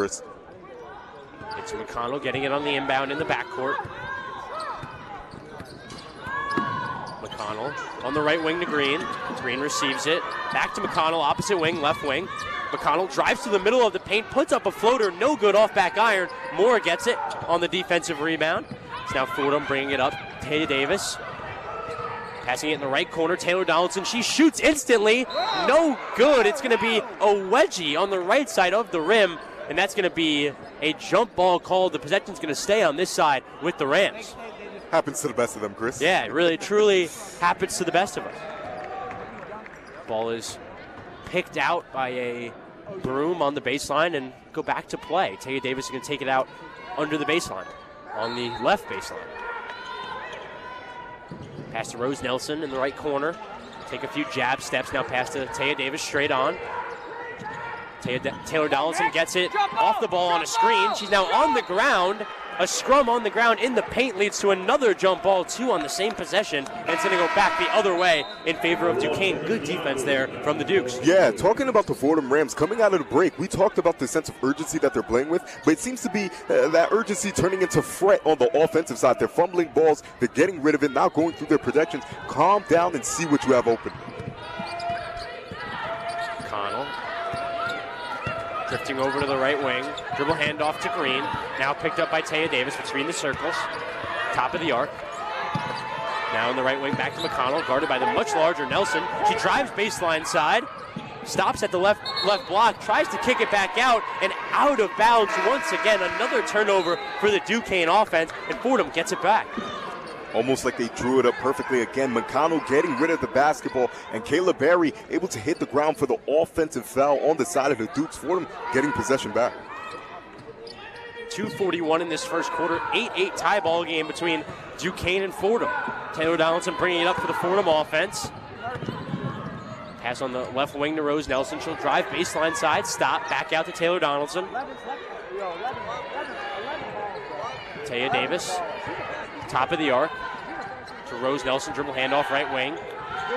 Chris. It's McConnell getting it on the inbound in the backcourt. McConnell on the right wing to Green. Green receives it. Back to McConnell, opposite wing, left wing. McConnell drives to the middle of the paint, puts up a floater, no good off back iron. Moore gets it on the defensive rebound. It's now Fordham bringing it up. Taya Davis passing it in the right corner. Taylor Donaldson, she shoots instantly. No good. It's going to be a wedgie on the right side of the rim, and that's going to be a jump ball called. The possession's going to stay on this side with the Rams. Happens to the best of them, Chris. Yeah, it really, truly happens to the best of us. Ball is picked out by a Broom on the baseline and go back to play. Taya Davis is going to take it out under the baseline, on the left baseline. Pass to Rose Nelson in the right corner. Take a few jab steps, now pass to Taya Davis straight on. Taylor Donaldson gets it off the ball on a screen. She's now on the ground. A scrum on the ground in the paint leads to another jump ball, 2 on the same possession, and it's going to go back the other way in favor of Duquesne. Good defense there from the Dukes. Yeah, talking about the Fordham Rams coming out of the break, we talked about the sense of urgency that they're playing with, but it seems to be that urgency turning into fret on the offensive side. They're fumbling balls, they're getting rid of it, now going through their projections. Calm down and see what you have open. Connell drifting over to the right wing. Dribble handoff to Green. Now picked up by Taya Davis between the circles. Top of the arc. Now in the right wing back to McConnell, guarded by the much larger Nelson. She drives baseline side. Stops at the left block. Tries to kick it back out. And out of bounds once again. Another turnover for the Duquesne offense. And Fordham gets it back. Almost like they drew it up perfectly again. McConnell getting rid of the basketball, and Kayla Berry able to hit the ground for the offensive foul on the side of the Dukes. Fordham getting possession back. 2:41 in this first quarter. 8-8 tie ball game between Duquesne and Fordham. Taylor Donaldson bringing it up for the Fordham offense. Pass on the left wing to Rose Nelson. She'll drive baseline side. Stop. Back out to Taylor Donaldson. Taya Davis. Top of the arc to Rose Nelson, dribble handoff right wing.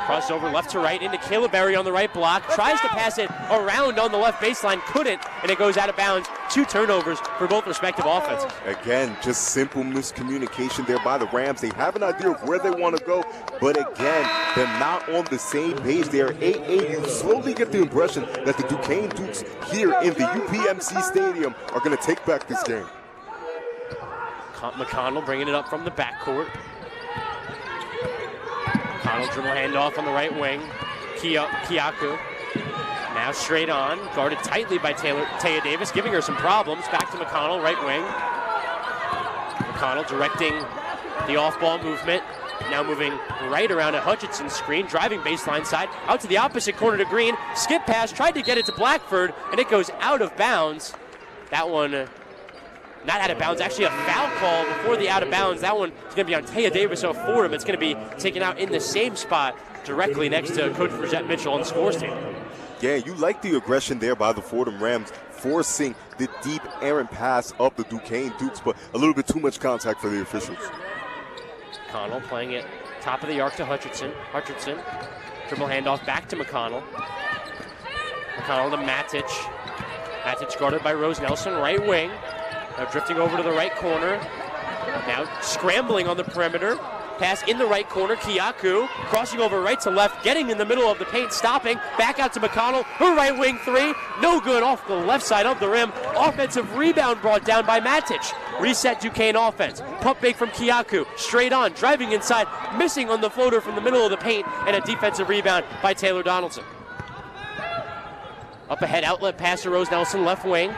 Crossover left to right into Kayla Berry on the right block. Tries to pass it around on the left baseline, couldn't, and it goes out of bounds. 2 turnovers for both respective offenses. Again, just simple miscommunication there by the Rams. They have an idea of where they want to go, but again, they're not on the same page. They are 8-8. You slowly get the impression that the Duquesne Dukes here in the UPMC Stadium are going to take back this game. McConnell bringing it up from the backcourt. McConnell dribble handoff on the right wing. Kiyaku now straight on, guarded tightly by Taya Davis, giving her some problems. Back to McConnell, right wing. McConnell directing the off-ball movement. Now moving right around a Hutchinson's screen, driving baseline side, out to the opposite corner to Green. Skip pass, tried to get it to Blackford, and it goes out of bounds. That one not out of bounds, actually a foul call before the out of bounds. That one is going to be on Taya Davis of Fordham. It's going to be taken out in the same spot directly next to Coach Bridgette Mitchell on the scores table. Yeah, you like the aggression there by the Fordham Rams, forcing the deep errant pass of the Duquesne Dukes, but a little bit too much contact for the officials. McConnell playing it top of the arc to Hutchinson. Dribble handoff back to McConnell. McConnell to Matic. Matic guarded by Rose Nelson, right wing. Now drifting over to the right corner. Now scrambling on the perimeter. Pass in the right corner. Kiyaku crossing over right to left. Getting in the middle of the paint. Stopping. Back out to McConnell. Her right wing 3. No good off the left side of the rim. Offensive rebound brought down by Matic. Reset Duquesne offense. Pump fake from Kiyaku. Straight on. Driving inside. Missing on the floater from the middle of the paint. And a defensive rebound by Taylor Donaldson. Up ahead. Outlet pass to Rose Nelson. Left wing.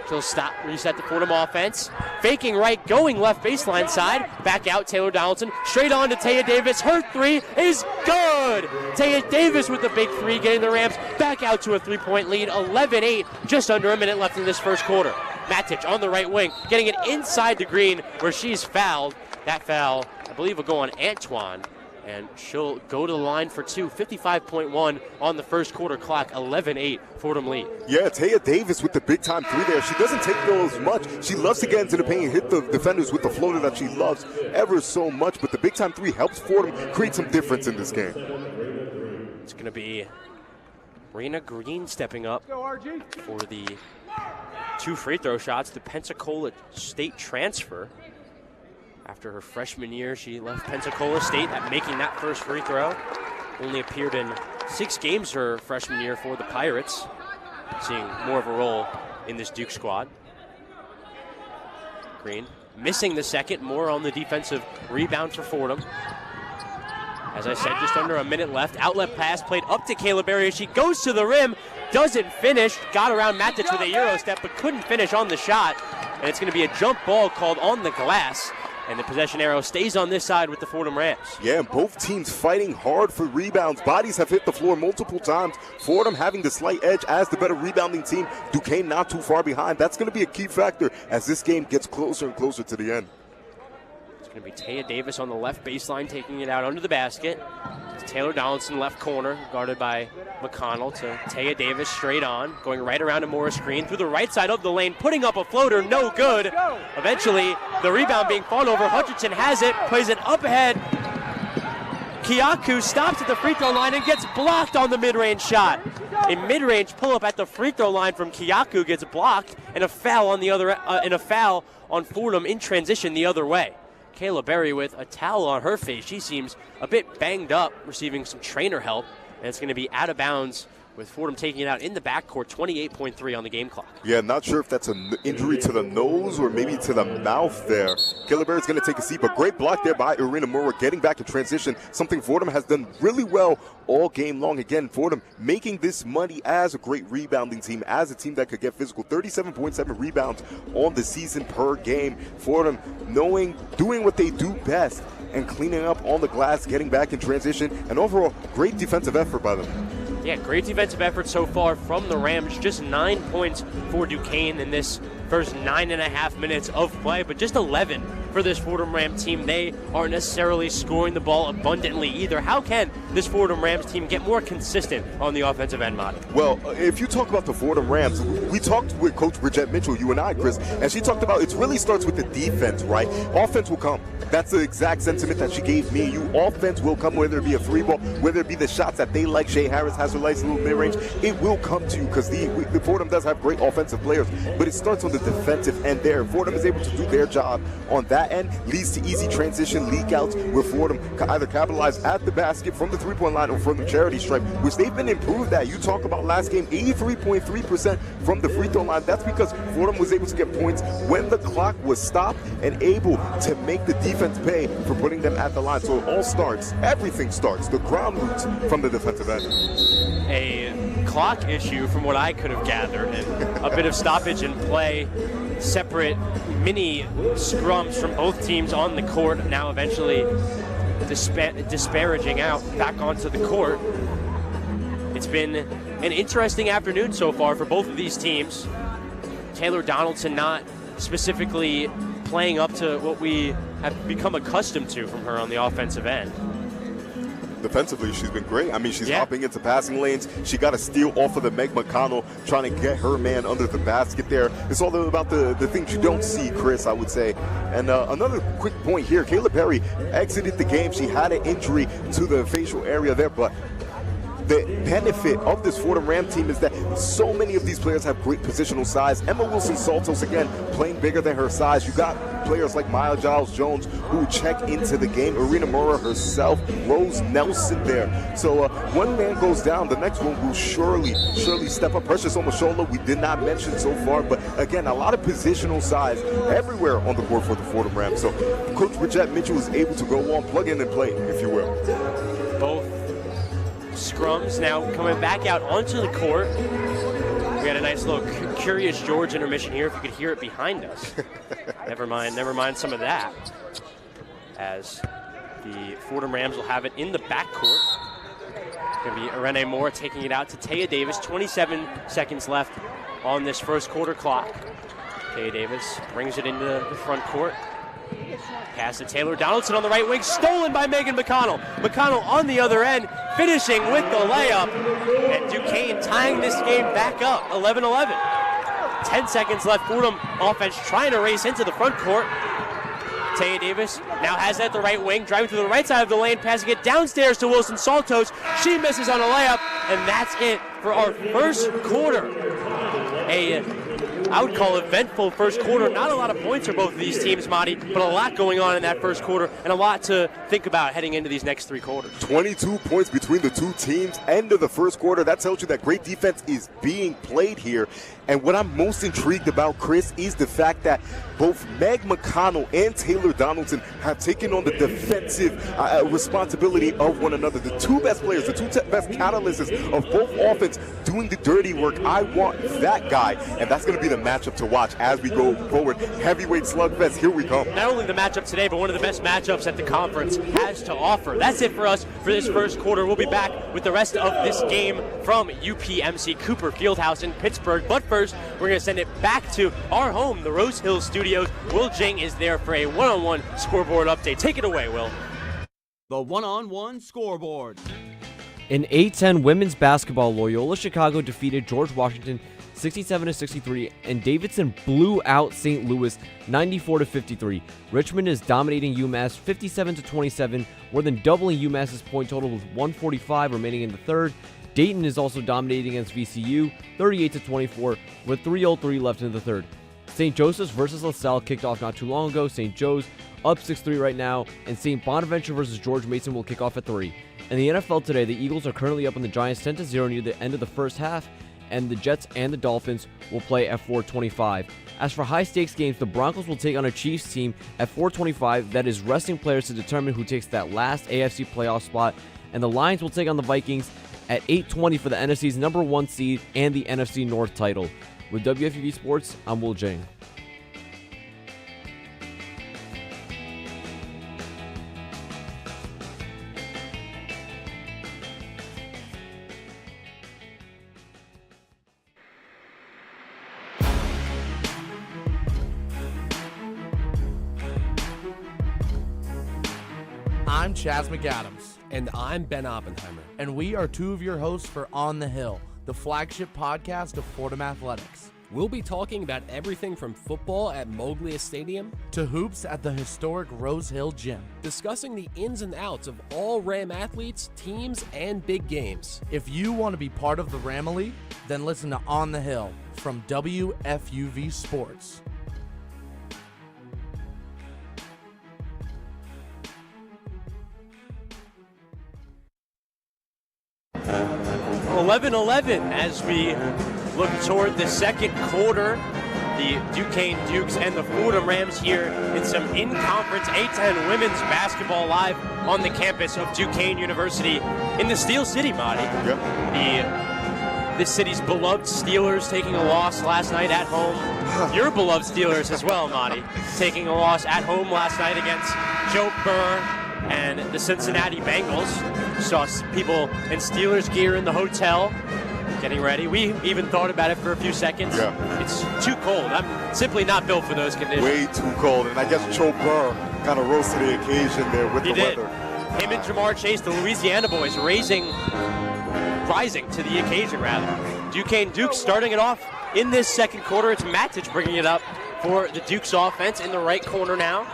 She'll stop, reset the Fordham offense. Faking right, going left baseline side. Back out, Taylor Donaldson. Straight on to Taya Davis. Her 3 is good. Taya Davis with the big 3, getting the Rams back out to a 3-point lead. 11-8, just under a minute left in this first quarter. Matic on the right wing, getting it inside the green where she's fouled. That foul, I believe, will go on Antoine. And she'll go to the line for 2. 55.1 on the first quarter clock. 11-8, Fordham lead. Yeah, Taya Davis with the big-time 3 there. She doesn't take those much. She loves to get into the paint and hit the defenders with the floater that she loves ever so much. But the big-time 3 helps Fordham create some difference in this game. It's going to be Rena Green stepping up for the 2 free throw shots. The Pensacola State transfer. After her freshman year, she left Pensacola State at making that first free throw. Only appeared in 6 games her freshman year for the Pirates. Seeing more of a role in this Duke squad. Green missing the second, more on the defensive rebound for Fordham. As I said, just under a minute left. Outlet pass played up to Kayla Berry. She goes to the rim, doesn't finish. Got around Matic with a Euro step, but couldn't finish on the shot. And it's going to be a jump ball called on the glass. And the possession arrow stays on this side with the Fordham Rams. Yeah, and both teams fighting hard for rebounds. Bodies have hit the floor multiple times. Fordham having the slight edge as the better rebounding team. Duquesne not too far behind. That's going to be a key factor as this game gets closer and closer to the end. It's going to be Taya Davis on the left baseline, taking it out under the basket. It's Taylor Donaldson, left corner, guarded by McConnell, to Taya Davis straight on, going right around to Morris Green through the right side of the lane, putting up a floater, no good. Eventually, the rebound being fought over. Hutchinson has it, plays it up ahead. Kiyaku stops at the free throw line and gets blocked on the mid-range shot. A mid-range pull-up at the free throw line from Kiyaku gets blocked, and a foul on the other, and a foul on Fordham in transition the other way. Kayla Berry with a towel on her face. She seems a bit banged up, receiving some trainer help, and it's going to be out of bounds with Fordham taking it out in the backcourt, 28.3 on the game clock. Yeah, not sure if that's an injury to the nose or maybe to the mouth there. Kayla Berry's going to take a seat, but great block there by Irina Mora, getting back in transition, something Fordham has done really well all game long. Again, Fordham making this money as a great rebounding team, as a team that could get physical. 37.7 rebounds on the season per game. Fordham doing what they do best and cleaning up on the glass, getting back in transition, and overall, great defensive effort by them. Yeah, great defensive effort so far from the Rams. Just 9 points for Duquesne in this first 9.5 minutes of play, but just 11 for this Fordham Ram team. They aren't necessarily scoring the ball abundantly either. How can this Fordham Rams team get more consistent on the offensive end, Monty? Well, if you talk about the Fordham Rams, we talked with Coach Bridgette Mitchell, you and I, Chris, and she talked about it really starts with the defense, right? Offense will come. That's the exact sentiment that she gave me. Offense will come, whether it be a free ball, whether it be the shots that they like. Shay Harris has her nice little mid-range. It will come to you because the Fordham does have great offensive players, but it starts on the defensive end there. Fordham is able to do their job on that end, leads to easy transition leak outs where Fordham either capitalize at the basket from the three-point line or from the charity stripe, which they've been improved at. You talk about last game, 83.3% from the free throw line. That's because Fordham was able to get points when the clock was stopped and able to make the defense pay for putting them at the line. So it all starts, everything starts, the ground roots from the defensive end. A clock issue from what I could have gathered, and a bit of stoppage in play, separate mini scrums from both teams on the court, now eventually disparaging out back onto the court. It's been an interesting afternoon so far for both of these teams. Taylor Donaldson not specifically playing up to what we have become accustomed to from her on the offensive end. Defensively, she's been great. I mean, she's hopping into passing lanes. She got a steal off of the Meg McConnell, trying to get her man under the basket there. It's all about the things you don't see, Chris, I would say. And another quick point here, Kayla Berry exited the game. She had an injury to the facial area there, but the benefit of this Fordham Ram team is that so many of these players have great positional size. Emma Wilson-Saltos, again, playing bigger than her size. You got players like Maya Giles-Jones who check into the game. Irina Mora herself, Rose Nelson there. So one man goes down, the next one will surely step up. Precious Omashola, we did not mention so far, but again, a lot of positional size everywhere on the board for the Fordham Rams. So Coach Bridgette Mitchell is able to go on, plug in and play, if you will. Both scrums now coming back out onto the court. We had a nice little Curious George intermission here, if you could hear it behind us. Never mind some of that. As the Fordham Rams will have it in the backcourt. It's going to be Irene Moore taking it out to Taya Davis. 27 seconds left on this first quarter clock. Taya Davis brings it into the front court. Pass to Taylor Donaldson on the right wing, stolen by Megan McConnell. McConnell on the other end, finishing with the layup. And Duquesne tying this game back up, 11-11. 10 seconds left, Fordham offense trying to race into the front court. Taya Davis now has it at the right wing, driving to the right side of the lane, passing it downstairs to Wilson-Saltos. She misses on a layup, and that's it for our first quarter. A I would call eventful first quarter. Not a lot of points for both of these teams, Monty, but a lot going on in that first quarter and a lot to think about heading into these next 3 quarters. 22 points between the two teams. End of the first quarter. That tells you that great defense is being played here. And what I'm most intrigued about, Chris, is the fact that both Meg McConnell and Taylor Donaldson have taken on the defensive responsibility of one another. The two best players, the two best catalysts of both offense doing the dirty work. I want that guy, and that's going to be the matchup to watch as we go forward. Heavyweight slugfest, here we come. Not only the matchup today, but one of the best matchups that the conference has to offer. That's it for us for this first quarter. We'll be back with the rest of this game from UPMC Cooper Fieldhouse in Pittsburgh. But first, we're going to send it back to our home, the Rose Hills Studios. Will Jing is there for a one-on-one scoreboard update. Take it away, Will. The one-on-one scoreboard. In A10 women's basketball, Loyola Chicago defeated George Washington 67-63, and Davidson blew out St. Louis 94-53. Richmond is dominating UMass 57-27, more than doubling UMass's point total with 1:45 remaining in the third. Dayton is also dominating against VCU 38-24 with 3:03 left in the third. St. Joseph's versus LaSalle kicked off not too long ago. St. Joe's up 6-3 right now, and St. Bonaventure versus George Mason will kick off at 3. In the NFL today, the Eagles are currently up on the Giants 10-0 near the end of the first half, and the Jets and the Dolphins will play at 4:25. As for high-stakes games, the Broncos will take on a Chiefs team at 4:25 that is resting players to determine who takes that last AFC playoff spot, and the Lions will take on the Vikings at 8:20 for the NFC's number 1 seed and the NFC North title. With WFUV Sports, I'm Will Jing. I'm Chaz McAdams. And I'm Ben Oppenheimer. And we are two of your hosts for On the Hill, the flagship podcast of Fordham Athletics. We'll be talking about everything from football at Moglia Stadium to hoops at the historic Rose Hill Gym. Discussing the ins and outs of all Ram athletes, teams, and big games. If you want to be part of the Ramily, then listen to On the Hill from WFUV Sports. 11-11 as we look toward the second quarter. The Duquesne Dukes and the Fordham Rams here in some in-conference A10 women's basketball live on the campus of Duquesne University in the Steel City, Marty. Yep. This city's beloved Steelers taking a loss last night at home. Your beloved Steelers as well, Marty, taking a loss at home last night against Joe Burr and the Cincinnati Bengals. Saw people in Steelers gear in the hotel getting ready. We even thought about it for a few seconds. Yeah. It's too cold. I'm simply not built for those conditions. Way too cold, and I guess Joe Burr kind of rose to the occasion there with the weather. Him and Jamar Chase, the Louisiana boys, rising to the occasion, rather. Duquesne Dukes starting it off in this second quarter. It's Matic bringing it up for the Dukes offense in the right corner now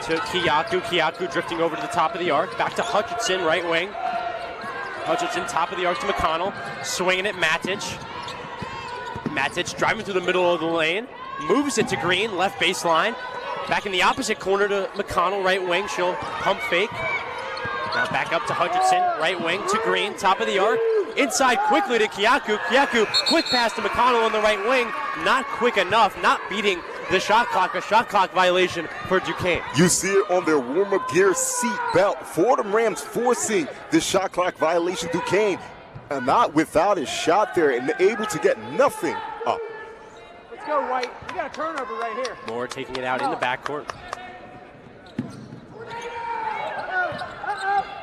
to Kiyaku. Kiyaku drifting over to the top of the arc. Back to Hutchinson, right wing. Hutchinson, top of the arc to McConnell. Swinging it, Matic. Matic driving through the middle of the lane. Moves it to Green, left baseline. Back in the opposite corner to McConnell, right wing. She'll pump fake. Now back up to Hutchinson, right wing to Green, top of the arc. Inside quickly to Kiyaku. Kiyaku, quick pass to McConnell on the right wing. Not quick enough, not beating the shot clock. A shot clock violation for Duquesne. You see it on their warm-up gear seat belt. Fordham Rams forcing the shot clock violation. Duquesne not without a shot there and able to get nothing up. Let's go, White. We got a turnover right here. Moore taking it out in the backcourt.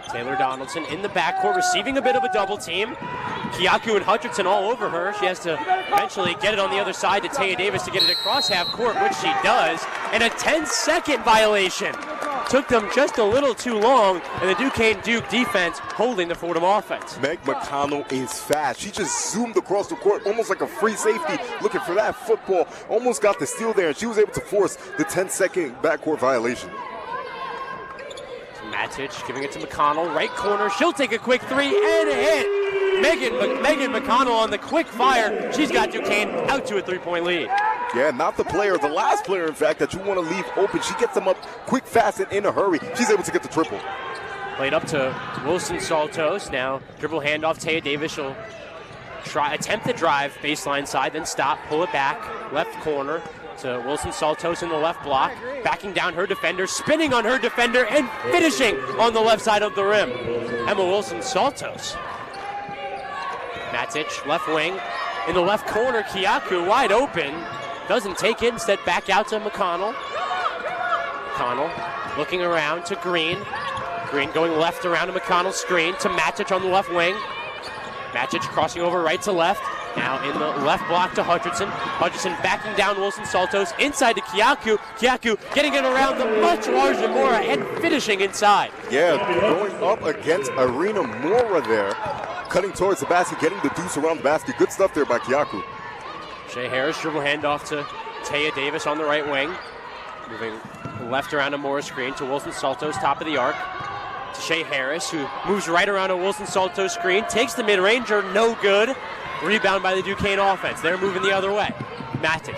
Taylor Donaldson in the backcourt, receiving a bit of a double team. Kiyaku and Hutchinson all over her. She has to eventually get it on the other side to Taya Davis to get it across half court, which she does. And a 10-second violation. Took them just a little too long, and the Duquesne Duke defense holding the Fordham offense. Meg McConnell is fast. She just zoomed across the court, almost like a free safety, looking for that football. Almost got the steal there, and she was able to force the 10-second backcourt violation. Matic giving it to McConnell, right corner. She'll take a quick three and a hit. Megan McConnell on the quick fire. She's got Duquesne out to a 3-point lead. Yeah, not the player, the last player, in fact, that you want to leave open. She gets them up quick, fast, and in a hurry. She's able to get the triple. Played up to Wilson Saltos. Now dribble handoff. Taya Davis will attempt the drive baseline side, then stop, pull it back, left corner to Wilson Saltos in the left block, backing down her defender, spinning on her defender, and finishing on the left side of the rim. Emma Wilson Saltos. Matic, left wing, in the left corner, Kiyaku wide open, doesn't take it, instead back out to McConnell. McConnell looking around to Green. Green going left around to McConnell's screen to Matic on the left wing. Matic crossing over right to left. Now in the left block to Hutchinson. Hutchinson backing down Wilson Saltos. Inside to Kiyaku. Kiyaku getting it around the much larger Mora and finishing inside. Yeah, going up against Arena Mora there. Cutting towards the basket, getting the deuce around the basket. Good stuff there by Kiyaku. Shea Harris dribble handoff to Taya Davis on the right wing. Moving left around a Mora screen to Wilson Saltos, top of the arc. To Shea Harris, who moves right around a Wilson Saltos screen, takes the mid-ranger, no good. Rebound by the Duquesne offense. They're moving the other way. Matic,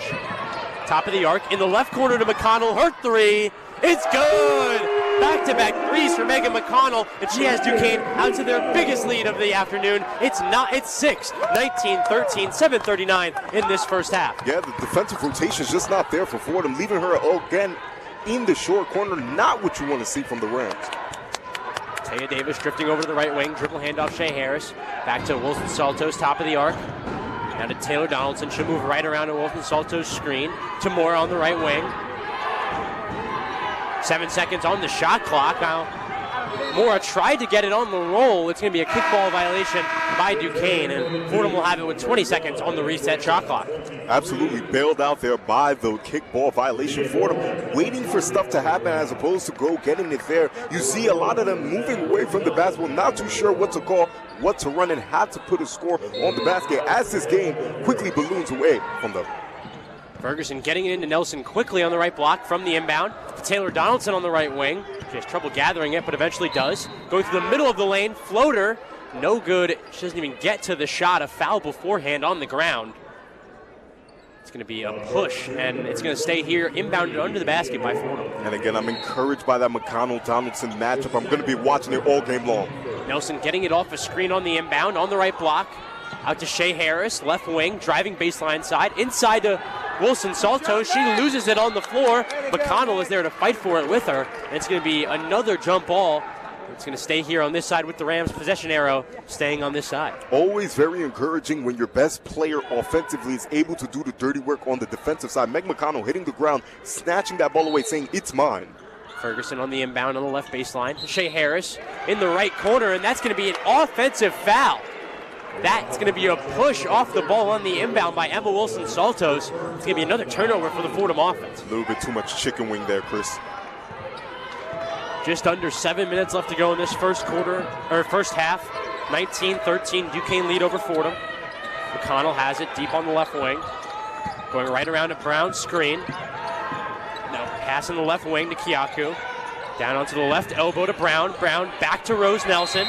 top of the arc, in the left corner to McConnell. Her three, it's good! Back-to-back threes for Megan McConnell, and she has Duquesne out to their biggest lead of the afternoon. It's 6, 19-13, 7:39 in this first half. Yeah, the defensive rotation is just not there for Fordham, leaving her again in the short corner. Not what you want to see from the Rams. Taya Davis drifting over to the right wing, dribble handoff Shea Harris. Back to Wilson Saltos, top of the arc. Now to Taylor Donaldson, she'll move right around to Wilson Saltos' screen. To Moore on the right wing. 7 seconds on the shot clock. Now, Mora tried to get it on the roll. It's going to be a kickball violation by Duquesne, and Fordham will have it with 20 seconds on the reset shot clock. Absolutely bailed out there by the kickball violation. Fordham waiting for stuff to happen as opposed to go getting it there. You see a lot of them moving away from the basketball, not too sure what to call, what to run, and had to put a score on the basket as this game quickly balloons away from them. Ferguson getting it into Nelson quickly on the right block from the inbound. Taylor Donaldson on the right wing. She has trouble gathering it, but eventually does. Going through the middle of the lane, floater, no good. She doesn't even get to the shot. A foul beforehand on the ground. It's going to be a push, and it's going to stay here, inbounded under the basket by Fordham. And again, I'm encouraged by that McConnell-Donaldson matchup. I'm going to be watching it all game long. Nelson getting it off a screen on the inbound, on the right block. Out to Shea Harris, left wing, driving baseline side. Inside to Wilson Saltos. She loses it on the floor. McConnell is there to fight for it with her. And it's going to be another jump ball. It's going to stay here on this side with the Rams possession arrow staying on this side. Always very encouraging when your best player offensively is able to do the dirty work on the defensive side. Meg McConnell hitting the ground, snatching that ball away, saying, "It's mine." Ferguson on the inbound on the left baseline. Shea Harris in the right corner, and that's going to be an offensive foul. That's going to be a push off the ball on the inbound by Emma Wilson Saltos. It's going to be another turnover for the Fordham offense. A little bit too much chicken wing there, Chris. Just under 7 minutes left to go in this first half. 19-13, Duquesne lead over Fordham. McConnell has it deep on the left wing. Going right around to Brown's screen. Now passing the left wing to Kiyaku. Down onto the left elbow to Brown. Brown back to Rose Nelson.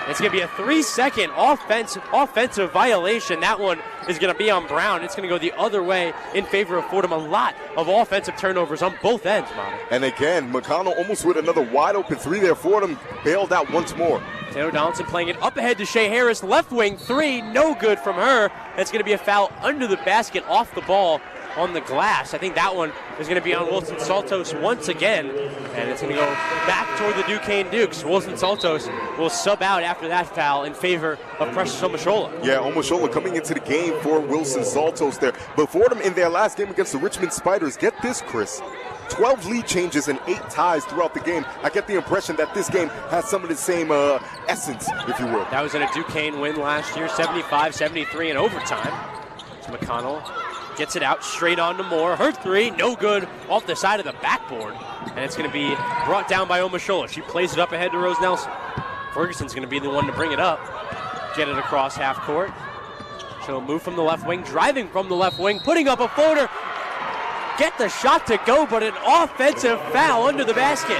It's going to be a 3-second offensive violation. That one is going to be on Brown. It's going to go the other way in favor of Fordham. A lot of offensive turnovers on both ends, Mom. And again, McConnell almost with another wide open three there. Fordham bailed out once more. Taylor Donaldson playing it up ahead to Shea Harris. Left wing three, no good from her. That's going to be a foul under the basket, off the ball on the glass. I think that one is going to be on Wilson Saltos once again, and it's going to go back toward the Duquesne Dukes. Wilson Saltos will sub out after that foul in favor of Precious Omashola. Yeah, Omashola coming into the game for Wilson Saltos there. But Fordham in their last game against the Richmond Spiders, get this, Chris, 12 lead changes and 8 ties throughout the game. I get the impression that this game has some of the same essence, if you will. That was in a Duquesne win last year, 75-73 in overtime. So McConnell gets it out straight on to Moore. Her three, no good, off the side of the backboard. And it's going to be brought down by Omashola. She plays it up ahead to Rose Nelson. Ferguson's going to be the one to bring it up. Get it across half court. She'll move from the left wing, driving from the left wing, putting up a floater. Get the shot to go, but an offensive foul under the basket.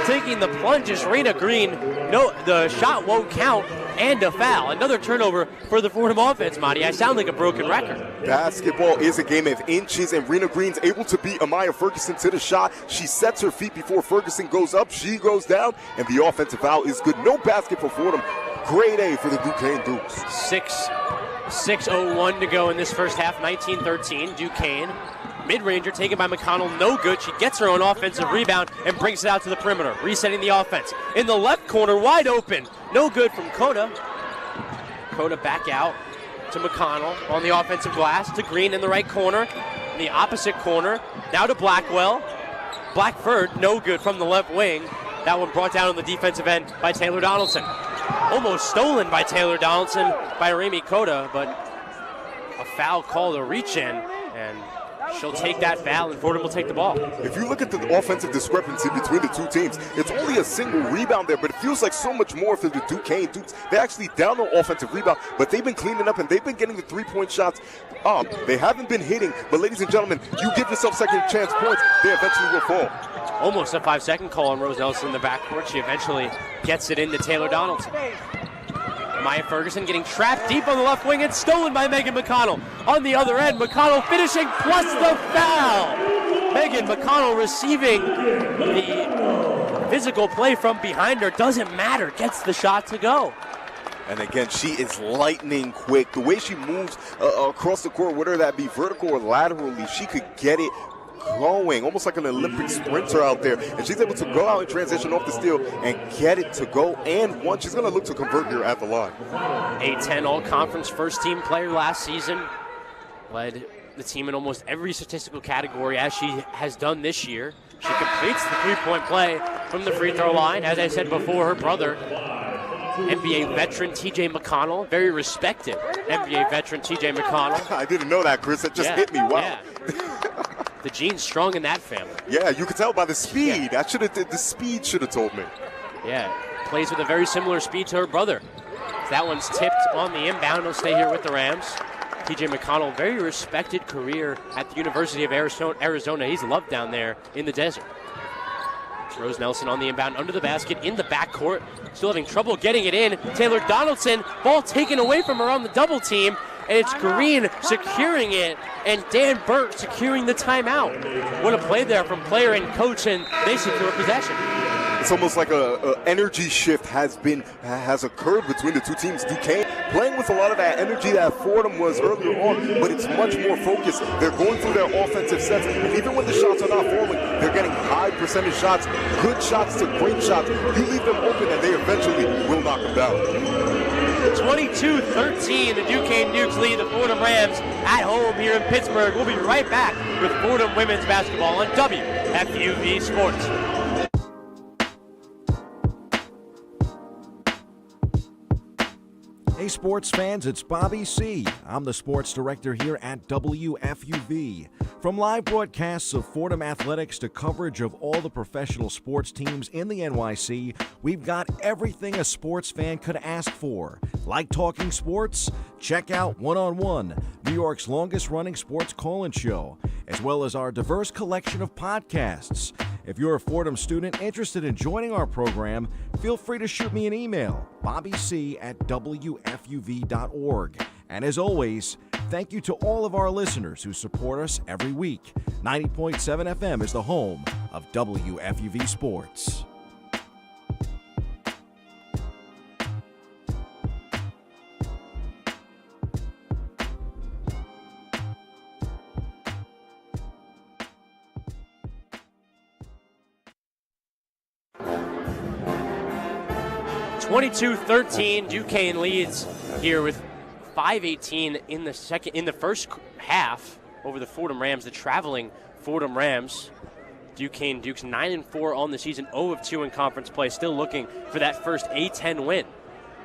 taking the plunge is Rena Green. No, the shot won't count, and a foul. Another turnover for the Fordham offense, Monty. I sound like a broken record. Basketball is a game of inches, and Rena Green's able to beat Amaya Ferguson to the shot. She sets her feet before Ferguson goes up. She goes down, and the offensive foul is good. No basket for Fordham. Grade A for the Duquesne Dukes. 6:01 to go in this first half, 19-13. Duquesne. Mid-ranger taken by McConnell, no good. She gets her own offensive rebound and brings it out to the perimeter, resetting the offense. In the left corner, wide open, no good from Coda. Coda back out to McConnell on the offensive glass, to Green in the right corner, in the opposite corner, now to Blackwell. Blackford, no good from the left wing. That one brought down on the defensive end by Taylor Donaldson. Almost stolen by Taylor Donaldson by Remy Coda, but a foul called, a reach-in, and she'll take that foul, and Fordham will take the ball. If you look at the offensive discrepancy between the two teams, it's only a single rebound there, but it feels like so much more for the Duquesne Dukes. They're actually down on offensive rebound, but they've been cleaning up, and they've been getting the three-point shots up. They haven't been hitting, but ladies and gentlemen, you give yourself second chance points, they eventually will fall. Almost a 5-second call on Rose Nelson in the backcourt. She eventually gets it into Taylor Donaldson. Maya Ferguson getting trapped deep on the left wing and stolen by Megan McConnell. On the other end, McConnell finishing plus the foul. Megan McConnell receiving the physical play from behind her. Doesn't matter, gets the shot to go. And again, she is lightning quick. The way she moves across the court, whether that be vertical or laterally, she could get it going, almost like an Olympic sprinter out there. And she's able to go out and transition off the steal and get it to go. And one, she's going to look to convert here at the line. A-10 All-Conference first-team player last season. Led the team in almost every statistical category, as she has done this year. She completes the three-point play from the free throw line. As I said before, her brother, NBA veteran TJ McConnell, very respected NBA veteran TJ McConnell. I didn't know that, Chris. That just hit me. Wow. Yeah. The gene's strong in that family. Yeah, you could tell by the speed. Yeah. The speed should have told me. Yeah, plays with a very similar speed to her brother. That one's tipped on the inbound. He'll stay here with the Rams. TJ McConnell, very respected career at the University of Arizona. He's loved down there in the desert. Rose Nelson on the inbound, under the basket, in the backcourt. Still having trouble getting it in. Taylor Donaldson, ball taken away from her on the double team. And it's Green securing it, and Dan Burt securing the timeout. What a play there from player and coach, and they secure possession. It's almost like a energy shift has occurred between the two teams. Duquesne playing with a lot of that energy that Fordham was earlier on, but it's much more focused. They're going through their offensive sets, and even when the shots are not falling, they're getting high percentage shots, good shots to great shots. You leave them open, and they eventually will knock them down. 22-13, the Duquesne Dukes lead the Fordham Rams at home here in Pittsburgh. We'll be right back with Fordham women's basketball on WFUV Sports. Hey sports fans, it's Bobby C. I'm the sports director here at WFUV. From live broadcasts of Fordham athletics to coverage of all the professional sports teams in the NYC, we've got everything a sports fan could ask for. Like talking sports? Check out One on One, New York's longest-running sports call-in show, as well as our diverse collection of podcasts. If you're a Fordham student interested in joining our program, feel free to shoot me an email, bobbyc@wfuv.org. And as always, thank you to all of our listeners who support us every week. 90.7 FM is the home of WFUV Sports. (22-13), Duquesne leads here with 5:18 in the first half over the Fordham Rams, the traveling Fordham Rams. Duquesne Dukes 9-4 on the season, 0-2 in conference play, still looking for that first A-10 win.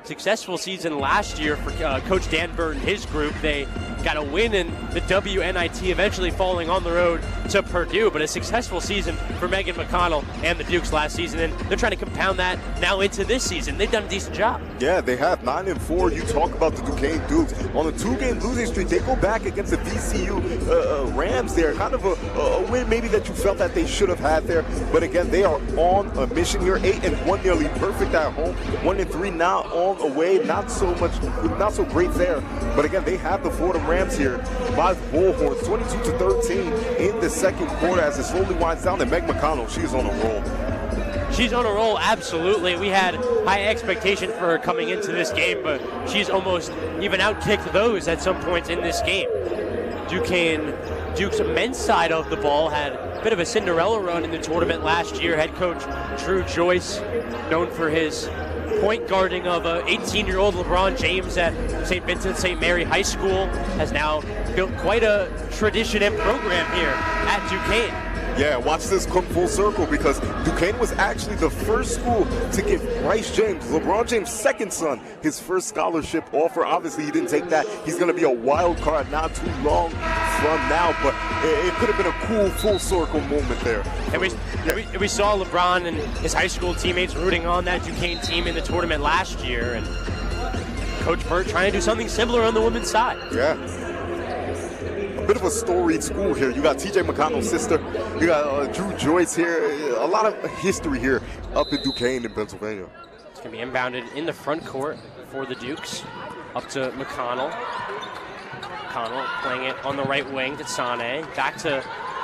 Successful season last year for Coach Dan Burt and his group. They got a win in the WNIT, eventually falling on the road to Purdue, but a successful season for Megan McConnell and the Dukes last season, and they're trying to compound that now into this season. They've done a decent job. Yeah, they have 9-4. You talk about the Duquesne Dukes on a 2-game losing streak. They go back against the VCU Rams there. Kind of a win maybe that you felt that they should have had there. But again, they are on a mission here. 8-1, nearly perfect at home. 1-3 now on away. Not so great there. But again, they have the Fordham Rams here by the Bullhorns, 22-13 in the second quarter as it slowly winds down. And Meg McConnell, she's on a roll. She's on a roll, absolutely. We had high expectation for her coming into this game, but she's almost even outkicked those at some points in this game. Duke's men's side of the ball had a bit of a Cinderella run in the tournament last year. Head coach Drew Joyce, known for his point guarding of an 18-year-old LeBron James at St. Vincent St. Mary High School, has now built quite a tradition and program here at Duquesne. Yeah, watch this come full circle because Duquesne was actually the first school to give Bryce James, LeBron James' second son, his first scholarship offer. Obviously, he didn't take that. He's going to be a wild card not too long from now, but it could have been a cool full circle moment there. And we saw LeBron and his high school teammates rooting on that Duquesne team in the tournament last year, and Coach Burt trying to do something similar on the women's side. Yeah. A bit of a storied school here. You got TJ McConnell's sister. You got Drew Joyce here. A lot of history here up in Duquesne in Pennsylvania. It's going to be inbounded in the front court for the Dukes. Up to McConnell. McConnell playing it on the right wing to Sane. Back to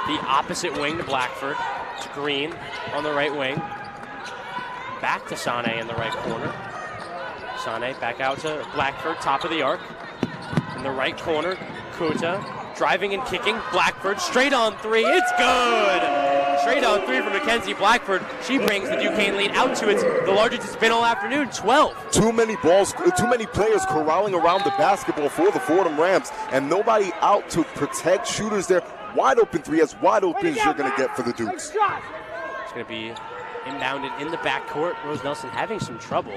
the opposite wing to Blackford. To Green on the right wing. Back to Sane in the right corner. Sane back out to Blackford, top of the arc. In the right corner, Kuta. Driving and kicking, Blackford straight on three, it's good! Straight on three for Mackenzie Blackford. She brings the Duquesne lead out to the largest it's been all afternoon, 12. Too many players corralling around the basketball for the Fordham Rams, and nobody out to protect shooters there. Wide open three, as wide open as you're going to get for the Dukes. It's going to be inbounded in the backcourt. Rose Nelson having some trouble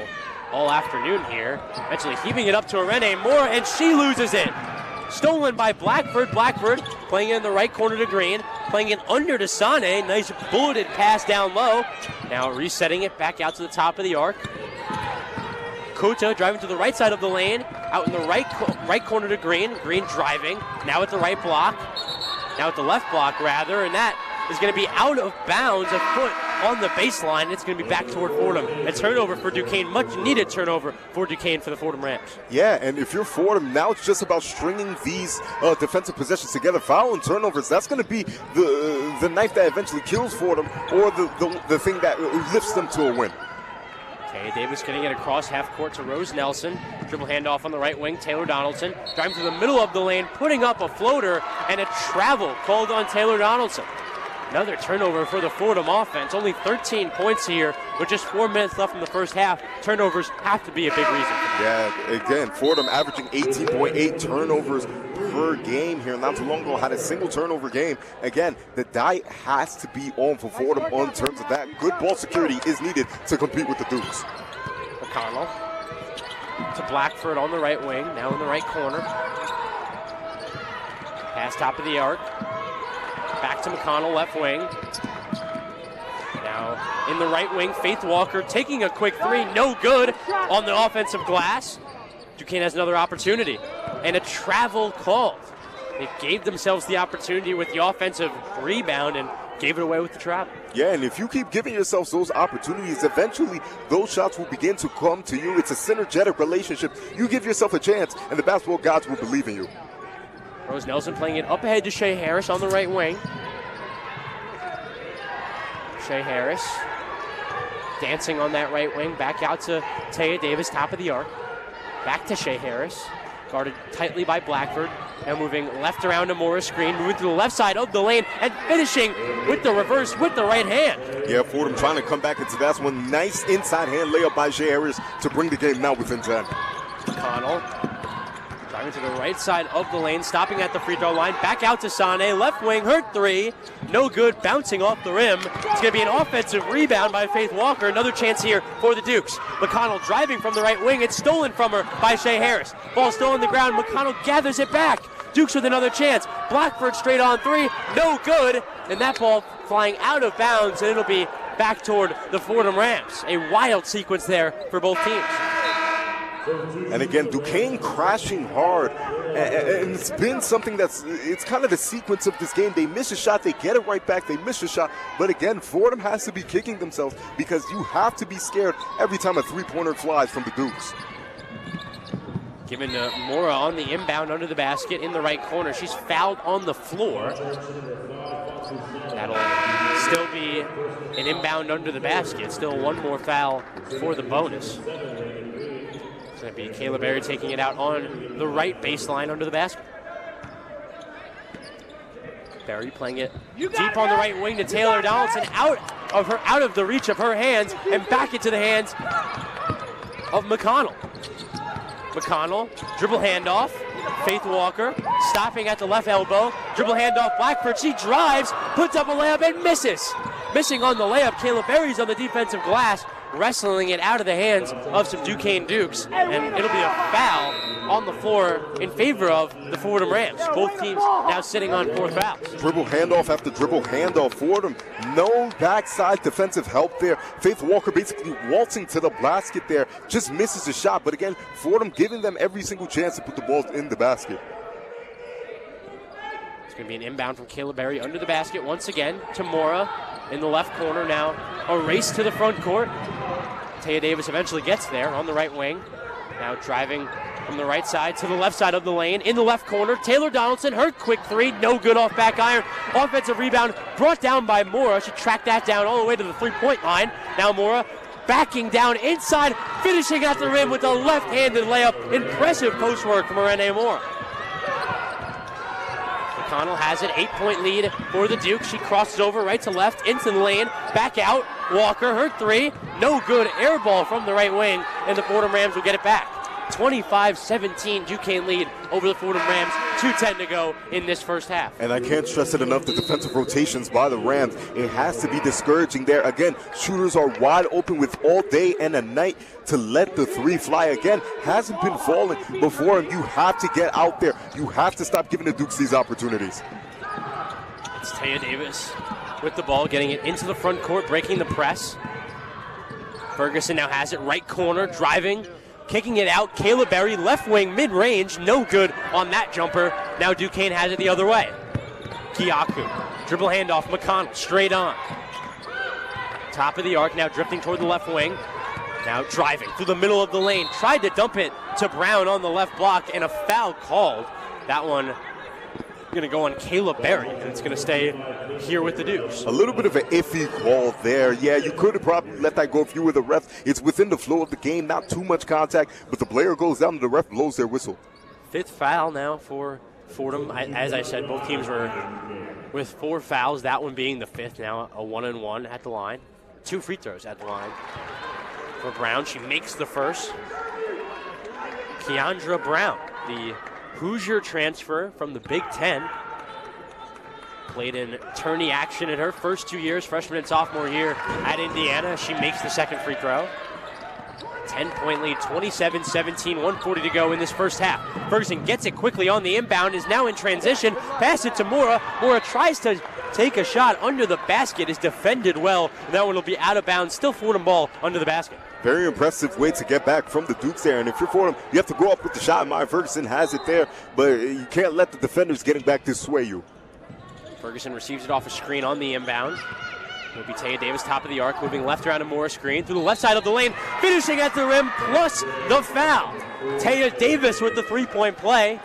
all afternoon here. Eventually heaving it up to Irene Moore, and she loses it. Stolen by Blackford. Blackford playing it in the right corner to Green. Playing it under to Sane. Nice bulleted pass down low. Now resetting it back out to the top of the arc. Kuta driving to the right side of the lane. Out in the right corner to Green. Green driving. Now at the right block. Now at the left block, rather. And that is going to be out of bounds, a foot on the baseline. It's going to be back toward Fordham. A turnover for Duquesne, much needed turnover for Duquesne for the Fordham Rams. Yeah, and if you're Fordham, now it's just about stringing these defensive possessions together. Foul and turnovers, that's going to be the knife that eventually kills Fordham, or the thing that lifts them to a win. Okay, Davis getting it across half court to Rose Nelson. Dribble handoff on the right wing, Taylor Donaldson. Driving to the middle of the lane, putting up a floater, and a travel called on Taylor Donaldson. Another turnover for the Fordham offense. Only 13 points here with just 4 minutes left in the first half. Turnovers have to be a big reason. Yeah, again, Fordham averaging 18.8 turnovers per game here. Not too long ago, had a single turnover game. Again, the die has to be on for Fordham in terms of that. Good ball security is needed to compete with the Dukes. McConnell to Blackford on the right wing, now in the right corner. Pass top of the arc. Back to McConnell, left wing. Now in the right wing, Faith Walker taking a quick three, no good on the offensive glass. Duquesne has another opportunity, and a travel called. They gave themselves the opportunity with the offensive rebound and gave it away with the travel. Yeah, and if you keep giving yourselves those opportunities, eventually those shots will begin to come to you. It's a synergetic relationship. You give yourself a chance, and the basketball gods will believe in you. Rose Nelson playing it up ahead to Shea Harris on the right wing. Shea Harris dancing on that right wing. Back out to Taya Davis, top of the arc. Back to Shea Harris. Guarded tightly by Blackford. Now moving left around to Morris Green. Moving to the left side of the lane and finishing with the reverse with the right hand. Yeah, Fordham trying to come back into that one. Nice inside hand layup by Shea Harris to bring the game now within 10. McConnell driving to the right side of the lane, stopping at the free throw line. Back out to Sane, left wing, hurt three. No good, bouncing off the rim. It's going to be an offensive rebound by Faith Walker. Another chance here for the Dukes. McConnell driving from the right wing. It's stolen from her by Shea Harris. Ball still on the ground. McConnell gathers it back. Dukes with another chance. Blackford straight on three, no good. And that ball flying out of bounds, and it'll be back toward the Fordham Rams. A wild sequence there for both teams. And again, Duquesne crashing hard. And it's been something it's kind of the sequence of this game. They miss a shot, they get it right back, they miss a shot. But again, Fordham has to be kicking themselves because you have to be scared every time a three-pointer flies from the Dukes. Given to Mora on the inbound under the basket in the right corner. She's fouled on the floor. That'll still be an inbound under the basket. Still one more foul for the bonus. It's going to be Kayla Berry taking it out on the right baseline under the basket. Berry playing it deep on the right wing to Taylor Donaldson, out of the reach of her hands, and back into the hands of McConnell. McConnell, dribble handoff, Faith Walker, stopping at the left elbow, dribble handoff, Blackford, she drives, puts up a layup and misses. Missing on the layup, Kayla Berry's on the defensive glass, wrestling it out of the hands of some Duquesne Dukes, and it'll be a foul on the floor in favor of the Fordham Rams. Both teams now sitting on 4 fouls. Dribble handoff after dribble handoff. Fordham, no backside defensive help there. Faith Walker basically waltzing to the basket there, just misses the shot. But again, Fordham giving them every single chance to put the ball in the basket. It's going to be an inbound from Kayla Berry under the basket once again to Mora in the left corner. Now a race to the front court. Taya Davis eventually gets there on the right wing. Now driving from the right side to the left side of the lane. In the left corner, Taylor Donaldson, her quick three, no good off back iron. Offensive rebound brought down by Mora. She tracked that down all the way to the three-point line. Now Mora backing down inside, finishing at the rim with a left-handed layup. Impressive post work from Renee Mora. McConnell has an 8-point lead for the Duke. She crosses over right to left into the lane, back out. Walker, her three, no good. Air ball from the right wing, and the Fordham Rams will get it back. 25-17 Duquesne lead over the Fordham Rams. 2:10 to go in this first half. And I can't stress it enough, the defensive rotations by the Rams, it has to be discouraging there. Again, shooters are wide open with all day and a night to let the three fly. Again, hasn't been falling before, and you have to get out there. You have to stop giving the Dukes these opportunities. It's Taya Davis with the ball, getting it into the front court, breaking the press. Ferguson now has it right corner, driving, kicking it out. Kayla Berry, left wing, mid-range, no good on that jumper. Now Duquesne has it the other way. Kiaku, dribble handoff, McConnell, straight on. Top of the arc, now drifting toward the left wing. Now driving through the middle of the lane, tried to dump it to Brown on the left block, and a foul called. That one going to go on Kayla Berry, and it's going to stay here with the Dukes. A little bit of an iffy call there. Yeah, you could have probably let that go if you were the ref. It's within the flow of the game, not too much contact, but the player goes down and the ref blows their whistle. 5th foul now for Fordham. As I said, both teams were with 4 fouls, that one being the 5th. Now a 1-and-1 at the line. 2 free throws at the line for Brown. She makes the first. Keandra Brown, the Hoosier transfer from the Big Ten. Played in tourney action in her first 2 years, freshman and sophomore year at Indiana. She makes the second free throw. 10-point lead, 27-17, 1:40 to go in this first half. Ferguson gets it quickly on the inbound, is now in transition. Pass it to Mora. Mora tries to take a shot under the basket, is defended well. And that one will be out of bounds. Still Fordham ball under the basket. Very impressive way to get back from the Dukes there. And if you're Fordham, you have to go up with the shot. Maya Ferguson has it there, but you can't let the defenders getting back to sway you. Ferguson receives it off a screen on the inbound. It'll be Taya Davis, top of the arc, moving left around to Morris screen through the left side of the lane, finishing at the rim, plus the foul. Taya Davis with the three-point play,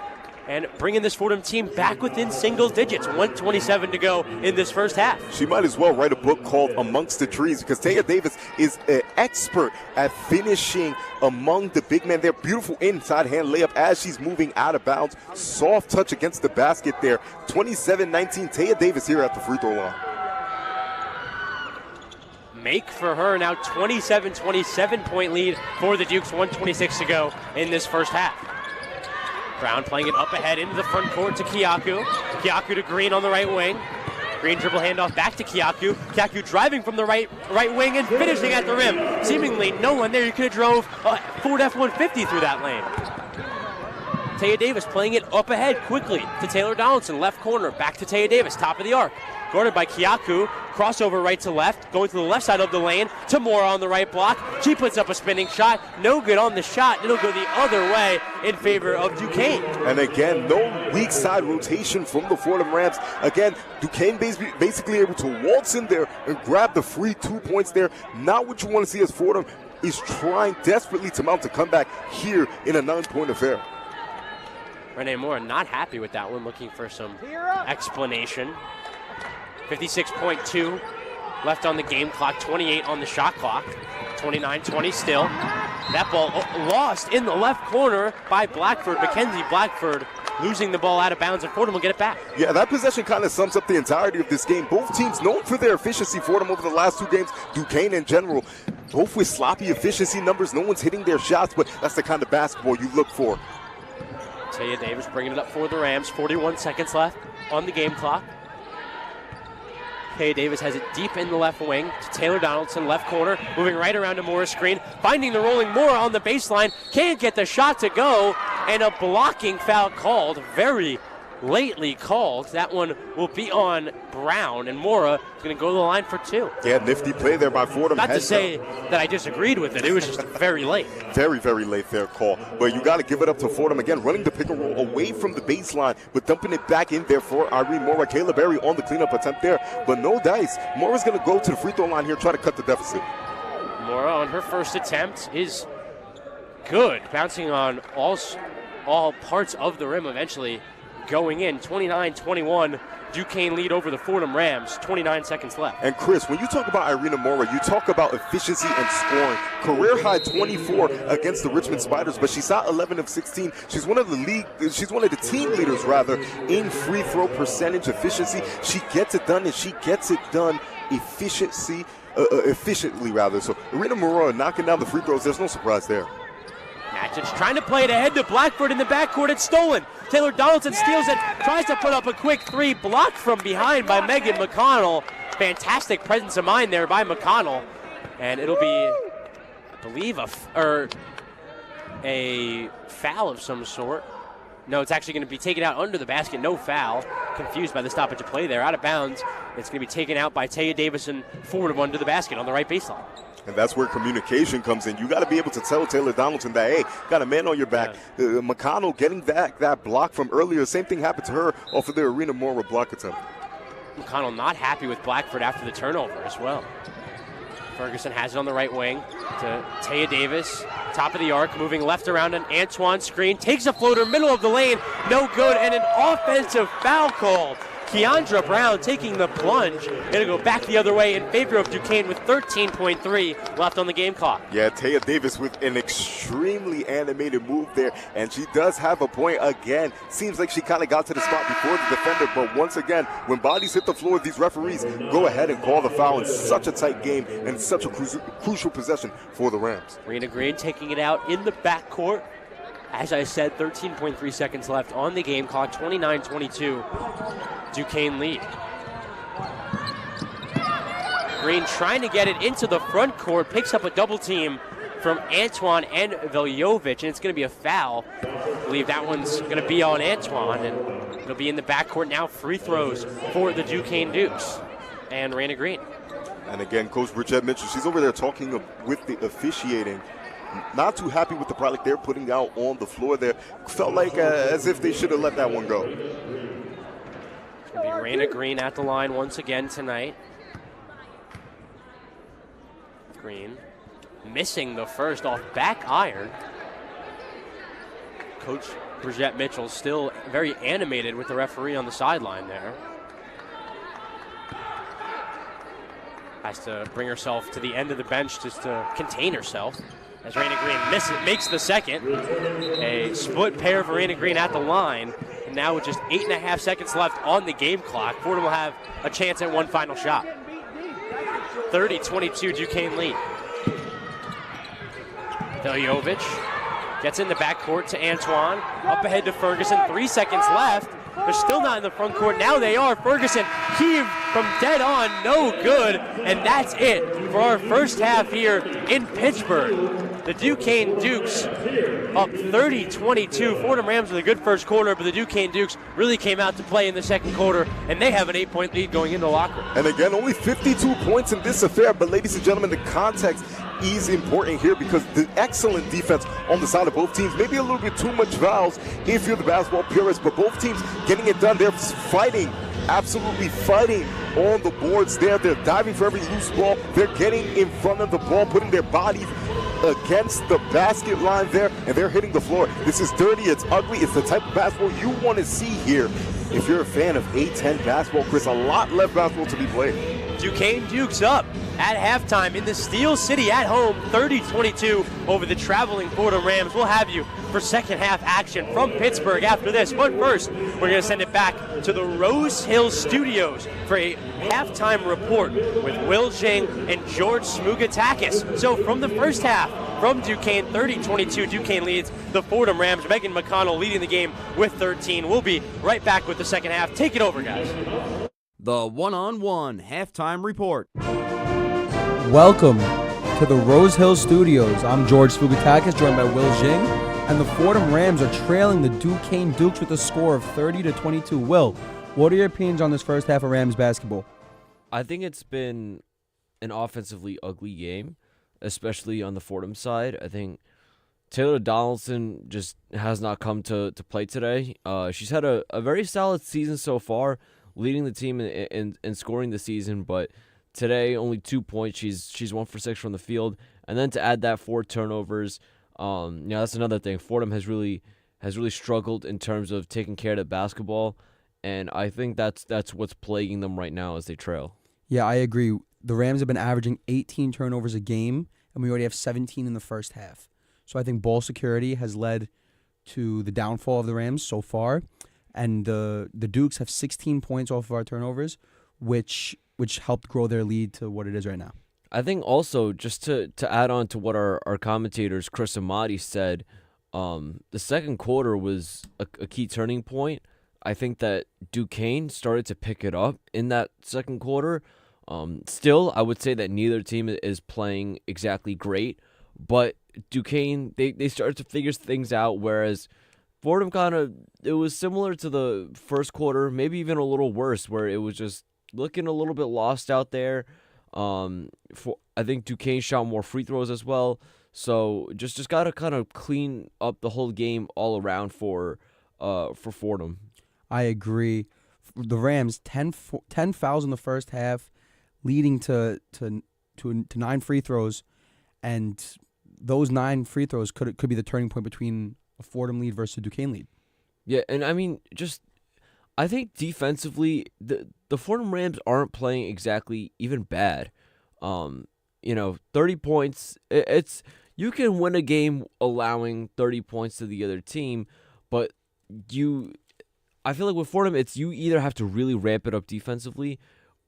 and bringing this Fordham team back within single digits. 1:27 to go in this first half. She might as well write a book called Amongst the Trees, because Taya Davis is an expert at finishing among the big men. They're beautiful inside hand layup as she's moving out of bounds. Soft touch against the basket there. 27-19, Taya Davis here at the free throw line. Make for her now, 27-27-point lead for the Dukes. 1:26 to go in this first half. Brown playing it up ahead into the front court to Kiaku. Kiaku to Green on the right wing. Green dribble handoff back to Kiaku. Kiaku driving from the right wing and finishing at the rim. Seemingly no one there. You could have drove Ford F-150 through that lane. Taya Davis playing it up ahead quickly to Taylor Donaldson, left corner, back to Taya Davis, top of the arc. Guarded by Kyaku, crossover right to left, going to the left side of the lane, to Mora on the right block. She puts up a spinning shot, no good on the shot. It'll go the other way in favor of Duquesne. And again, no weak side rotation from the Fordham Rams. Again, Duquesne basically able to waltz in there and grab the free 2 points there. Not what you want to see as Fordham is trying desperately to mount a comeback here in a 9-point affair. Renee Mora not happy with that one, looking for some explanation. 56.2 left on the game clock, 28 on the shot clock, 29-20 still. That ball lost in the left corner by Blackford. Mackenzie Blackford losing the ball out of bounds, and Fordham will get it back. Yeah, that possession kind of sums up the entirety of this game. Both teams known for their efficiency. Fordham over the last 2 games, Duquesne in general, both with sloppy efficiency numbers. No one's hitting their shots, but that's the kind of basketball you look for. Taya Davis bringing it up for the Rams. 41 seconds left on the game clock. Taya Davis has it deep in the left wing to Taylor Donaldson, left corner, moving right around to Mora's screen, finding the rolling Mora on the baseline, can't get the shot to go, and a blocking foul called, very lately called. That one will be on Brown, and Mora is going to go to the line for 2. Yeah, nifty play there by Fordham. Not to say that I disagreed with it. It was just very late. Very, very late there call. But you got to give it up to Fordham again, running the pick and roll away from the baseline, but dumping it back in there for Irene Mora. Kayla Berry on the cleanup attempt there, but no dice. Mora's going to go to the free throw line here, try to cut the deficit. Mora on her first attempt is good, bouncing on all parts of the rim eventually. Going in, 29-21, Duquesne lead over the Fordham Rams, 29 seconds left. And Chris, when you talk about Irina Mora, you talk about efficiency and scoring. Career high 24 against the Richmond Spiders, but she shot 11 of 16. She's one of the team leaders rather in free throw percentage efficiency. She gets it done, and she gets it done efficiently rather. So Irina Mora knocking down the free throws, there's no surprise there. Matich trying to play it ahead to Blackford in the backcourt. It's stolen. Taylor Donaldson steals it, tries to put up a quick 3, blocked from behind by Megan McConnell. Fantastic presence of mind there by McConnell. And it'll be, I believe, a foul of some sort. No, it's actually going to be taken out under the basket. No foul. Confused by the stoppage of play there. Out of bounds. It's going to be taken out by Taya Davis and Fordham under the basket on the right baseline. And that's where communication comes in. You got to be able to tell Taylor Donaldson that, hey, got a man on your back. Yeah. McConnell getting that block from earlier. Same thing happened to her off of the Irina Mora block attempt. McConnell not happy with Blackford after the turnover as well. Ferguson has it on the right wing to Taya Davis. Top of the arc, moving left around an Antoine screen. Takes a floater, middle of the lane. No good, and an offensive foul called. Keandra Brown taking the plunge. Going to go back the other way in favor of Duquesne with 13.3 left on the game clock. Yeah, Taya Davis with an extremely animated move there, and she does have a point again. Seems like she kind of got to the spot before the defender, but once again, when bodies hit the floor, these referees go ahead and call the foul in such a tight game and such a crucial possession for the Rams. Rena Green taking it out in the backcourt. As I said, 13.3 seconds left on the game clock, 29-22, Duquesne lead. Green trying to get it into the front court, picks up a double team from Antoine and Veljovic, and it's going to be a foul. I believe that one's going to be on Antoine, and it'll be in the backcourt now. Free throws for the Duquesne Dukes and Rena Green. And again, Coach Bridgette Mitchell, she's over there talking with the officiating. Not too happy with the product they're putting out on the floor there. Felt like as if they should have let that one go. It's going to be Rena Green at the line once again tonight. Green missing the first off back iron. Coach Bridgette Mitchell still very animated with the referee on the sideline there. Has to bring herself to the end of the bench just to contain herself. As Rena Green makes the second. A split pair for Rena Green at the line. And now with just 8.5 seconds left on the game clock, Fordham will have a chance at one final shot. 30-22 Duquesne lead. Veljovic gets in the backcourt to Antoine. Up ahead to Ferguson. 3 seconds left. They're still not in the front court. Now they are. Ferguson heaved from dead on. No good. And that's it for our first half here in Pittsburgh. The Duquesne Dukes up 30-22. Fordham Rams with a good first quarter, but the Duquesne Dukes really came out to play in the second quarter, and they have an 8-point lead going into the locker room. And again, only 52 points in this affair, but ladies and gentlemen, the context is important here because the excellent defense on the side of both teams, maybe a little bit too much fouls if you're the basketball purist, but both teams getting it done. They're fighting, absolutely fighting on the boards there. They're diving for every loose ball. They're getting in front of the ball, putting their bodies against the basket line there, and they're hitting the floor. This is dirty, it's ugly, it's the type of basketball you want to see here. If you're a fan of A-10 basketball, Chris, a lot left basketball to be played. Duquesne Dukes up at halftime in the Steel City at home, 30-22 over the traveling Fordham Rams. We'll have you for second half action from Pittsburgh after this. But first, we're going to send it back to the Rose Hill Studios for a halftime report with Will Jing and George Smugatakis. So from the first half, from Duquesne, 30-22, Duquesne leads the Fordham Rams. Megan McConnell leading the game with 13. We'll be right back with the second half. Take it over, guys. The one-on-one halftime report. Welcome to the Rose Hill Studios. I'm George Smugatakis, joined by Will Jing, and the Fordham Rams are trailing the Duquesne Dukes with a score of 30-22. Will, what are your opinions on this first half of Rams basketball? I think it's been an offensively ugly game, especially on the Fordham side. I think Taylor Donaldson just has not come to play today. She's had a very solid season so far, leading the team in scoring the season, but today only 2 points. She's 1 for 6 from the field, and then to add that 4 turnovers, that's another thing. Fordham has really struggled in terms of taking care of the basketball, and I think that's what's plaguing them right now as they trail. Yeah, I agree. The Rams have been averaging 18 turnovers a game, and we already have 17 in the first half. So I think ball security has led to the downfall of the Rams so far. And the Dukes have 16 points off of our turnovers, which helped grow their lead to what it is right now. I think also, just to add on to what our commentators, Chris and Marty, said, the second quarter was a key turning point. I think that Duquesne started to pick it up in that second quarter. Still, I would say that neither team is playing exactly great, but Duquesne, they started to figure things out, whereas Fordham it was similar to the first quarter, maybe even a little worse, where it was just looking a little bit lost out there. I think Duquesne shot more free throws as well, so just got to kind of clean up the whole game all around for Fordham. I agree. The Rams 10 fouls in the first half, leading to 9 free throws, and those 9 free throws could be the turning point between a Fordham lead versus a Duquesne lead. Yeah, and I mean, I think defensively, the Fordham Rams aren't playing exactly even bad. 30 points, you can win a game allowing 30 points to the other team, but I feel like with Fordham, you either have to really ramp it up defensively,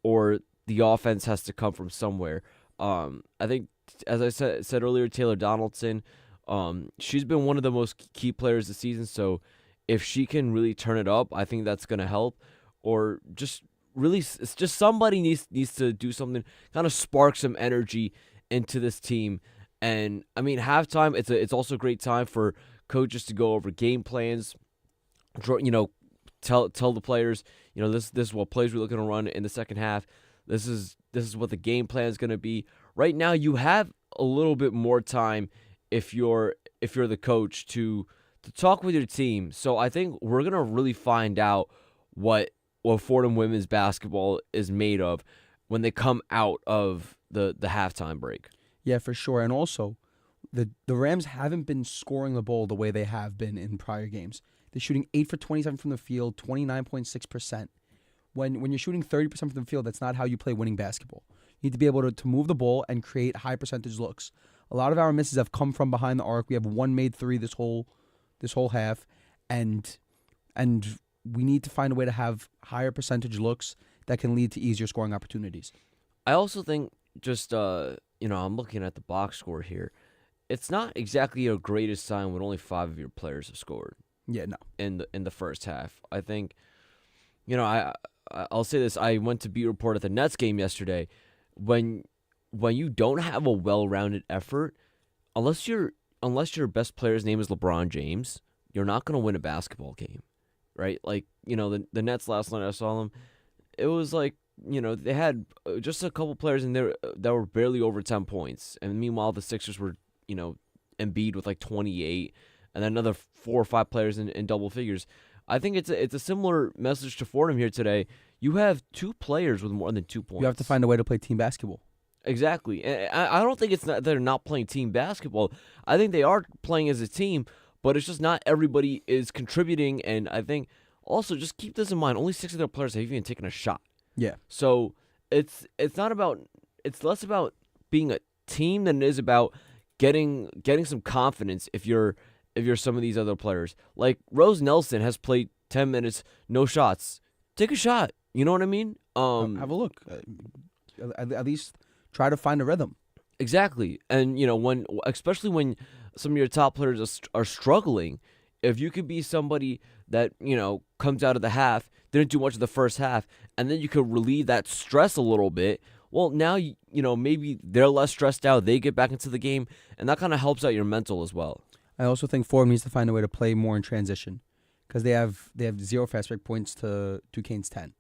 or the offense has to come from somewhere. I think, as I said earlier, Taylor Donaldson, she's been one of the most key players this season, so if she can really turn it up, I think that's going to help. Or just somebody needs to do something, kind of spark some energy into this team. And I mean, halftime, it's also a great time for coaches to go over game plans. Tell the players, this is what plays we're looking to run in the second half. This is what the game plan is going to be. Right now, you have a little bit more time if you're the coach to talk with your team. So I think we're gonna really find out what Fordham women's basketball is made of when they come out of the halftime break. Yeah, for sure. And also, the Rams haven't been scoring the ball the way they have been in prior games. They're shooting 8 for 27 from the field, 29.6%. When you're shooting 30% from the field, that's not how you play winning basketball. You need to be able to move the ball and create high percentage looks. A lot of our misses have come from behind the arc. We have 1 made 3 this whole half, and we need to find a way to have higher percentage looks that can lead to easier scoring opportunities. I also think I'm looking at the box score here. It's not exactly a greatest sign when only 5 of your players have scored. Yeah, no. In the first half, I think, I'll say this. I went to beat report at the Nets game yesterday. When you don't have a well-rounded effort, unless your best player's name is LeBron James, you're not going to win a basketball game, right? Like, the Nets last night I saw them, it was like, they had just a couple players in there that were barely over 10 points. And meanwhile, the Sixers were, Embiid with like 28, and then another 4 or 5 players in double figures. I think it's a similar message to Fordham here today. You have 2 players with more than 2 points. You have to find a way to play team basketball. Exactly. And I don't think it's not they're not playing team basketball. I think they are playing as a team, but it's just not everybody is contributing. And I think also just keep this in mind. Only 6 of their players have even taken a shot. Yeah. So it's less about being a team than it is about getting some confidence if you're some of these other players. Like Rose Nelson has played 10 minutes, no shots. Take a shot. You know what I mean? Have a look. At least try to find a rhythm. Exactly. And especially when some of your top players are struggling, if you could be somebody that, comes out of the half, didn't do much of the first half, and then you could relieve that stress a little bit. Well, now, maybe they're less stressed out. They get back into the game, and that kind of helps out your mental as well. I also think Fordham needs to find a way to play more in transition because they have 0 fast break points to Duquesne's 10.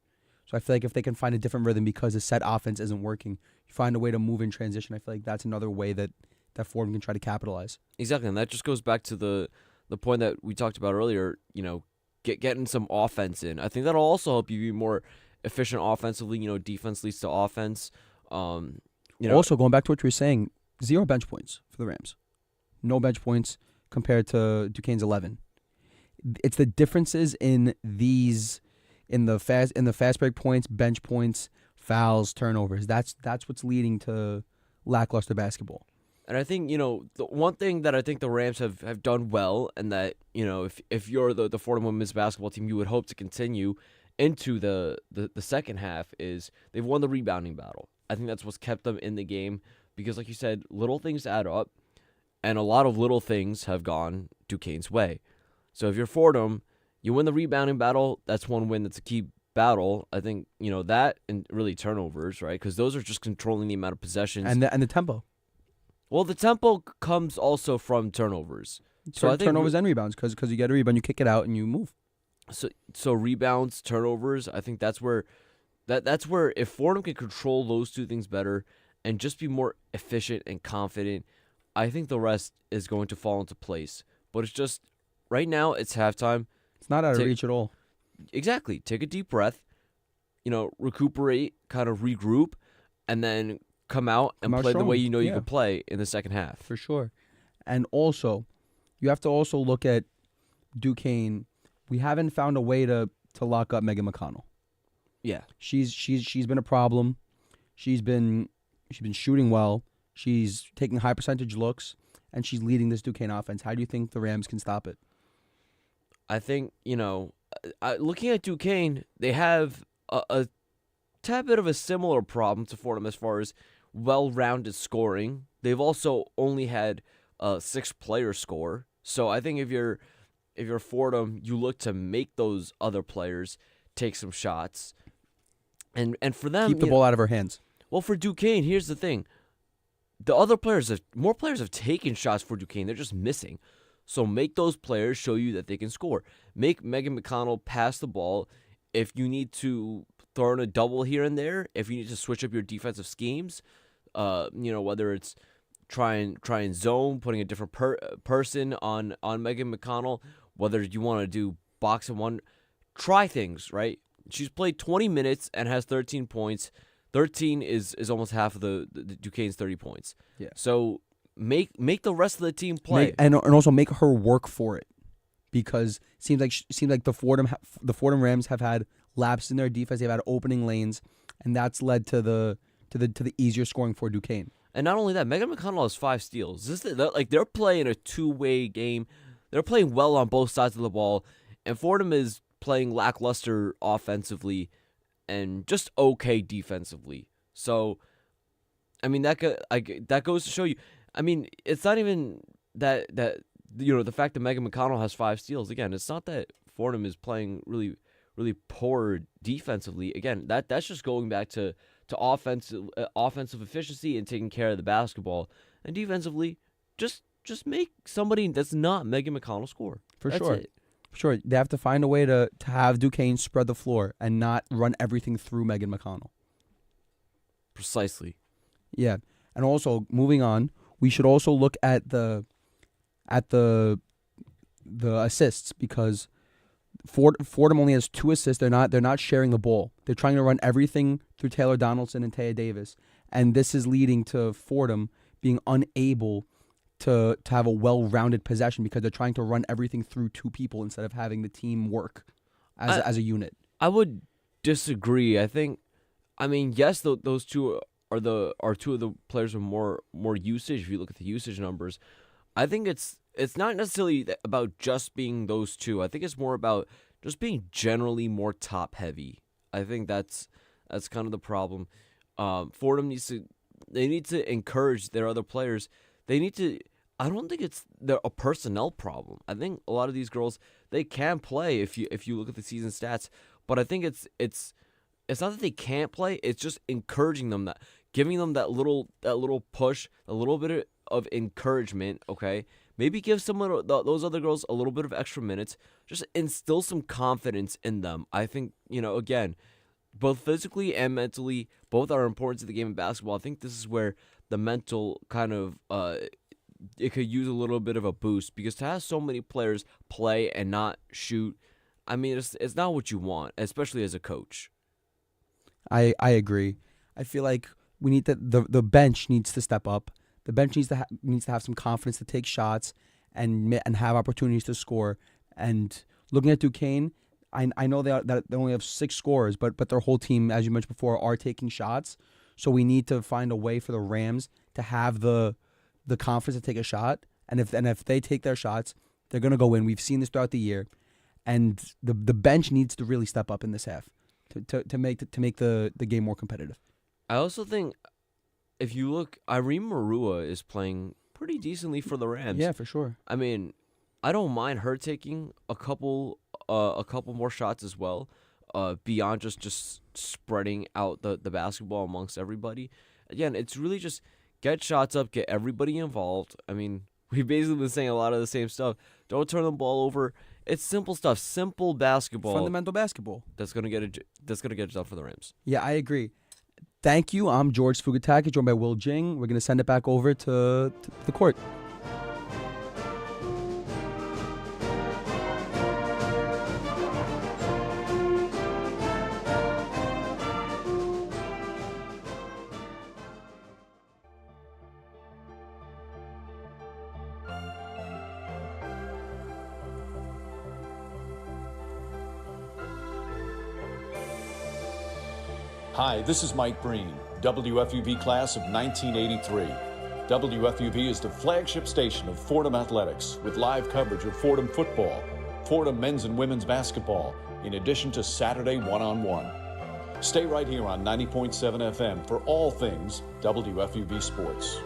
So I feel like if they can find a different rhythm because the set offense isn't working, you find a way to move in transition. I feel like that's another way that Fordham can try to capitalize. Exactly, and that just goes back to the point that we talked about earlier, getting some offense in. I think that'll also help you be more efficient offensively. Defense leads to offense. Also, going back to what you were saying, 0 bench points for the Rams. No bench points compared to Duquesne's 11. It's the differences in these in the fast break points, bench points, fouls, turnovers. That's what's leading to lackluster basketball. And I think, the one thing that I think the Rams have done well, and that, if you're the Fordham women's basketball team, you would hope to continue into the second half, is they've won the rebounding battle. I think that's what's kept them in the game because, like you said, little things add up, and a lot of little things have gone Duquesne's way. So if you're Fordham, you win the rebounding battle, that's one win that's a key battle. I think, that and really turnovers, right? Because those are just controlling the amount of possessions. And the tempo. Well, the tempo comes also from turnovers. So I think turnovers and rebounds, because you get a rebound, you kick it out, and you move. So rebounds, turnovers. I think that's where if Fordham can control those 2 things better and just be more efficient and confident, I think the rest is going to fall into place. But it's just right now it's halftime. It's not out of reach at all. Exactly. Take a deep breath. Recuperate, kind of regroup, and then come out and play the way you can play in the second half. For sure. And also, you have to also look at Duquesne. We haven't found a way to lock up Megan McConnell. Yeah. She's been a problem. She's been shooting well. She's taking high percentage looks, and she's leading this Duquesne offense. How do you think the Rams can stop it? I think, looking at Duquesne, they have a tad bit of a similar problem to Fordham as far as well-rounded scoring. They've also only had 6 players score. So I think if you're Fordham, you look to make those other players take some shots. And for them, keep the ball out of her hands. Well, for Duquesne, here's the thing. The other players more players have taken shots for Duquesne. They're just missing. So make those players show you that they can score. Make Megan McConnell pass the ball. If you need to throw in a double here and there, if you need to switch up your defensive schemes, whether it's try and zone, putting a different person on Megan McConnell, whether you want to do box and one, try things, right? She's played 20 minutes and has 13 points. 13 is almost half of the Duquesne's 30 points. Yeah. So make the rest of the team play. And also make her work for it, because it seems like the Fordham Rams have had lapses in their defense. They've had opening lanes, and that's led to the easier scoring for Duquesne. And not only that, Megan McConnell has 5 steals. They're playing a 2-way game. They're playing well on both sides of the ball, and Fordham is playing lackluster offensively and just okay defensively. So, I mean, that goes to show you. I mean, it's not even that the fact that Megan McConnell has 5 steals. Again, it's not that Fordham is playing really, really poor defensively. Again, that's just going back to offensive efficiency and taking care of the basketball. And defensively, just just make somebody that's not Megan McConnell score. For That's sure. it. Sure, they have to find a way to have Duquesne spread the floor and not run everything through Megan McConnell. Precisely. Yeah, and also moving on, we should also look at the assists because Fordham only has 2 assists. They're not sharing the ball. They're trying to run everything through Taylor Donaldson and Taya Davis, and this is leading to Fordham being unable to have a well-rounded possession because they're trying to run everything through 2 people instead of having the team work as a unit. I would disagree. I mean, yes, those two are 2 of the players with more usage. If you look at the usage numbers, I think it's not necessarily about just being those 2. I think it's more about just being generally more top heavy. I think that's kind of the problem. Fordham need to encourage their other players. I don't think it's a personnel problem. I think a lot of these girls, they can play if you look at the season stats, but I think it's not that they can't play. It's just encouraging them, giving them that little push, a little bit of encouragement. Okay, maybe give some of those other girls a little bit of extra minutes. Just instill some confidence in them. I think again, both physically and mentally, both are important to the game of basketball. I think this is where the mental kind of it could use a little bit of a boost because to have so many players play and not shoot, I mean, it's not what you want, especially as a coach. I agree. I feel like we need the bench needs to step up. The bench needs to have some confidence to take shots and have opportunities to score. And looking at Duquesne, I know that they only have 6 scorers, but their whole team, as you mentioned before, are taking shots. So we need to find a way for the Rams to have the confidence to take a shot. And if they take their shots, they're gonna go in. We've seen this throughout the year, and the bench needs to really step up in this half to make the game more competitive. I also think if you look, Irene Marua is playing pretty decently for the Rams. Yeah, for sure. I mean, I don't mind her taking a couple more shots as well, beyond just spreading out the basketball amongst everybody. Again, it's really just get shots up, get everybody involved. I mean, we've basically been saying a lot of the same stuff. Don't turn the ball over. It's simple stuff, simple basketball. Fundamental basketball. That's gonna get it done for the Rams. Yeah, I agree. Thank you. I'm George Fugataki, joined by Will Jing. We're gonna send it back over to the court. Hi, this is Mike Breen, WFUV class of 1983. WFUV is the flagship station of Fordham Athletics with live coverage of Fordham football, Fordham men's and women's basketball, in addition to Saturday one-on-one. Stay right here on 90.7 FM for all things WFUV sports.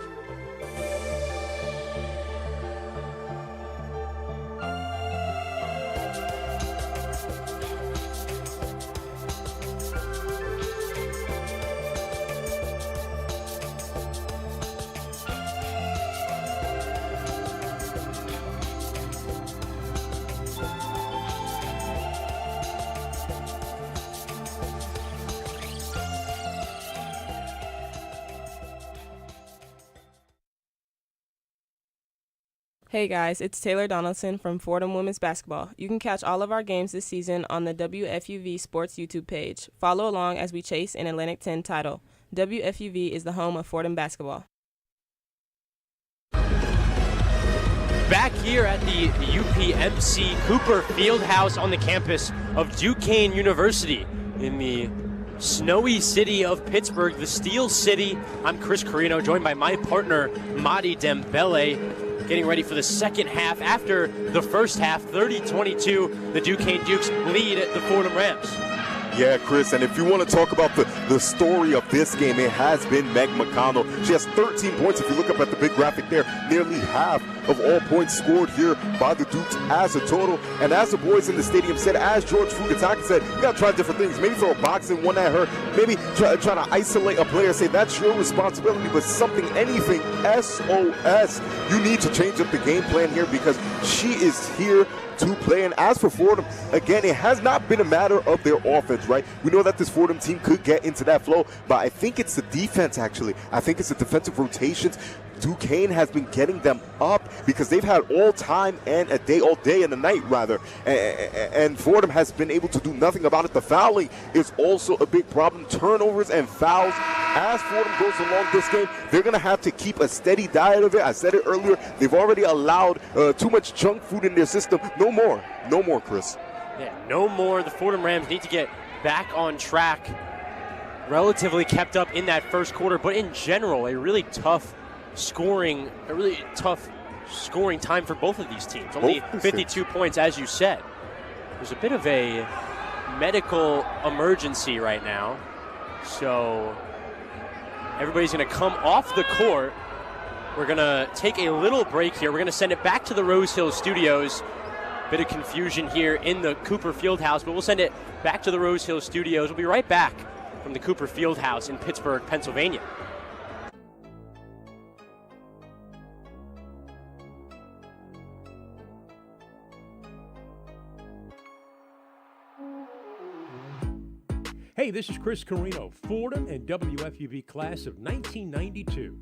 Hey guys, it's Taylor Donaldson from Fordham Women's Basketball. You can catch all of our games this season on the WFUV Sports YouTube page. Follow along as we chase an Atlantic 10 title. WFUV is the home of Fordham basketball. Back here at the UPMC Cooper Fieldhouse on the campus of Duquesne University in the snowy city of Pittsburgh, the Steel City. I'm Chris Carino, joined by my partner, Madi Dembele. Getting ready for the second half. After the first half, 30-22, the Duquesne Dukes lead the Fordham Rams. Yeah, Chris, and if you want to talk about the story of this game, it has been Meg McConnell. She has 13 points. If you look up at the big graphic there, nearly half of all points scored here by the Dukes as a total. And as the boys in the stadium said, as George Fugataki said, you got to try different things. Maybe throw a boxing one at her. Maybe try to isolate a player, say that's your responsibility, but something, anything, SOS. You need to change up the game plan here because she is here to play. And as for Fordham, again, it has not been a matter of their offense, right? We know that this Fordham team could get into that flow, but I think it's the defense, actually. I think it's the defensive rotations. Duquesne has been getting them up because they've had all time and a day, all day and a night, rather. And Fordham has been able to do nothing about it. The fouling is also a big problem. Turnovers and fouls. As Fordham goes along this game, they're going to have to keep a steady diet of it. I said it earlier. They've already allowed too much junk food in their system. No more. No more, Chris. Yeah, no more. The Fordham Rams need to get back on track. Relatively kept up in that first quarter, but in general, a really tough scoring time for both of these teams. Only 52 points, as you said. There's a bit of a medical emergency right now, so everybody's going to come off the court. We're going to take a little break here. We're going to send it back to the Rose Hill Studios. Bit of confusion here in the Cooper Fieldhouse, but we'll send it back to the Rose Hill Studios. We'll be right back from the Cooper Fieldhouse in Pittsburgh, Pennsylvania. Hey, this is Chris Carino, Fordham and WFUV class of 1992.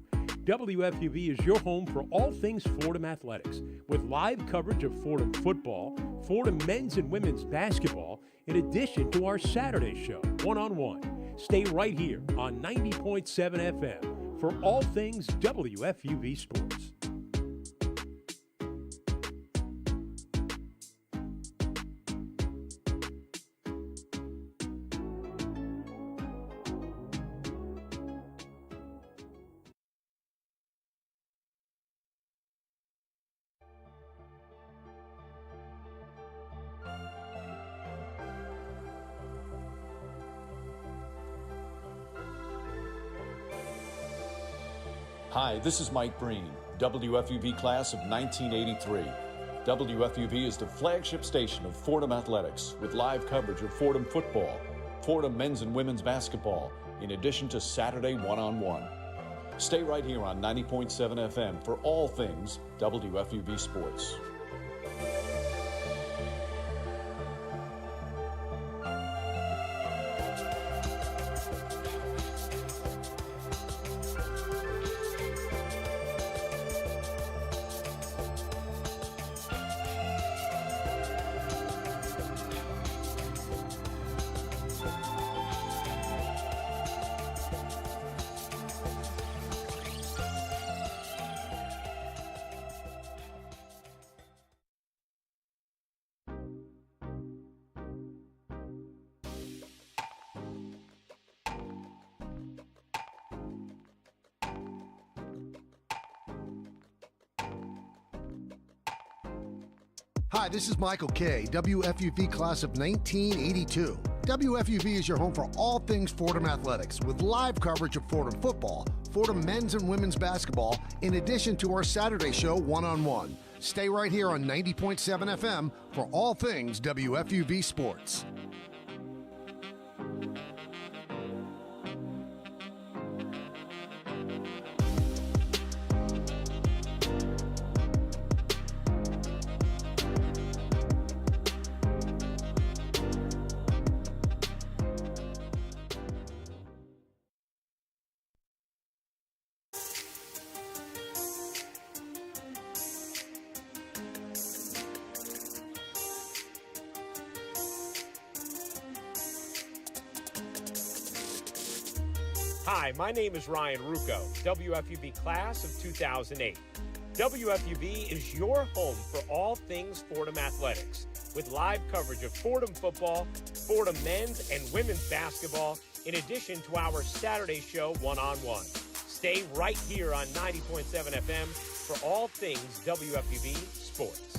WFUV is your home for all things Fordham athletics, with live coverage of Fordham football, Fordham men's and women's basketball, in addition to our Saturday show, One-on-One. Stay right here on 90.7 FM for all things WFUV sports. Hi, this is Mike Breen, WFUV class of 1983. WFUV is the flagship station of Fordham athletics with live coverage of Fordham football, Fordham men's and women's basketball, in addition to Saturday One-on-One. Stay right here on 90.7 FM for all things WFUV sports. Hi, this is Michael Kay, WFUV class of 1982. WFUV is your home for all things Fordham athletics, with live coverage of Fordham football, Fordham men's and women's basketball, in addition to our Saturday show, One-on-One. Stay right here on 90.7 FM for all things WFUV sports. Hi, my name is Ryan Rucco, WFUV class of 2008. WFUV is your home for all things Fordham athletics, with live coverage of Fordham football, Fordham men's and women's basketball, in addition to our Saturday show, One-on-One. Stay right here on 90.7 FM for all things WFUV sports.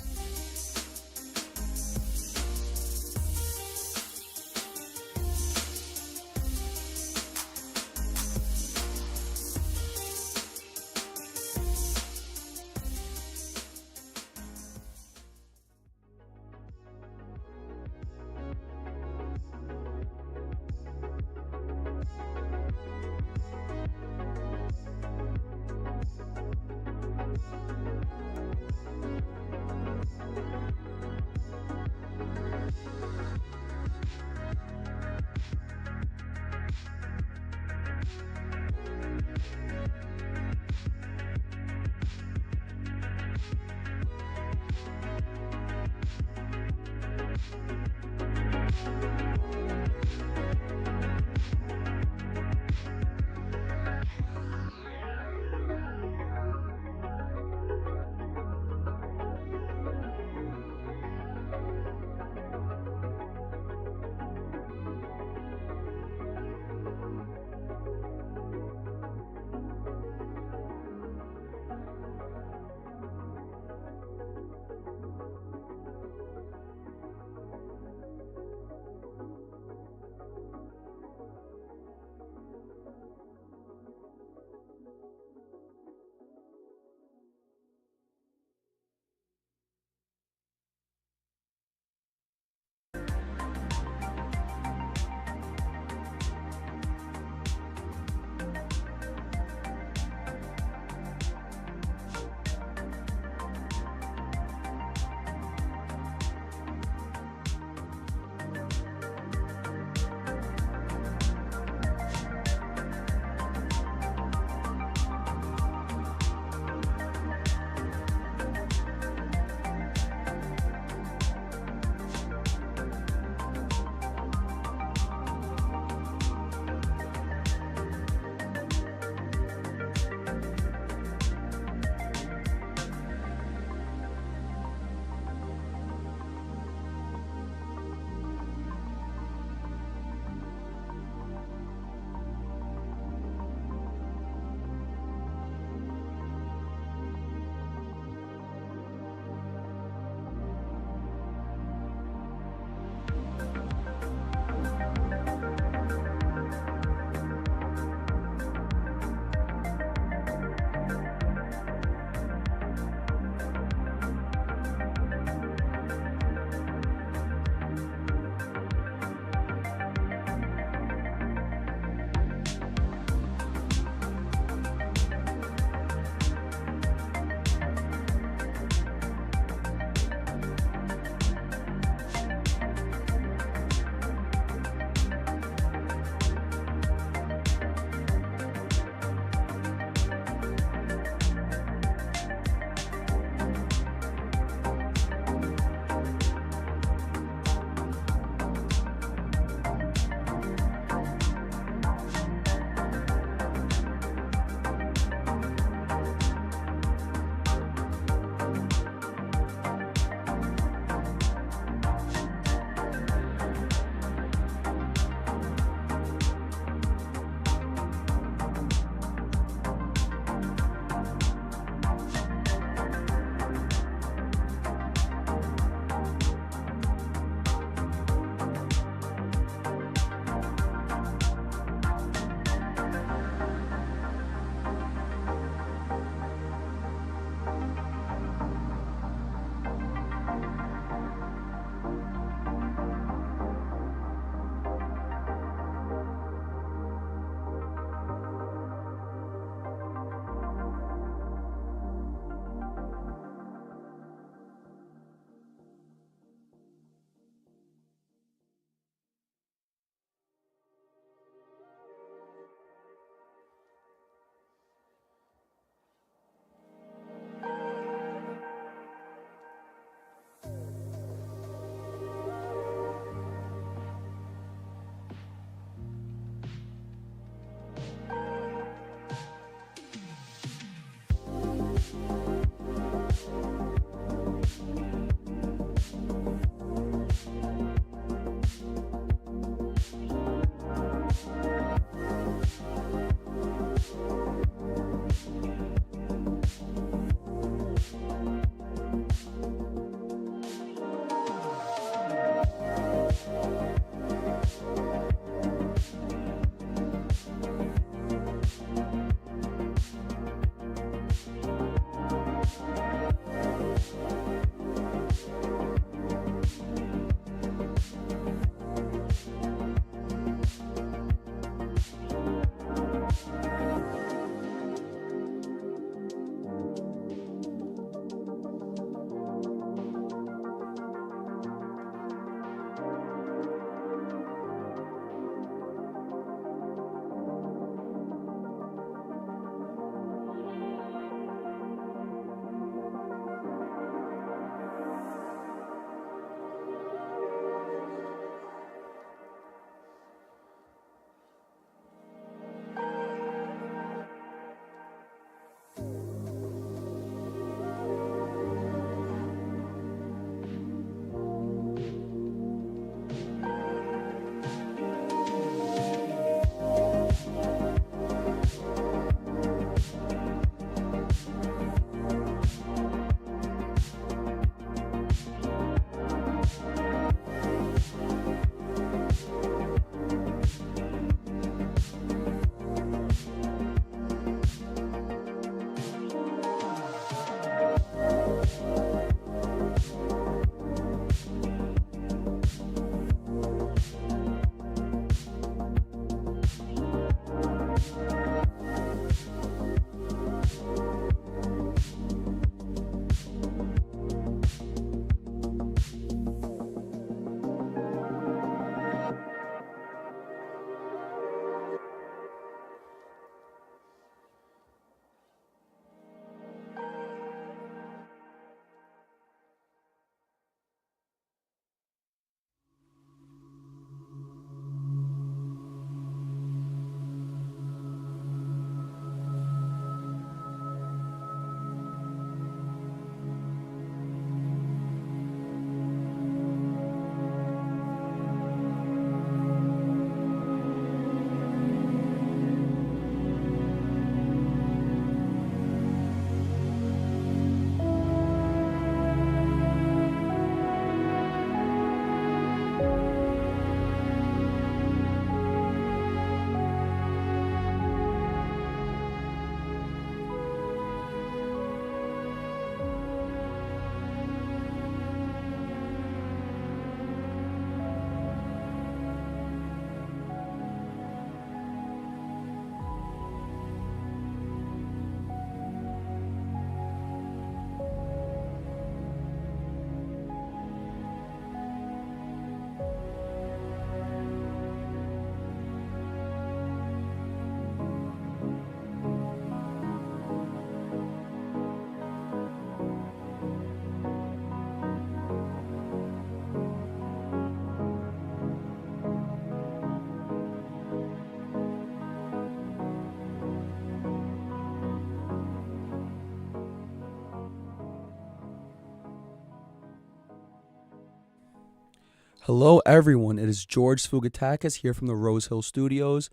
Hello, everyone. It is George Sfugatakis here from the Rose Hill Studios.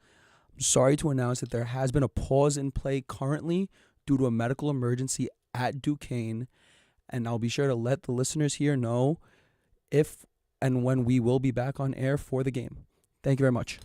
I'm sorry to announce that there has been a pause in play currently due to a medical emergency at Duquesne, and I'll be sure to let the listeners here know if and when we will be back on air for the game. Thank you very much.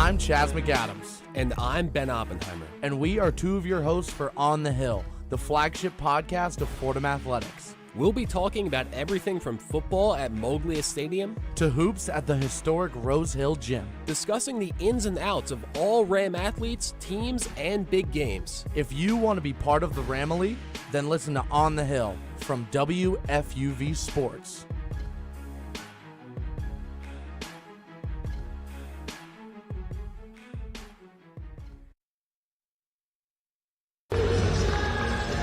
I'm Chaz McAdams. And I'm Ben Oppenheimer. And we are two of your hosts for On the Hill, the flagship podcast of Fordham Athletics. We'll be talking about everything from football at Moglia Stadium to hoops at the historic Rose Hill Gym. Discussing the ins and outs of all Ram athletes, teams, and big games. If you want to be part of the Ramily, then listen to On the Hill from WFUV Sports.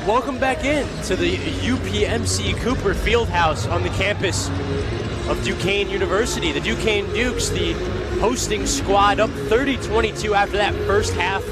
Welcome back in to the UPMC Cooper Fieldhouse on the campus of Duquesne University. The Duquesne Dukes, the hosting squad, up 30-22 after that first half.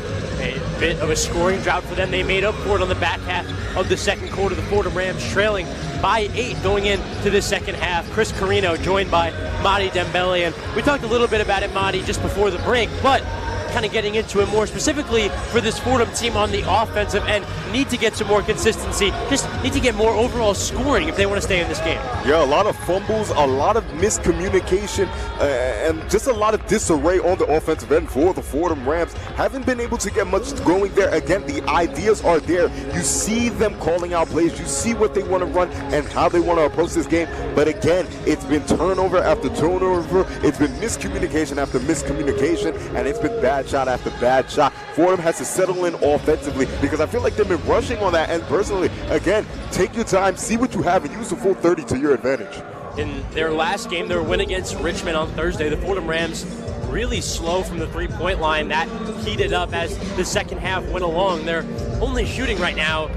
A bit of a scoring drought for them. They made up for it on the back half of the second quarter. The Fordham Rams trailing by 8 going into the second half. Chris Carino joined by Madi Dembele. And we talked a little bit about it, Madi, just before the break, but kind of getting into it more specifically for this Fordham team on the offensive end. Need to get some more consistency, just need to get more overall scoring if they want to stay in this game. Yeah, a lot of fumbles, a lot of miscommunication, and just a lot of disarray on the offensive end for the Fordham Rams. Haven't been able to get much going there. Again, the ideas are there. You see them calling out plays. You see what they want to run and how they want to approach this game. But again, it's been turnover after turnover. It's been miscommunication after miscommunication, and it's been bad bad shot after bad shot. Fordham has to settle in offensively because I feel like they've been rushing on that end personally. Again, take your time, see what you have, and use the full 30 to your advantage. In their last game, their win against Richmond on Thursday, the Fordham Rams really slow from the three-point line. That heated up as the second half went along. They're only shooting right now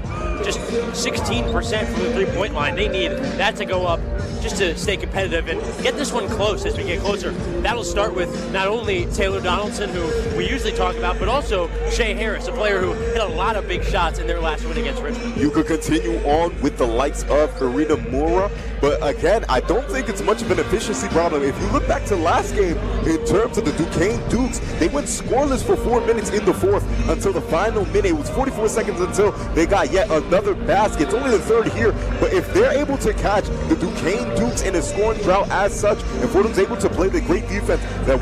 just 16% from the three-point line. They need that to go up just to stay competitive and get this one close as we get closer. That'll start with not only Taylor Donaldson, who we usually talk about, but also Shea Harris, a player who hit a lot of big shots in their last win against Richmond. You could continue on with the likes of Irina Mura, but again, I don't think it's much of an efficiency problem. If you look back to last game, in terms of the Duquesne Dukes, they went scoreless for 4 minutes in the fourth until the final minute. It was 44 seconds until they got yet another basket. It's only the third here, but if they're able to catch the Duquesne Dukes in a scoring drought as such, and Fordham's able to play the great defense that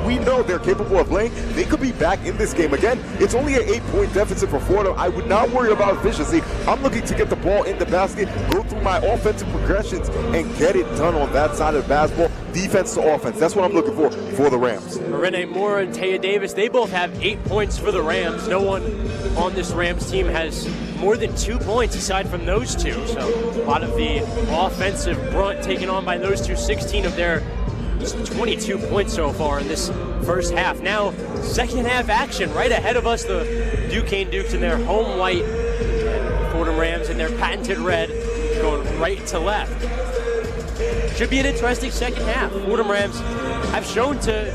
we know they're capable of playing, they could be back in this game. Again, it's only an 8-point deficit for Fordham. I would not worry about efficiency. I'm looking to get the ball in the basket, go through my offensive progressions, and get it done on that side of the basketball. Defense to offense. That's what I'm looking for the Rams. Rene Moore and Taya Davis, they both have 8 points for the Rams. No one on this Rams team has more than 2 points aside from those two. So a lot of the offensive brunt taken on by those two. 16 of their 22 points so far in this first half. Now, second half action right ahead of us. The Duquesne Dukes in their home white, Fordham Rams in their patented red, going right to left. Should be an interesting second half. Fordham Rams have shown to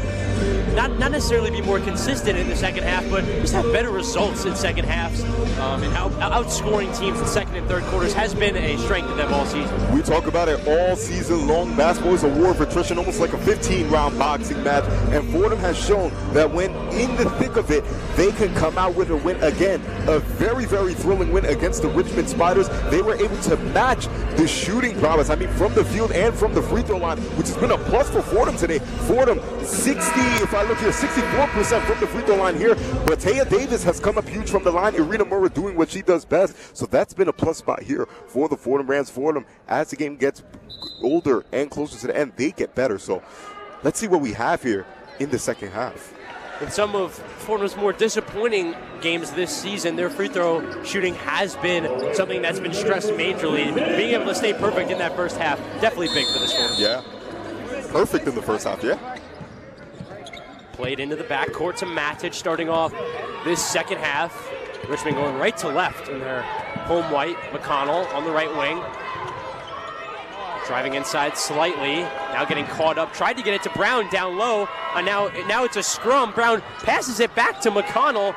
not necessarily be more consistent in the second half, but just have better results in second halves. And how outscoring teams in second and third quarters has been a strength of them all season. We talk about it all season long. Basketball is a war of attrition, almost like a 15-round boxing match. And Fordham has shown that when in the thick of it, they can come out with a win again. A very, very thrilling win against the Richmond Spiders. They were able to match the shooting prowess, from the field and from the free throw line, which has been a plus for Fordham today. Fordham, 64% from the free throw line here. But Taya Davis has come up huge from the line. Irina Mura doing what she does best. So that's been a plus spot here for the Fordham Rams. Fordham, as the game gets older and closer to the end, they get better. So let's see what we have here in the second half. In some of Fordham's more disappointing games this season, their free throw shooting has been something that's been stressed majorly. Being able to stay perfect in that first half, definitely big for this Fordham. Yeah, perfect in the first half, yeah. Played into the backcourt to Matic starting off this second half. Richmond going right to left in their home white. McConnell on the right wing. Driving inside slightly, now getting caught up. Tried to get it to Brown down low. Now it's a scrum. Brown passes it back to McConnell.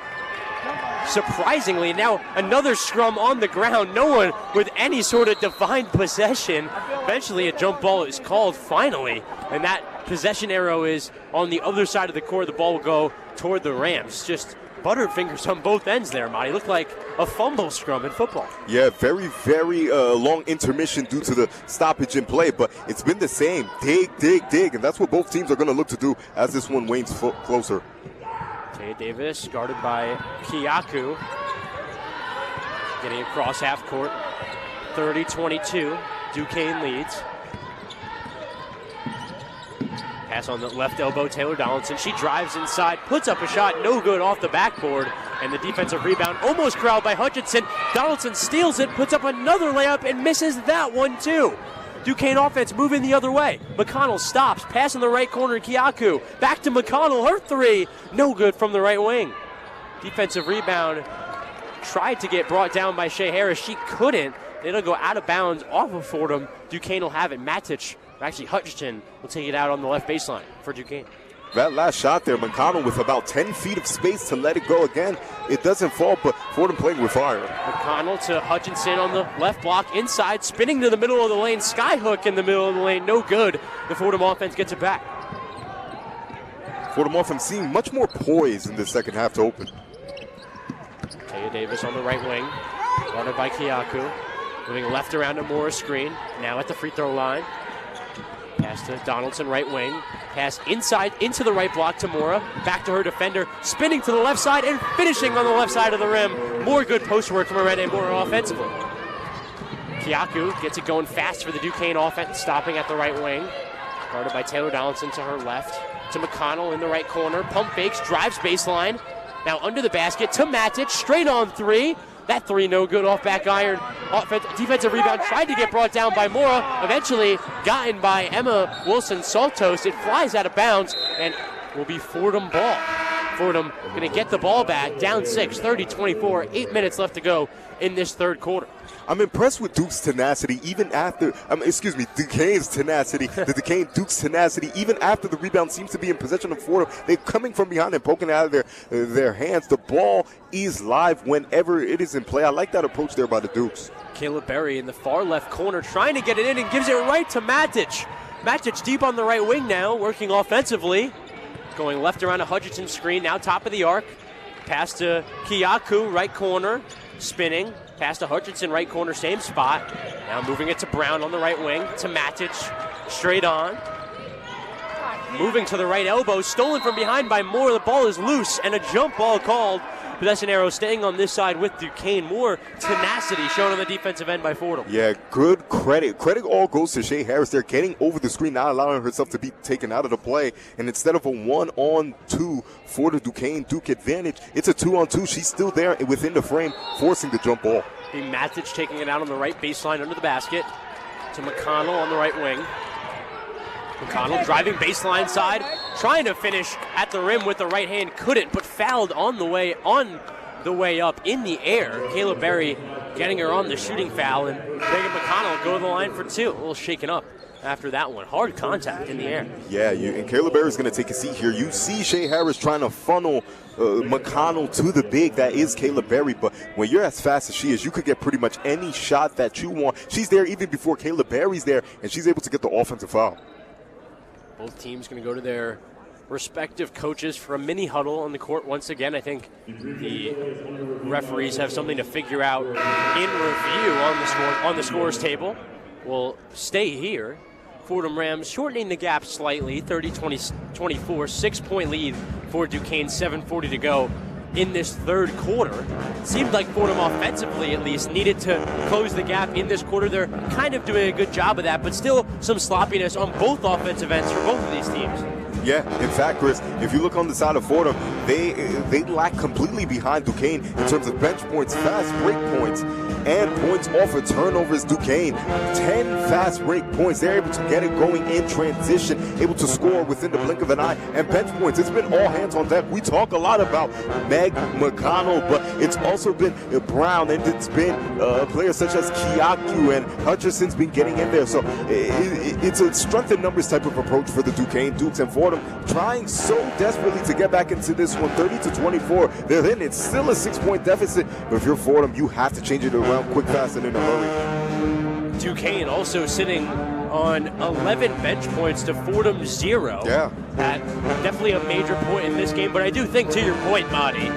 Surprisingly, now another scrum on the ground. No one with any sort of defined possession. Eventually a jump ball is called finally. And that possession arrow is on the other side of the court. The ball will go toward the Rams. Just butterfingers on both ends there, Monty. Looked like a fumble scrum in football. Yeah, very, very long intermission due to the stoppage in play, but it's been the same. Dig, and that's what both teams are going to look to do as this one wanes closer. Taya Davis guarded by Kiyaku. Getting across half court. 30-22. Duquesne leads. Pass on the left elbow, Taylor Donaldson. She drives inside, puts up a shot, no good off the backboard. And the defensive rebound almost corralled by Hutchinson. Donaldson steals it, puts up another layup, and misses that one too. Duquesne offense moving the other way. McConnell stops, pass in the right corner, Kiyaku. Back to McConnell, her three. No good from the right wing. Defensive rebound tried to get brought down by Shea Harris. She couldn't. It'll go out of bounds off of Fordham. Duquesne will have it. Matic, actually Hutchinson, will take it out on the left baseline for Duquesne. That last shot there, McConnell with about 10 feet of space to let it go again. It doesn't fall, but Fordham playing with fire. McConnell to Hutchinson on the left block, inside, spinning to the middle of the lane, skyhook in the middle of the lane, no good. The Fordham offense gets it back. Fordham offense seeing much more poise in the second half to open. Taya Davis on the right wing, guarded by Kiyaku. Moving left around a Morris screen, now at the free throw line. Pass to Donaldson, right wing. Pass inside into the right block to Mora. Back to her defender, spinning to the left side and finishing on the left side of the rim. More good post work from Rene Mora offensively. Kiyaku gets it going fast for the Duquesne offense, stopping at the right wing. Guarded by Taylor Donaldson to her left. To McConnell in the right corner. Pump fakes, drives baseline. Now under the basket to Matic, straight on three. That three no good off back iron. Defensive rebound tried to get brought down by Mora. Eventually gotten by Emma Wilson-Saltos. It flies out of bounds and will be Fordham ball. Fordham going to get the ball back, down 6, 30-24, 8 minutes left to go in this third quarter. I'm impressed with Duke's tenacity even after, Duquesne's tenacity, the Duquesne Duke's tenacity, even after the rebound seems to be in possession of Fordham. They're coming from behind and poking it out of their hands. The ball is live whenever it is in play. I like that approach there by the Dukes. Caleb Berry in the far left corner trying to get it in and gives it right to Matic. Matic deep on the right wing now, working offensively. Going left around a Hutchinson screen, now top of the arc. Pass to Kiyaku, right corner, spinning. Pass to Hutchinson, right corner, same spot. Now moving it to Brown on the right wing, to Matic, straight on. Moving to the right elbow, stolen from behind by Moore. The ball is loose, and a jump ball called. Possession arrow staying on this side with Duquesne. More tenacity shown on the defensive end by Fordham. Yeah, good credit. Credit all goes to Shea Harris. They're getting over the screen, not allowing herself to be taken out of the play. And instead of a 1-on-2 for the Duquesne Duke advantage, it's a 2-on-2. She's still there within the frame, forcing the jump ball. Matic taking it out on the right baseline under the basket. To McConnell on the right wing. McConnell driving baseline side, trying to finish at the rim with the right hand, couldn't, but fouled on the way up in the air. Caleb Berry getting her on the shooting foul, and Megan McConnell go to the line for two. A little shaken up after that one. Hard contact in the air. Yeah, and Caleb Berry's going to take a seat here. You see Shea Harris trying to funnel McConnell to the big. That is Caleb Berry, but when you're as fast as she is, you could get pretty much any shot that you want. She's there even before Caleb Berry's there, and she's able to get the offensive foul. Both teams going to go to their respective coaches for a mini huddle on the court once again. I think the referees have something to figure out in review on the scores table. We'll stay here. Fordham Rams shortening the gap slightly, 30-24, 6-point lead for Duquesne, 7:40 to go in this third quarter. It seemed like Fordham offensively at least needed to close the gap in this quarter. They're kind of doing a good job of that, but still some sloppiness on both offensive ends for both of these teams. Yeah, in fact, Chris, if you look on the side of Fordham, they lack completely behind Duquesne in terms of bench points, fast break points, and points off of turnovers. Duquesne, 10 fast break points. They're able to get it going in transition, able to score within the blink of an eye, and bench points. It's been all hands on deck. We talk a lot about Meg McConnell, but it's also been Brown, and it's been players such as Kiyaku, and Hutchinson's been getting in there. So it's a strength in numbers type of approach for the Duquesne Dukes, and Fordham trying so desperately to get back into this one, 30-24. They're in. It's still a 6-point deficit, but if you're Fordham, you have to change it around quick, fast, and in a hurry. Duquesne also sitting on 11 bench points to Fordham 0. Yeah. Definitely a major point in this game, but I do think, to your point, Marty,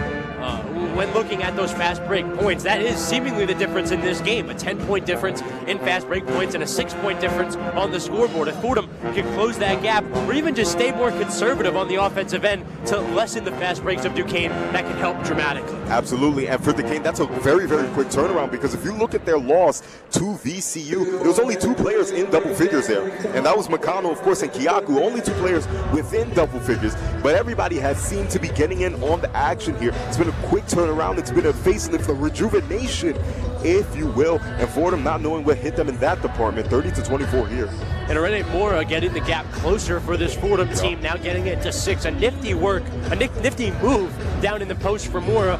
when looking at those fast break points, that is seemingly the difference in this game. A 10-point difference in fast break points and a 6-point difference on the scoreboard. If Fordham can close that gap or even just stay more conservative on the offensive end to lessen the fast breaks of Duquesne, that can help dramatically. Absolutely, and for Duquesne, that's a very, very quick turnaround, because if you look at their loss to VCU, there was only 2 players in double figures there, and that was McConnell, of course, and Kiyaku, only 2 players within double figures, but everybody has seemed to be getting in on the action here. It's been a quick turnaround. It's been a facelift, a rejuvenation, if you will, and Fordham not knowing what hit them in that department. 30-24 here. And Renee Mora getting the gap closer for this Fordham team, now getting it to 6. A nifty move down in the post for Mora,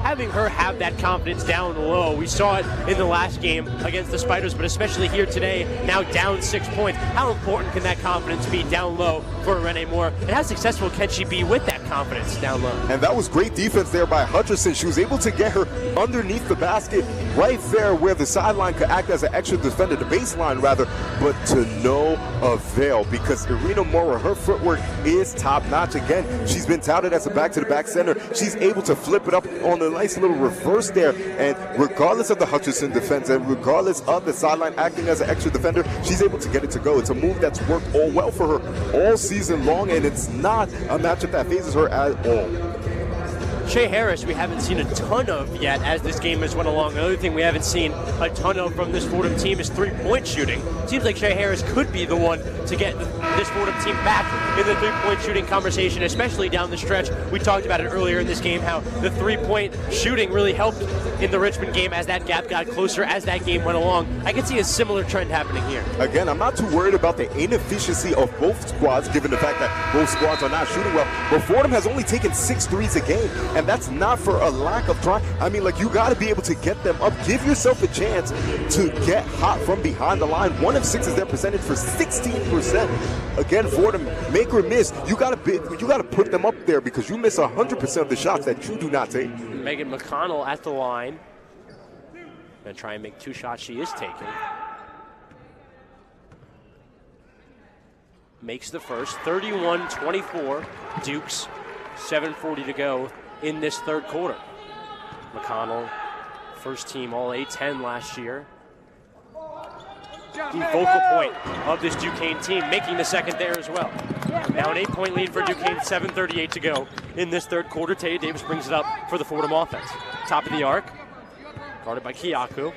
having her have that confidence down low. We saw it in the last game against the Spiders, but especially here today, now down 6 points. How important can that confidence be down low for Renee Moore, and how successful can she be with that confidence down low? And that was great defense there by Hutchinson. She was able to get her underneath the basket, right there where the sideline could act as an extra defender, the baseline rather, but to no avail, because Irina Mora, her footwork is top-notch. Again, she's been touted as a back-to-the-back center. She's able to flip it up on a nice little reverse there, and regardless of the Hutchinson defense and regardless of the sideline acting as an extra defender, she's able to get it to go. It's a move that's worked all well for her all season long, and it's not a matchup that phases her at all. Shea Harris, we haven't seen a ton of yet as this game has went along. Another thing we haven't seen a ton of from this Fordham team is three-point shooting. Seems like Shea Harris could be the one to get this Fordham team back in the three-point shooting conversation, especially down the stretch. We talked about it earlier in this game, how the three-point shooting really helped in the Richmond game as that gap got closer as that game went along. I can see a similar trend happening here. Again, I'm not too worried about the inefficiency of both squads, given the fact that both squads are not shooting well. But Fordham has only taken 6 threes a game, and that's not for a lack of trying. I mean, like, you got to be able to get them up. Give yourself a chance to get hot from behind the line. 1 of 6 is their percentage for 16%. Again, Fordham, make or miss, you got to put them up there, because you miss 100% of the shots that you do not take. Megan McConnell at the line. Gonna try and make 2 shots she is taking. Makes the first, 31-24, Dukes, 7:40 to go in this third quarter. McConnell, first team All A-10 last year. The focal point of this Duquesne team, making the second there as well. Now an 8-point lead for Duquesne, 7:38 to go in this third quarter. Taya Davis brings it up for the Fordham offense. Top of the arc, guarded by Kiyaku.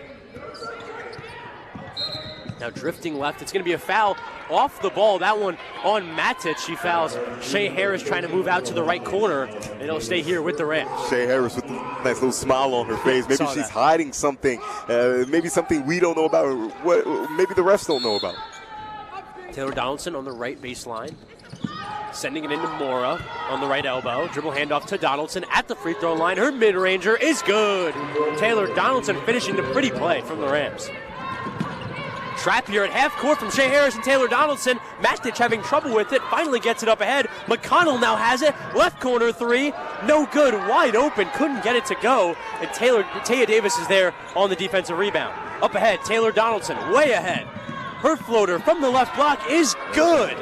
Now drifting left, it's going to be a foul off the ball. That one on Matic. She fouls Shea Harris, trying to move out to the right corner, and it'll stay here with the Rams. Shea Harris with a nice little smile on her face. Maybe she's hiding something. Maybe something we don't know about. Maybe the refs don't know about. Taylor Donaldson on the right baseline. Sending it into Mora on the right elbow. Dribble handoff to Donaldson at the free throw line. Her mid-ranger is good. Taylor Donaldson finishing the pretty play from the Rams. Trap here at half court from Shea Harris and Taylor Donaldson. Matic having trouble with it. Finally gets it up ahead. McConnell now has it. Left corner 3. No good. Wide open. Couldn't get it to go. And Taya Davis is there on the defensive rebound. Up ahead, Taylor Donaldson way ahead. Her floater from the left block is good.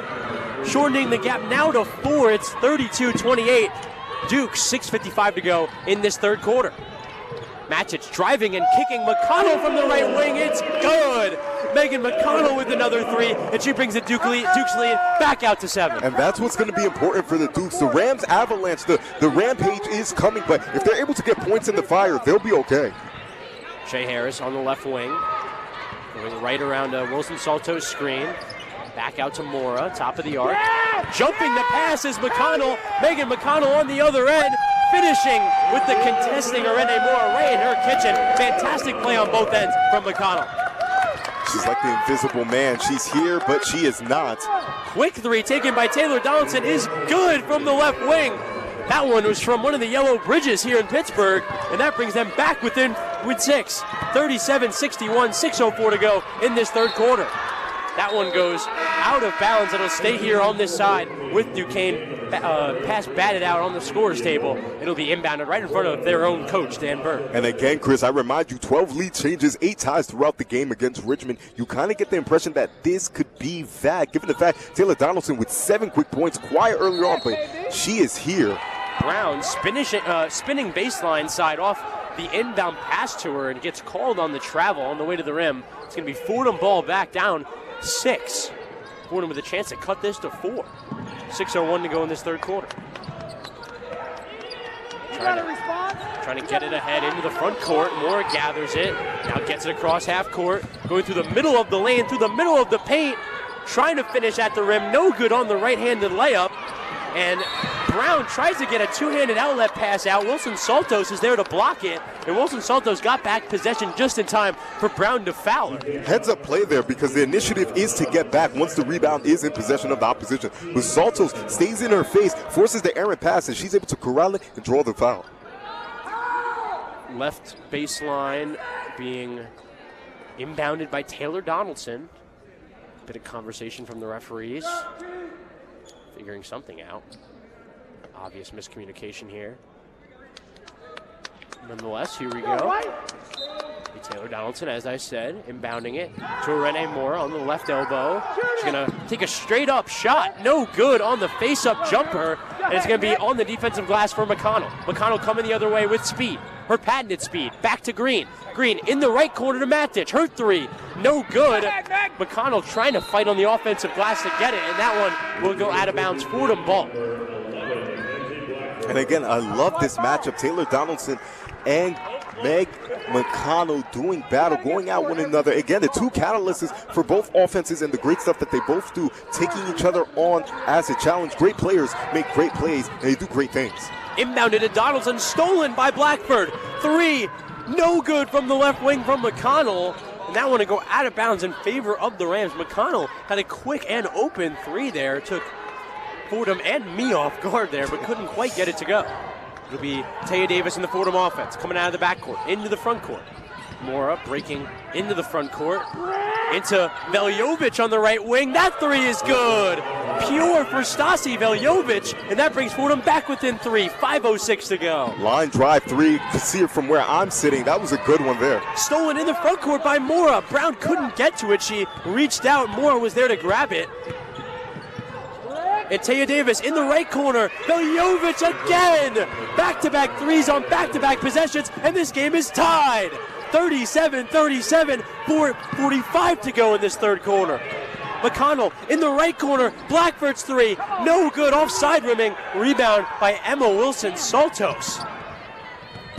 Shortening the gap now to 4. It's 32-28. Dukes, 6:55 to go in this third quarter. Matic driving and kicking. McConnell from the right wing. It's good. Megan McConnell with another 3, and she brings the Duke's lead back out to 7. And that's what's going to be important for the Dukes. The Rams avalanche, the rampage is coming, but if they're able to get points in the fire, they'll be okay. Shea Harris on the left wing, going right around Wilson Salto's screen. Back out to Mora, top of the arc. Jumping the pass is McConnell. Megan McConnell on the other end, finishing with the contesting Arene Mora right in her kitchen. Fantastic play on both ends from McConnell. She's like the invisible man. She's here, but she is not. Quick 3 taken by Taylor Donaldson is good from the left wing. That one was from one of the yellow bridges here in Pittsburgh, and that brings them back with 6. 37-61, 6:04 to go in this third quarter. That one goes out of bounds. It'll stay here on this side with Duquesne. Pass batted out on the scorer's table. It'll be inbounded right in front of their own coach, Dan Burke. And again, Chris, I remind you, 12 lead changes, 8 ties throughout the game against Richmond. You kind of get the impression that this could be that, given the fact Taylor Donaldson with 7 quick points, quiet earlier on, but she is here. Brown spinning baseline side off the inbound pass to her, and gets called on the travel on the way to the rim. It's going to be Fordham ball back down 6. Fordham with a chance to cut this to 4. 6:01 to go in this third quarter. Trying to get it ahead into the front court. Mora gathers it. Now gets it across half court. Going through the middle of the lane, through the middle of the paint. Trying to finish at the rim. No good on the right-handed layup. And Brown tries to get a two-handed outlet pass out. Wilson Saltos is there to block it. And Wilson Saltos got back possession just in time for Brown to foul her. Heads-up play there, because the initiative is to get back once the rebound is in possession of the opposition. But Saltos stays in her face, forces the errant pass, and she's able to corral it and draw the foul. Left baseline being inbounded by Taylor Donaldson. Bit of conversation from the referees. Figuring something out. Obvious miscommunication here. Nonetheless, here we go. Taylor Donaldson, as I said, inbounding it to Arene Mora on the left elbow. She's going to take a straight-up shot. No good on the face-up jumper. And it's going to be on the defensive glass for McConnell. McConnell coming the other way with speed. Her patented speed. Back to Green. Green in the right corner to Matic. Her 3. No good. McConnell trying to fight on the offensive glass to get it. And that one will go out of bounds. Fordham ball. And again, I love this matchup. Taylor Donaldson and Meg McConnell doing battle, going at one another. Again, the two catalysts for both offenses and the great stuff that they both do, taking each other on as a challenge. Great players make great plays, and they do great things. Inbounded to Donaldson, stolen by Blackford. 3, no good from the left wing from McConnell. And that one to go out of bounds in favor of the Rams. McConnell had a quick and open 3 there. Took Fordham and me off guard there, but couldn't quite get it to go. It'll be Taya Davis in the Fordham offense, coming out of the backcourt, into the front court. Mora breaking into the front court, into Veljovic on the right wing. That 3 is good. Pure for Stasi Veljovic, and that brings Fordham back within 3. 5:06 to go. Line drive 3, you can see it from where I'm sitting. That was a good one there. Stolen in the front court by Mora. Brown couldn't get to it. She reached out. Mora was there to grab it. And Taya Davis in the right corner. Veljovic again. Back-to-back 3s on back-to-back possessions, and this game is tied. 37-37, 4:45 to go in this third quarter. McConnell in the right corner. Blackford's 3, no good, offside rimming. Rebound by Emma Wilson-Saltos.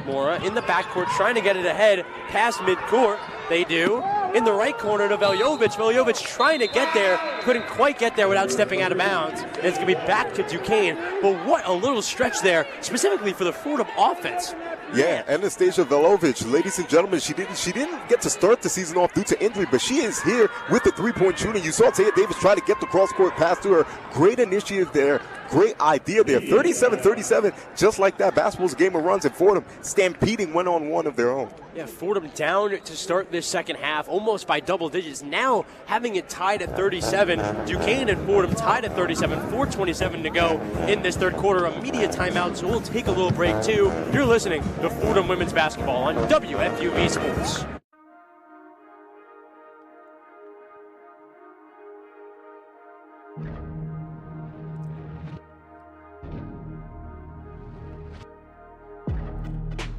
Mora in the backcourt trying to get it ahead past midcourt. They do. In the right corner to Veljovic. Veljovic trying to get there. Couldn't quite get there without stepping out of bounds. And it's going to be back to Duquesne. But what a little stretch there, specifically for the Fordham offense. Yeah, Anastasia Veljovic, ladies and gentlemen, she didn't get to start the season off due to injury, but she is here with the three-point shooting. You saw Taya Davis try to get the cross-court pass to her. Great initiative there. Great idea there. 37-37, just like that. Basketball's a game of runs, and Fordham stampeding one-on-one of their own. Yeah, Fordham down to start this second half, almost by double digits. Now having it tied at 37. Duquesne and Fordham tied at 37. 4:27 to go in this third quarter. A media timeout, so we'll take a little break too. You're listening to Fordham Women's Basketball on WFUV Sports.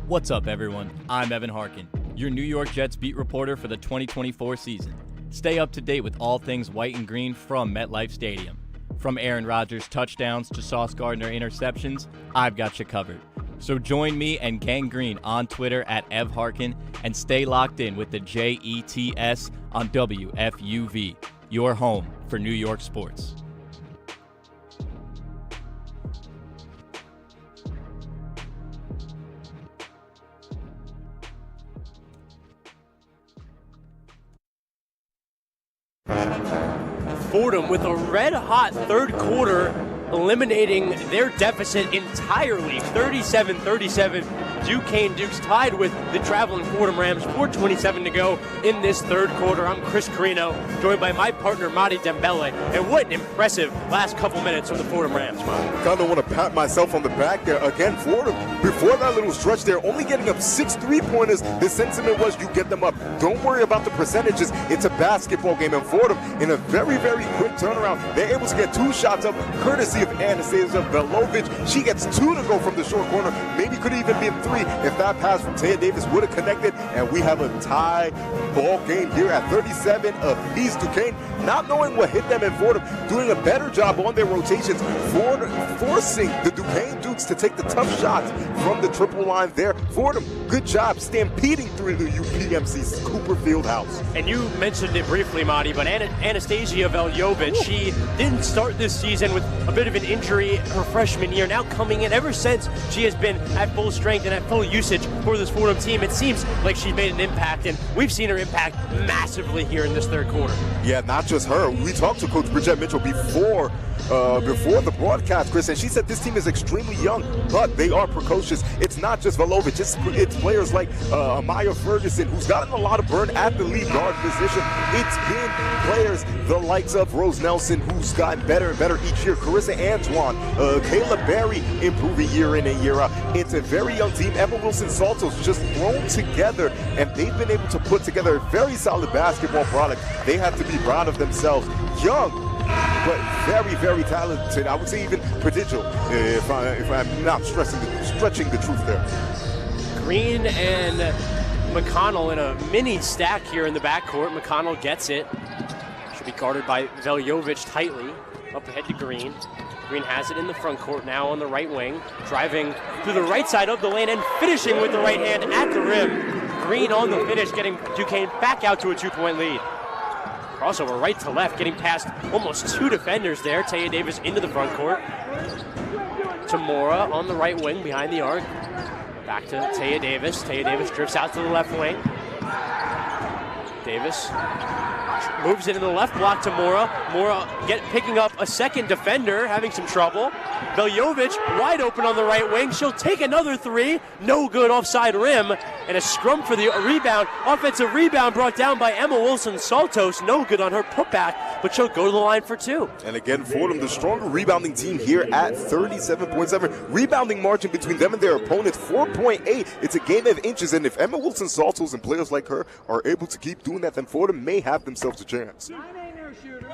What's up, everyone? I'm Evan Harkin, your New York Jets beat reporter for the 2024 season. Stay up to date with all things white and green from MetLife Stadium. From Aaron Rodgers touchdowns to Sauce Gardner interceptions, I've got you covered. So join me and Gang Green on Twitter at Ev Harkin and stay locked in with the JETS on WFUV, your home for New York sports. Fordham with a red-hot third quarter, eliminating their deficit entirely. 37-37. Duquesne Dukes tied with the traveling Fordham Rams. 4:27 to go in this third quarter. I'm Chris Carino, joined by my partner, Madi Dembele. And what an impressive last couple minutes from the Fordham Rams, Madi. I kind of want to pat myself on the back there. Again, Fordham, before that little stretch there, only getting up 6 3-pointers. The sentiment was you get them up. Don't worry about the percentages. It's a basketball game. And Fordham, in a very, very quick turnaround, they're able to get 2 shots up, courtesy of Anastasia Veljovic. She gets 2 to go from the short corner. Maybe could even be 3 if that pass from Taya Davis would have connected. And we have a tie ball game here at 37 apiece. Duquesne, not knowing what hit them in Fordham, doing a better job on their rotations, forcing the Duquesne Dukes to take the tough shots from the triple line there. Fordham, good job stampeding through the UPMC's Cooper Fieldhouse. And you mentioned it briefly, Madi, but Anastasia Veljovic, she didn't start this season with a bit of an injury her freshman year. Now coming in, ever since she has been at full strength and at full usage for this Fordham team, it seems like she's made an impact, and we've seen her impact massively here in this third quarter. Yeah, not just her. We talked to Coach Bridget Mitchell before the broadcast, Chris, and she said this team is extremely young, but they are precocious. It's not just Veljovic, it's players like Amaya Ferguson, who's gotten a lot of burn at the lead guard position. It's been players the likes of Rose Nelson, who's gotten better and better each year. Carissa Antoine, Kayla Berry improving year in and year out. It's a very young team. Emma Wilson-Saltos just thrown together, and they've been able to put together a very solid basketball product. They have to be proud of themselves. Young, but very, very talented. I would say even prodigal, if I'm not stretching the truth there. Green and McConnell in a mini stack here in the backcourt. McConnell gets it. Should be guarded by Veljovic tightly. Up ahead to Green. Green has it in the front court now on the right wing, driving through the right side of the lane and finishing with the right hand at the rim. Green on the finish, getting Duquesne back out to a 2-point lead. Crossover right to left, getting past almost 2 defenders there. Taya Davis into the front court. Tamora on the right wing behind the arc. Back to Taya Davis. Taya Davis drifts out to the left wing. Davis moves into the left block to Mora. Mora picking up a second defender, having some trouble. Veljovic wide open on the right wing. She'll take another 3. No good, offside rim. And a scrum for the rebound. Offensive rebound brought down by Emma Wilson-Saltos. No good on her putback, but she'll go to the line for 2. And again, Fordham, the stronger rebounding team here at 37.7. Rebounding margin between them and their opponents, 4.8. It's a game of inches, and if Emma Wilson-Saltos and players like her are able to keep doing that, then Fordham may have themselves a chance.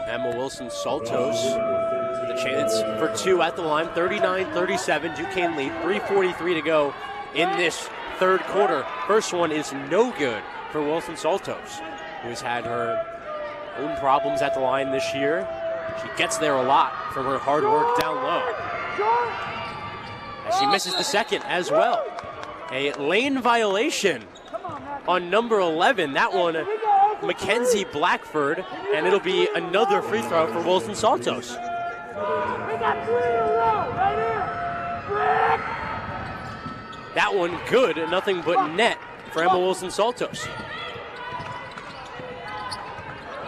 Emma Wilson-Saltos with a chance for 2 at the line. 39-37, Duquesne lead. 3:43 to go in this third quarter. First one is no good for Wilson-Saltos, who's had her own problems at the line this year. She gets there a lot from her hard work down low. And she misses the second as well. A lane violation on number 11. That one, Mackenzie Blackford, and it'll be another free throw for Wilson-Saltos. That one good, nothing but net for Emma Wilson-Saltos.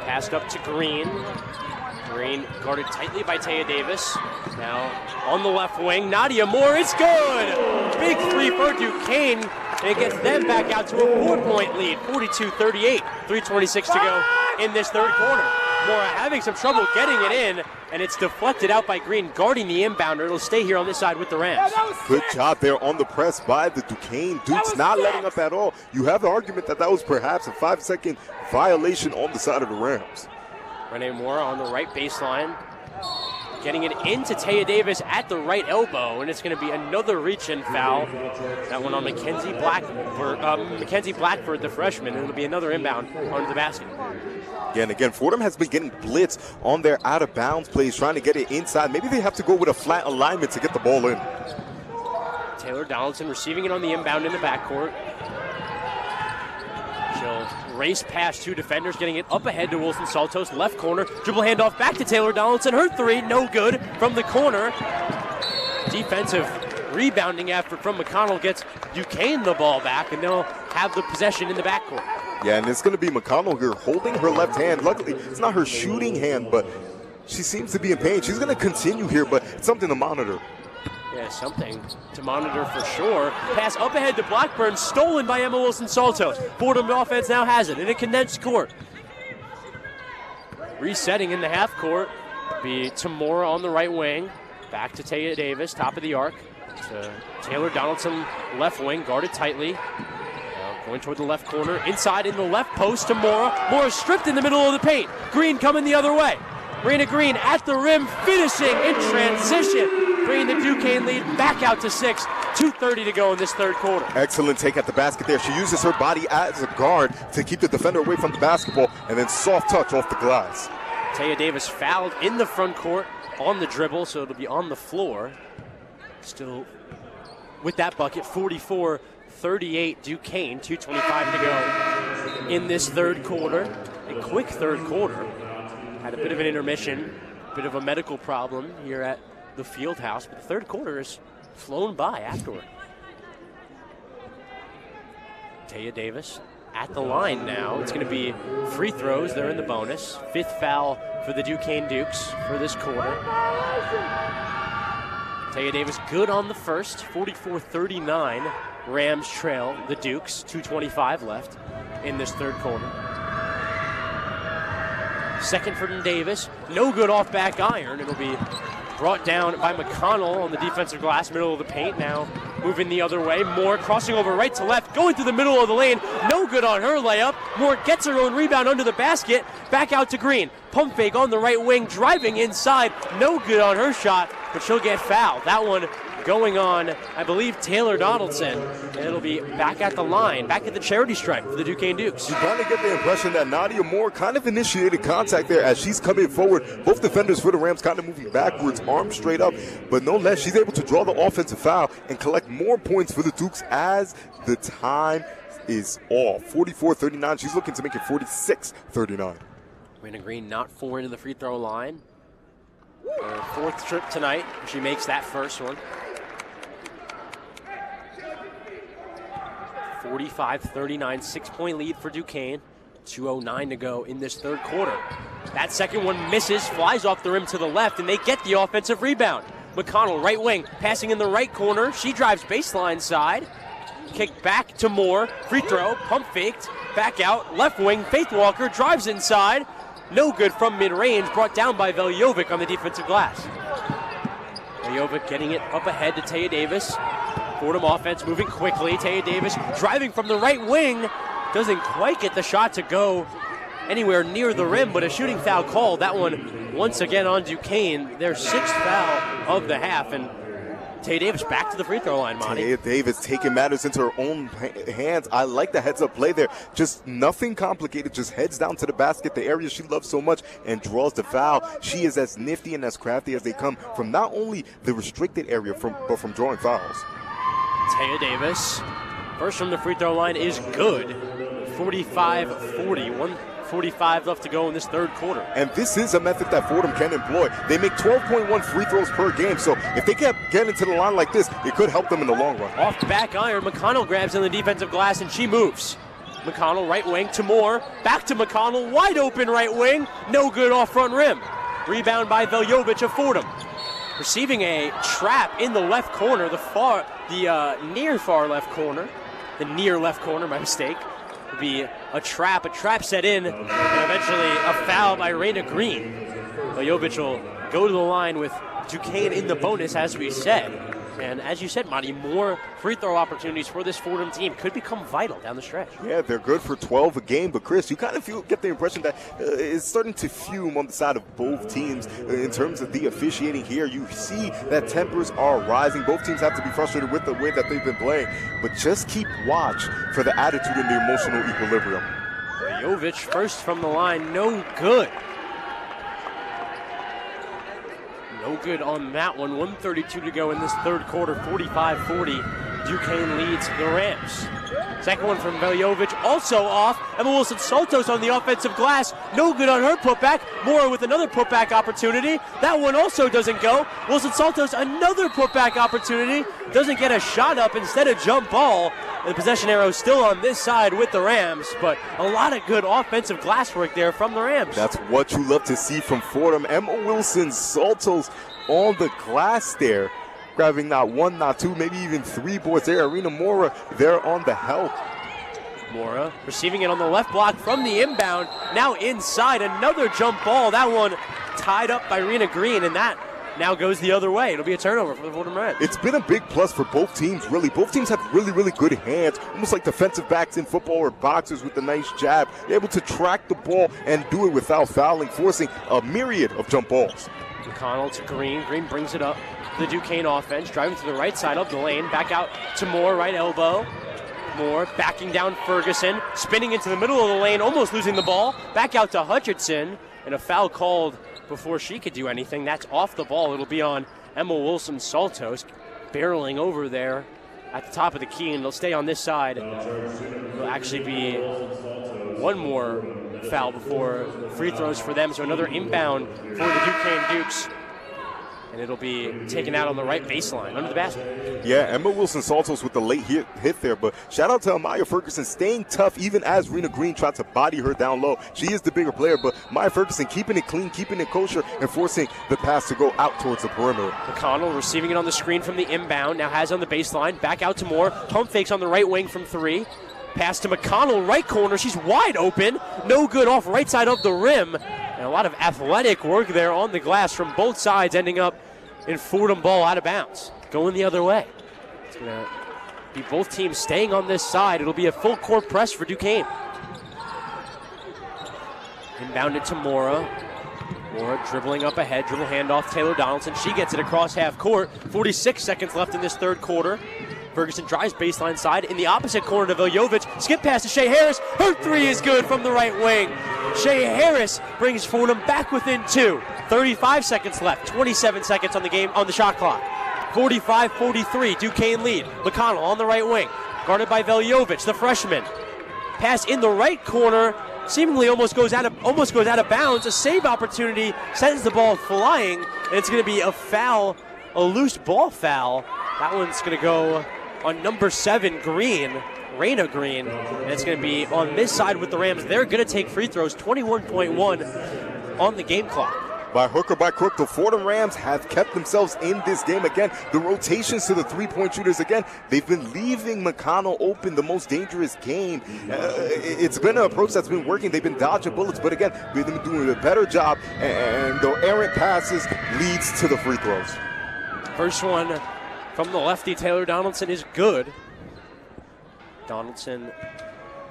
Passed up to Green. Green guarded tightly by Taya Davis. Now on the left wing, Nadia Moore, it's good! Big 3 for Duquesne. And it gets them back out to a 4-point lead, 42-38, 3:26 to go in this third quarter. Mora having some trouble getting it in, and it's deflected out by Green, guarding the inbounder. It'll stay here on this side with the Rams. Good job there on the press by the Duquesne Dukes, not letting up at all. You have the argument that was perhaps a 5-second violation on the side of the Rams. Renee Moore on the right baseline, getting it into Taya Davis at the right elbow, and it's going to be another reach-in foul. That one on Mackenzie Blackford, the freshman, and it'll be another inbound onto the basket. Again, Fordham has been getting blitz on their out-of-bounds plays, trying to get it inside. Maybe they have to go with a flat alignment to get the ball in. Taylor Donaldson receiving it on the inbound in the backcourt. She'll race past 2 defenders, getting it up ahead to Wilson-Saltos, left corner, dribble handoff back to Taylor Donaldson. Her 3, no good from the corner. Defensive rebounding effort from McConnell gets Duquesne the ball back, and they'll have the possession in the backcourt. Yeah, and it's going to be McConnell here holding her left hand. Luckily, it's not her shooting hand, but she seems to be in pain. She's going to continue here, but it's something to monitor. Yeah, something to monitor for sure. Pass up ahead to Blackburn, stolen by Emma Wilson-Saltos. Fordham offense now has it in a condensed court. Resetting in the half court, be Tamora on the right wing. Back to Taya Davis, top of the arc. To Taylor Donaldson, left wing, guarded tightly. Going toward the left corner, inside in the left post to Mora. Mora stripped in the middle of the paint. Green coming the other way. Marina Green at the rim, finishing in transition. Bringing the Duquesne lead back out to 6. 2:30 to go in this third quarter. Excellent take at the basket there. She uses her body as a guard to keep the defender away from the basketball, and then soft touch off the glass. Taya Davis fouled in the front court on the dribble, so it'll be on the floor. Still with that bucket, 44-38 Duquesne, 2:25 to go in this third quarter. A quick third quarter. Had a bit of an intermission, bit of a medical problem here at the field house, but the third quarter has flown by afterward. Taya Davis at the line now. It's going to be free throws. They're in the bonus. 5th foul for the Duquesne Dukes for this quarter. Taya Davis good on the first. 44-39. Rams trail the Dukes. 2:25 left in this third quarter. Second for Davis. No good off back iron. It'll be brought down by McConnell on the defensive glass, middle of the paint. Now moving the other way. Moore crossing over right to left, going through the middle of the lane. No good on her layup. Moore gets her own rebound under the basket. Back out to Green. Pump fake on the right wing, driving inside. No good on her shot. but she'll get fouled. That one going on, I believe, Taylor Donaldson. And it'll be back at the line, back at the charity stripe for the Duquesne Dukes. You kind of get the impression that Nadia Moore kind of initiated contact there as she's coming forward. Both defenders for the Rams kind of moving backwards, arms straight up. But no less, she's able to draw the offensive foul and collect more points for the Dukes as the time is off. 44-39. She's looking to make it 46-39. Raina Green not four into the free throw line. Her fourth trip tonight. She makes that first one. 45-39, 6-point lead for Duquesne. 2:09 to go in this third quarter. That second one misses, flies off the rim to the left, and they get the offensive rebound. McConnell, right wing, passing in the right corner. She drives baseline side. Kick back to Moore. Free throw, pump faked, back out. Left wing, Faith Walker drives inside. No good from mid-range, brought down by Veljovic on the defensive glass. Veljovic getting it up ahead to Taya Davis. Fordham offense moving quickly. Taya Davis driving from the right wing. Doesn't quite get the shot to go anywhere near the rim, but a shooting foul called. That one once again on Duquesne. Their sixth foul of the half, and Taya Davis back to the free throw line, Monty. Taya Davis taking matters into her own hands. I like the heads-up play there. Just nothing complicated. Just heads down to the basket, the area she loves so much, and draws the foul. She is as nifty and as crafty as they come from not only the restricted area, but from drawing fouls. Taya Davis, first from the free throw line is good. 45-40, 1:45 left to go in this third quarter. And this is a method that Fordham can employ. They make 12.1 free throws per game, so if they kept getting to the line like this, it could help them in the long run. Off the back iron, McConnell grabs in the defensive glass and she moves. McConnell right wing to Moore, back to McConnell, wide open right wing, no good off front rim. Rebound by Veljovic of Fordham. Receiving a trap in the left corner, the near far left corner, my mistake. Would be a trap set in, and eventually a foul by Raina Green. Veljovic will go to the line with Duquesne in the bonus, as we said. And as you said, Monty, more free throw opportunities for this Fordham team could become vital down the stretch. Yeah, they're good for 12 a game, but Chris, you kind of get the impression that it's starting to fume on the side of both teams in terms of the officiating here. You see that tempers are rising. Both teams have to be frustrated with the way that they've been playing, but just keep watch for the attitude and the emotional equilibrium. Veljovic first from the line, no good. No good on that one. 1:32 to go in this third quarter. 45-40. Duquesne leads the Rams. Second one from Veljovic, also off. Emma Wilson-Saltos on the offensive glass. No good on her putback. Moore with another putback opportunity. That one also doesn't go. Wilson-Saltos, another putback opportunity. Doesn't get a shot up, instead a jump ball. The possession arrow still on this side with the Rams, but a lot of good offensive glass work there from the Rams. That's what you love to see from Fordham. Emma Wilson-Saltos on the glass there, grabbing not one, not two, maybe even three boards there. Arena Mora there on the help. Mora receiving it on the left block from the inbound. Now inside, another jump ball. That one tied up by Raina Green, and that now goes the other way. It'll be a turnover for the Fordham Reds. It's been a big plus for both teams, really. Both teams have really, really good hands, almost like defensive backs in football or boxers with a nice jab. They're able to track the ball and do it without fouling, forcing a myriad of jump balls. McConnell to Green. Green brings it up to the Duquesne offense, driving to the right side of the lane. Back out to Moore, right elbow. Moore backing down Ferguson, spinning into the middle of the lane, almost losing the ball. Back out to Hutchinson, and a foul called before she could do anything. That's off the ball. It'll be on Emma Wilson-Saltos, barreling over there at the top of the key, and it'll stay on this side. It'll actually be one more foul before free throws for them, so another inbound for the Duquesne Dukes. And it'll be taken out on the right baseline, under the basket. Yeah, Emma Wilson-Saltos with the late hit there, but shout out to Amaya Ferguson staying tough even as Raina Green tried to body her down low. She is the bigger player, but Amaya Ferguson keeping it clean, keeping it kosher, and forcing the pass to go out towards the perimeter. McConnell receiving it on the screen from the inbound, now has on the baseline, back out to Moore, pump fakes on the right wing from three. Pass to McConnell, right corner. She's wide open. No good off right side of the rim. And a lot of athletic work there on the glass from both sides, ending up in Fordham ball out of bounds. Going the other way. It's going to be both teams staying on this side. It'll be a full court press for Duquesne. Inbounded to Mora. Moore dribbling up ahead, dribble handoff, Taylor Donaldson. She gets it across half court. 46 seconds left in this third quarter. Ferguson drives baseline side in the opposite corner to Veljovic. Skip pass to Shea Harris. Her three is good from the right wing. Shea Harris brings Fordham back within 2. 35 seconds left. 27 seconds on the shot clock. 45-43. Duquesne lead. McConnell on the right wing, guarded by Veljovic, the freshman. Pass in the right corner. Seemingly almost goes out of bounds. A save opportunity sends the ball flying, and it's going to be a foul, a loose ball foul. That one's going to go on number 7, Green, Raina Green, and it's going to be on this side with the Rams. They're going to take free throws. 21.1 on the game clock. By hook or by crook, the Fordham Rams have kept themselves in this game again. The rotations to the three-point shooters again, they've been leaving McConnell open, the most dangerous game. It's been an approach that's been working. They've been dodging bullets, but again, they've been doing a better job, and the errant passes leads to the free throws. First one from the lefty, Taylor Donaldson, is good. Donaldson,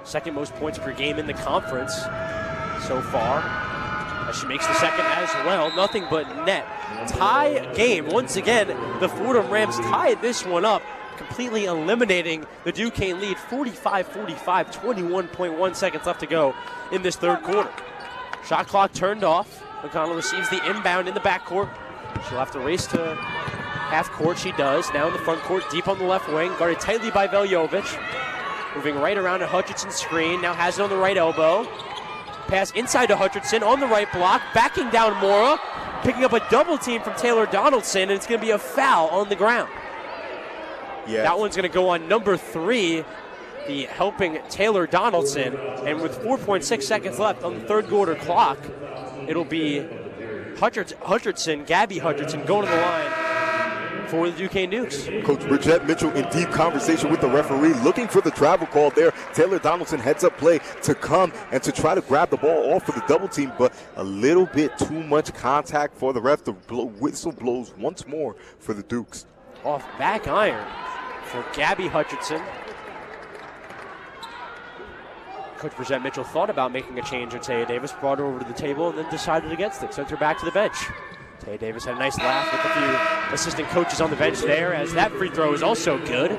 second most points per game in the conference so far. She makes the second as well. Nothing but net. Tie game. Once again, the Fordham Rams tied this one up, completely eliminating the Duquesne lead. 45-45, 21.1 seconds left to go in this third quarter. Shot clock turned off. McConnell receives the inbound in the backcourt. She'll have to race to half court. She does. Now in the front court, deep on the left wing, guarded tightly by Veljovic. Moving right around to Hutchinson's screen. Now has it on the right elbow. Pass inside to Hutchinson on the right block, backing down Mora, picking up a double team from Taylor Donaldson, and it's going to be a foul on the ground. Yeah. That one's going to go on number 3, the helping Taylor Donaldson, and with 4.6 seconds left on the third quarter clock, it'll be Hutchinson, Gabby Hutchinson, going to the line for the Duquesne Dukes. Coach Bridgette Mitchell in deep conversation with the referee, looking for the travel call there. Taylor Donaldson heads up play to come and to try to grab the ball off for the double team, but a little bit too much contact for the ref. The whistle blows once more for the Dukes. Off back iron for Gabby Hutchinson. Coach Bridgette Mitchell thought about making a change on Taya Davis, brought her over to the table, and then decided against it. Sent her back to the bench. Taya Davis had a nice laugh with a few assistant coaches on the bench there, as that free throw is also good.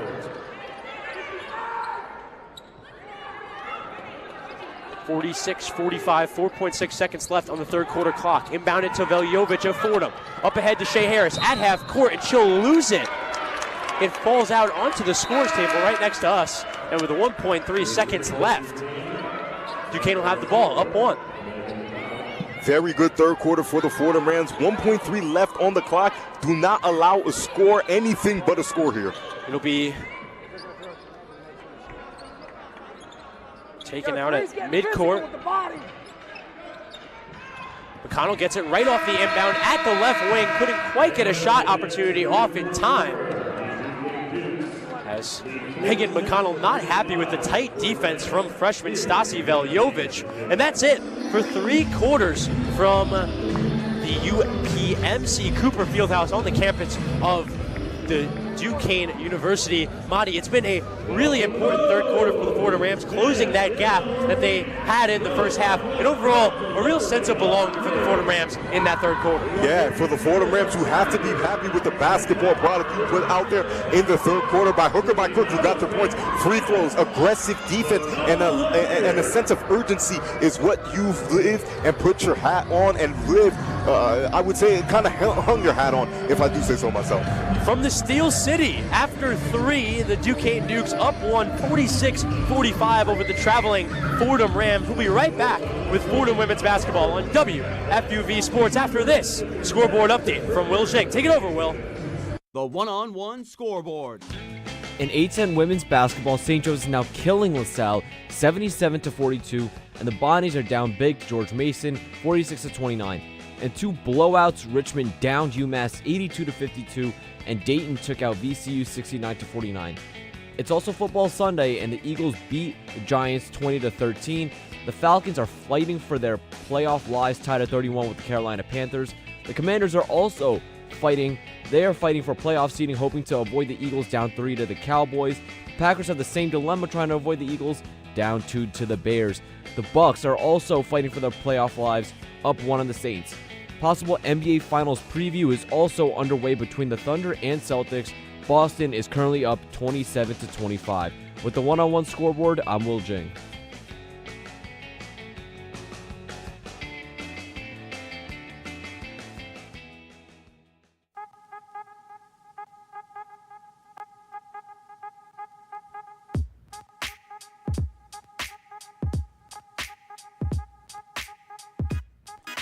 (46-45), 4.6 seconds left on the third quarter clock. Inbounded to Veljovic of Fordham. Up ahead to Shea Harris at half court, and she'll lose it. It falls out onto the scores table right next to us, and with 1.3 seconds left, Duquesne will have the ball, up 1. Very good third quarter for the Fordham Rams. 1.3 left on the clock. Do not allow a score, anything but a score here. It'll be taken out at midcourt. McConnell gets it right off the inbound at the left wing. Couldn't quite get a shot opportunity off in time. As Megan McConnell not happy with the tight defense from freshman Stasi Veljovic. And that's it for 3 quarters from the UPMC Cooper Fieldhouse on the campus of the Duquesne University. Madi, it's been a really important third quarter for the Fordham Rams, closing that gap that they had in the first half. And overall, a real sense of belonging for the Fordham Rams in that third quarter. Yeah, for the Fordham Rams, you have to be happy with the basketball product you put out there in the third quarter. By hook or by crook, you got the points. Free throws, aggressive defense, and a sense of urgency is what you've lived and put your hat on and lived. I would say it kind of hung your hat on, if I do say so myself. From the Steel City, after 3, the Duquesne Dukes up 1, 46-45 over the traveling Fordham Rams. We'll be right back with Fordham women's basketball on WFUV Sports after this scoreboard update from Will Schenk. Take it over, Will. The one-on-one scoreboard. In A10 women's basketball, St. Joe's is now killing LaSalle 77-42, and the Bonnies are down big to George Mason 46-29. In 2 blowouts, Richmond downed UMass 82-52, and Dayton took out VCU 69-49. It's also Football Sunday, and the Eagles beat the Giants 20-13. The Falcons are fighting for their playoff lives, tied at 31 with the Carolina Panthers. The Commanders are also fighting. They are fighting for playoff seeding, hoping to avoid the Eagles down 3 to the Cowboys. The Packers have the same dilemma, trying to avoid the Eagles down 2 to the Bears. The Bucks are also fighting for their playoff lives, up 1 on the Saints. Possible NBA Finals preview is also underway between the Thunder and Celtics. Boston is currently up 27-25. With the one-on-one scoreboard, I'm Will Jing.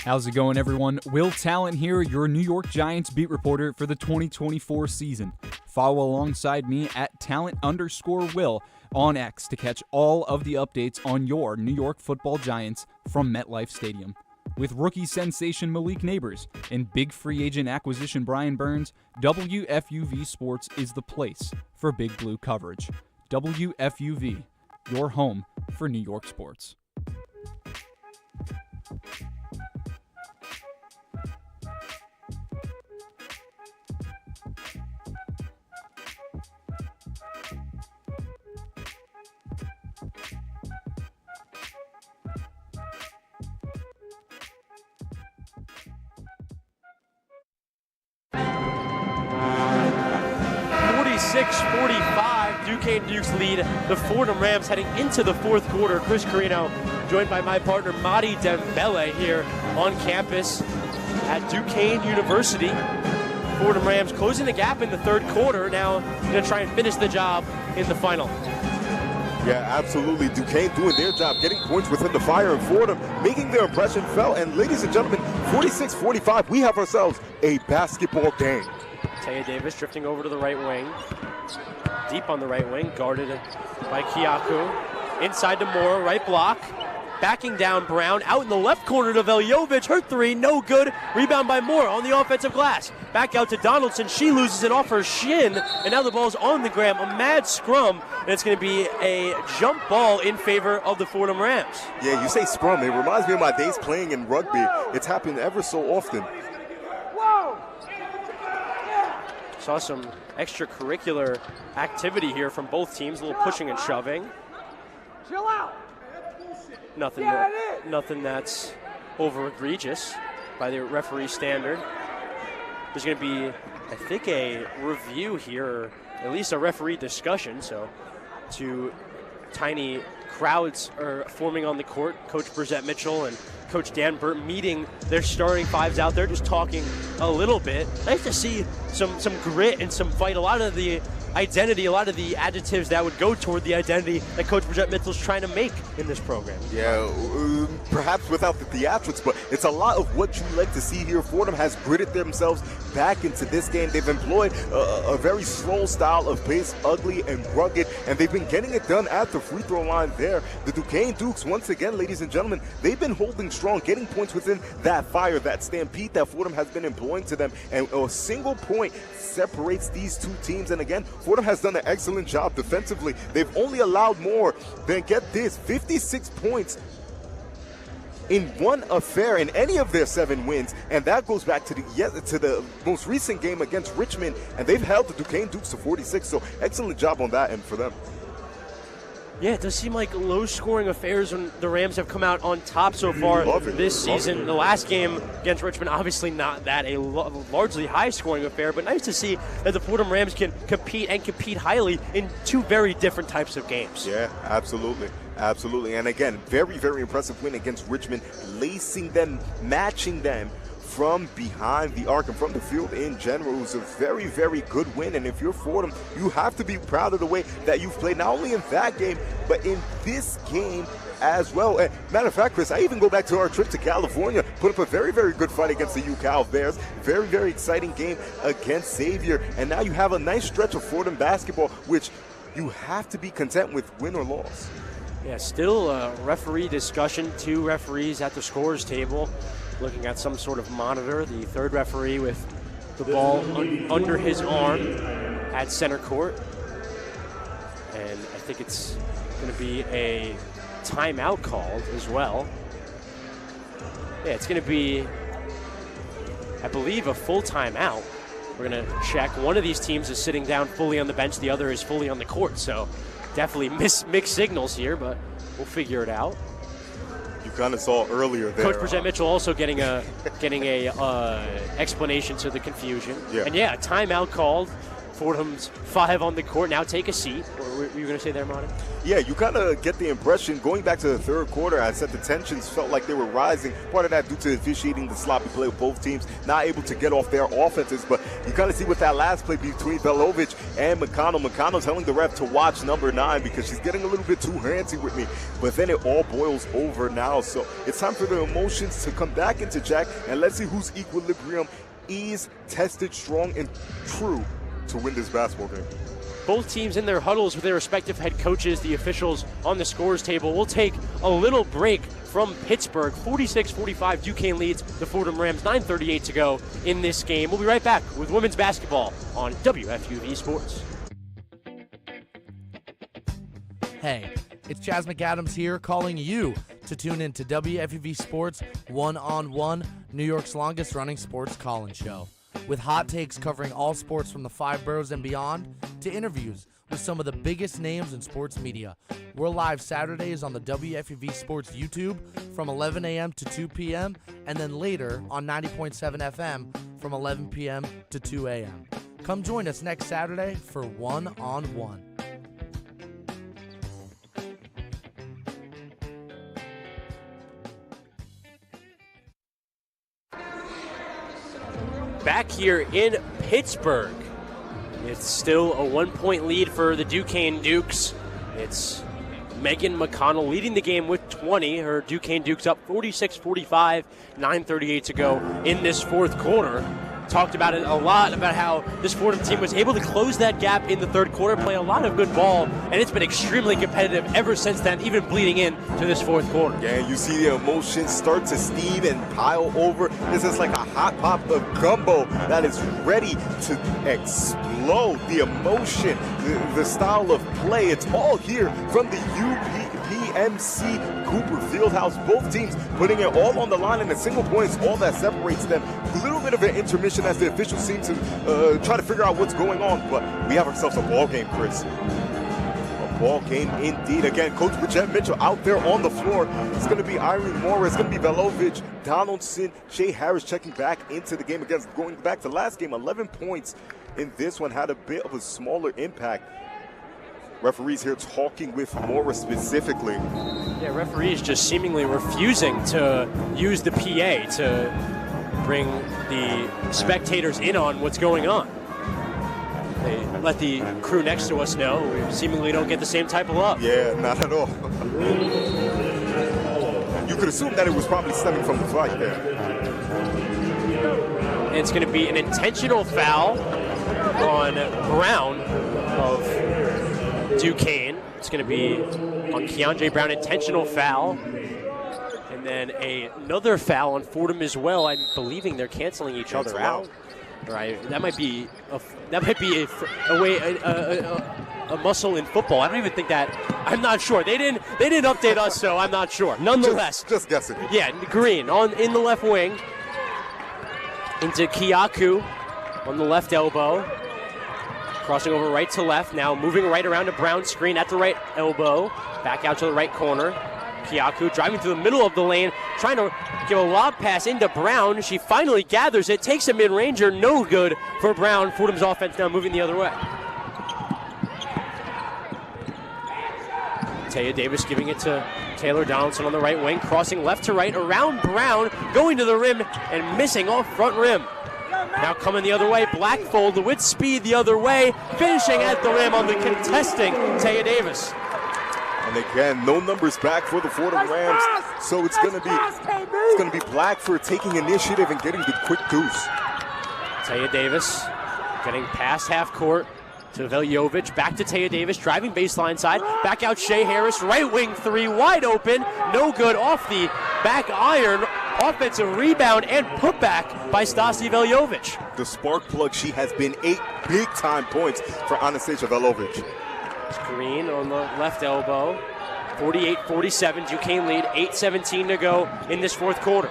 How's it going, everyone? Will Talent here, your New York Giants beat reporter for the 2024 season. Follow alongside me at talent_Will on X to catch all of the updates on your New York Football Giants from MetLife Stadium. With rookie sensation Malik Neighbors and big free agent acquisition Brian Burns, WFUV Sports is the place for Big Blue coverage. WFUV, your home for New York sports. Duquesne Dukes lead the Fordham Rams heading into the fourth quarter. Chris Carino joined by my partner Madi Dembele here on campus at Duquesne University. Fordham Rams closing the gap in the third quarter. Now going to try and finish the job in the final. Yeah, absolutely. Duquesne doing their job, getting points within the fire, and Fordham making their impression felt. And ladies and gentlemen, 46-45, we have ourselves a basketball game. Taya Davis drifting over to the right wing. Deep on the right wing, guarded by Kiyaku. Inside to Moore, right block. Backing down Brown, out in the left corner to Veljovic. Her three, no good. Rebound by Moore on the offensive glass. Back out to Donaldson. She loses it off her shin, and now the ball's on the ground. A mad scrum, and it's going to be a jump ball in favor of the Fordham Rams. Yeah, you say scrum. It reminds me of my days playing in rugby. It's happened ever so often. Saw some extracurricular activity here from both teams, a little pushing and shoving. Chill out. Nothing that's over egregious by the referee standard. There's going to be, I think, a review here, or at least a referee discussion. So, two tiny crowds are forming on the court. Coach Brissette Mitchell and Coach Dan Burt meeting their starting fives out there, just talking a little bit. Nice to see some grit and some fight. A lot of the identity, a lot of the adjectives that would go toward the identity that Coach Brissette Mitchell's trying to make in this program. Yeah, perhaps without the theatrics, but it's a lot of what you like to see here. Fordham has gritted themselves back into this game. They've employed a very slow style of pace, ugly and rugged, and they've been getting it done at the free throw line there. The Duquesne Dukes, once again, ladies and gentlemen, they've been holding strong, getting points within that fire, that stampede that Fordham has been employing to them, and a single point separates these two teams. And again, Fordham has done an excellent job defensively. They've only allowed more than, get this, 56 points in one affair in any of their 7 wins, and that goes back to the most recent game against Richmond, and they've held the Duquesne Dukes to 46, so excellent job on that end for them. Yeah, it does seem like low-scoring affairs when the Rams have come out on top so far this season. The last game against Richmond, obviously not that a largely high-scoring affair, but nice to see that the Fordham Rams can compete highly in two very different types of games. Yeah, absolutely. Absolutely. And again, very, very impressive win against Richmond, lacing them, matching them from behind the arc and from the field in general. It was a very, very good win. And if you're Fordham, you have to be proud of the way that you've played, not only in that game, but in this game as well. And matter of fact, Chris, I even go back to our trip to California, put up a very, very good fight against the UCal Bears. Very, very exciting game against Xavier. And now you have a nice stretch of Fordham basketball, which you have to be content with, win or loss. Yeah, still a referee discussion. 2 referees at the scorers table looking at some sort of monitor. The third referee with the ball under his arm at center court. And I think it's going to be a timeout called as well. Yeah, it's going to be, I believe, a full timeout. We're going to check. One of these teams is sitting down fully on the bench. The other is fully on the court. So definitely mixed signals here, but we'll figure it out. You kind of saw earlier there. Coach Brissette Mitchell also getting a explanation to the confusion. Yeah. And yeah, timeout called. Fordham's 5 on the court. Now take a seat. What were you going to say there, Monty? Yeah, you kind of get the impression, going back to the third quarter, I said the tensions felt like they were rising. Part of that due to officiating the sloppy play of both teams, not able to get off their offenses. But you kind of see with that last play between Velovic and McConnell. McConnell telling the ref to watch number 9 because she's getting a little bit too handsy with me. But then it all boils over now. So it's time for the emotions to come back into check. And let's see whose equilibrium is tested strong and true to win this basketball game. Both teams in their huddles with their respective head coaches, the officials on the scores table. We'll take a little break from Pittsburgh. 46-45, Duquesne leads the Fordham Rams. 9:38 to go in this game. We'll be right back with women's basketball on WFUV Sports. Hey, it's Chaz McAdams here calling you to tune in to WFUV Sports One-on-One, New York's longest running sports call-in show. With hot takes covering all sports from the 5 boroughs and beyond, to interviews with some of the biggest names in sports media. We're live Saturdays on the WFUV Sports YouTube from 11 a.m. to 2 p.m. and then later on 90.7 FM from 11 p.m. to 2 a.m. Come join us next Saturday for One-on-One. Back here in Pittsburgh, it's still a 1-point lead for the Duquesne Dukes. It's Megan McConnell leading the game with 20. Her Duquesne Dukes up 46-45, 9:38 to go in this fourth quarter. Talked about it a lot, about how this Fordham team was able to close that gap in the third quarter, play a lot of good ball, and it's been extremely competitive ever since then, even bleeding in to this fourth quarter. Yeah, you see the emotions start to steam and pile over. This is like a hot pot of gumbo that is ready to explode. The emotion, the style of play, it's all here from the UPMC Cooper Fieldhouse. Both teams putting it all on the line, and a single point is all that separates them. A little bit of an intermission as the officials seem to try to figure out what's going on, but we have ourselves a ball game, Chris. A ball game indeed. Again, Coach Brissette Mitchell out there on the floor. It's going to be Irene Moore. It's going to be Velovic, Donaldson, Shea Harris checking back into the game again. Going back to last game, 11 points in this one, had a bit of a smaller impact. Referees here talking with Morris specifically. Yeah, referees just seemingly refusing to use the PA to bring the spectators in on what's going on. They let the crew next to us know we seemingly don't get the same type of love. Yeah, not at all. You could assume that it was probably stemming from the fight there. And it's going to be an intentional foul on Brown of Duquesne. It's going to be on Keandre Brown, intentional foul. And then another foul on Fordham as well. I'm believing they're canceling each other out. Right, that might be a muscle in football. I don't even think that. I'm not sure. They didn't update us, so I'm not sure. Nonetheless, just guessing. Yeah, Green in the left wing into Kiaku on the left elbow, crossing over right to left. Now moving right around to Brown, screen at the right elbow, back out to the right corner. Kiaku driving through the middle of the lane, trying to give a lob pass into Brown. She finally gathers it, takes a mid-ranger, no good for Brown. Fordham's offense now moving the other way. Taya Davis giving it to Taylor Donaldson on the right wing, crossing left to right around Brown, going to the rim and missing off front rim. Now coming the other way, Blackfold with speed the other way, finishing at the rim on the contesting Taya Davis. And again, no numbers back for the Fordham Rams, so it's going to be Blackford taking initiative and getting the quick deuce. Taya Davis getting past half court to Veljovic, back to Taya Davis, driving baseline side, back out Shea Harris, right wing three, wide open, no good, off the back iron, offensive rebound and putback by Stasi Veljovic. The spark plug, she has been 8 big-time points for Anastasia Velovic. Green on the left elbow, 48-47, Duquesne lead, 8:17 to go in this fourth quarter.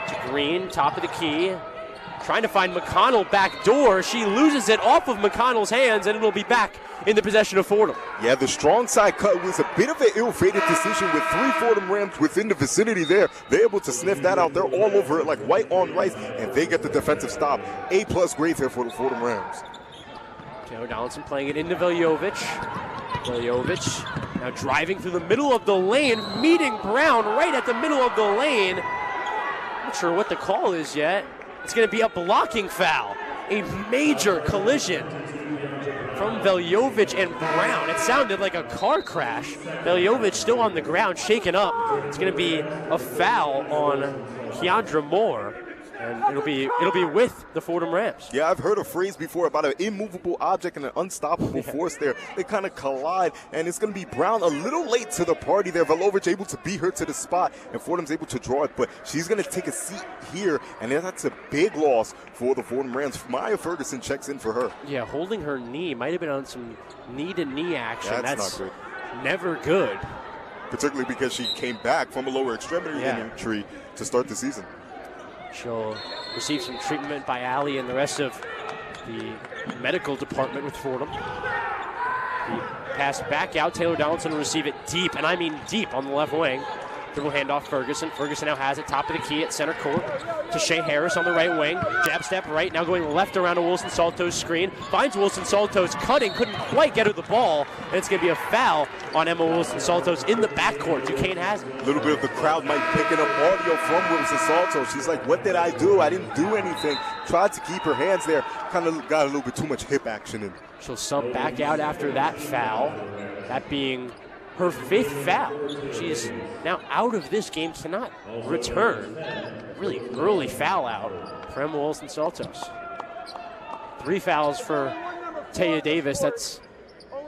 To Green, top of the key, trying to find McConnell back door. She loses it off of McConnell's hands, and it'll be back in the possession of Fordham. Yeah, the strong side cut was a bit of an ill-fated decision with 3 Fordham Rams within the vicinity there. They're able to sniff that out. They're all over it like white on rice, and they get the defensive stop. A-plus grade here for the Fordham Rams. Taylor Donaldson playing it into Veljovic. Veljovic now driving through the middle of the lane, meeting Brown right at the middle of the lane. Not sure what the call is yet. It's going to be a blocking foul. A major collision from Veljovic and Brown. It sounded like a car crash. Veljovic still on the ground, shaken up. It's going to be a foul on Keandra Moore, and it'll be with the Fordham Rams. Yeah, I've heard a phrase before about an immovable object and an unstoppable force there. They kind of collide, and it's going to be Brown a little late to the party there. Veljovic able to beat her to the spot, and Fordham's able to draw it, but she's going to take a seat here, and that's a big loss for the Fordham Rams. Maya Ferguson checks in for her. Yeah, holding her knee. Might have been on some knee-to-knee action. That's not good. Never good. Particularly because she came back from a lower extremity injury to start the season. She'll receive some treatment by Allie and the rest of the medical department with Fordham. The pass back out. Taylor Donaldson will receive it deep, and I mean deep, on the left wing. Dribble handoff Ferguson. Ferguson now has it top of the key at center court to Shea Harris on the right wing. Jab step right, now going left around a Wilson Saltos screen. Finds Wilson Saltos cutting, couldn't quite get her the ball, and it's going to be a foul on Emma Wilson Saltos in the backcourt. Duquesne has it. A little bit of the crowd might picking up audio from Wilson Saltos. She's like, what did I do? I didn't do anything. Tried to keep her hands there. Kind of got a little bit too much hip action in. She'll sub back out after that foul. That being her 5th foul. She's now out of this game, cannot return. Really early foul out for Emma Wilson Saltos. 3 fouls for Taya Davis. That's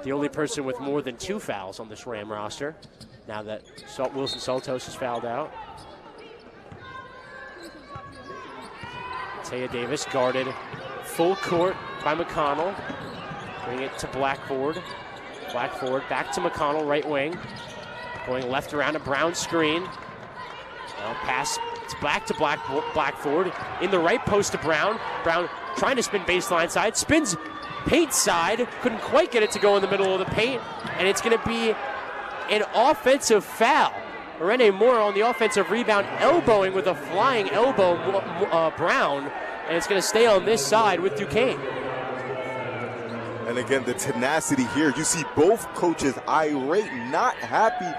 the only person with more than 2 fouls on this Ram roster, now that Wilson Saltos is fouled out. Taya Davis guarded full court by McConnell. Bring it to Blackford. Blackford back to McConnell, right wing. Going left around a Brown screen. Now pass back to Blackford. In the right post to Brown. Brown trying to spin baseline side. Spins paint side. Couldn't quite get it to go in the middle of the paint. And it's going to be an offensive foul. Irene Moore on the offensive rebound, elbowing with a flying elbow Brown. And it's going to stay on this side with Duquesne. And again, the tenacity here. You see both coaches irate, not happy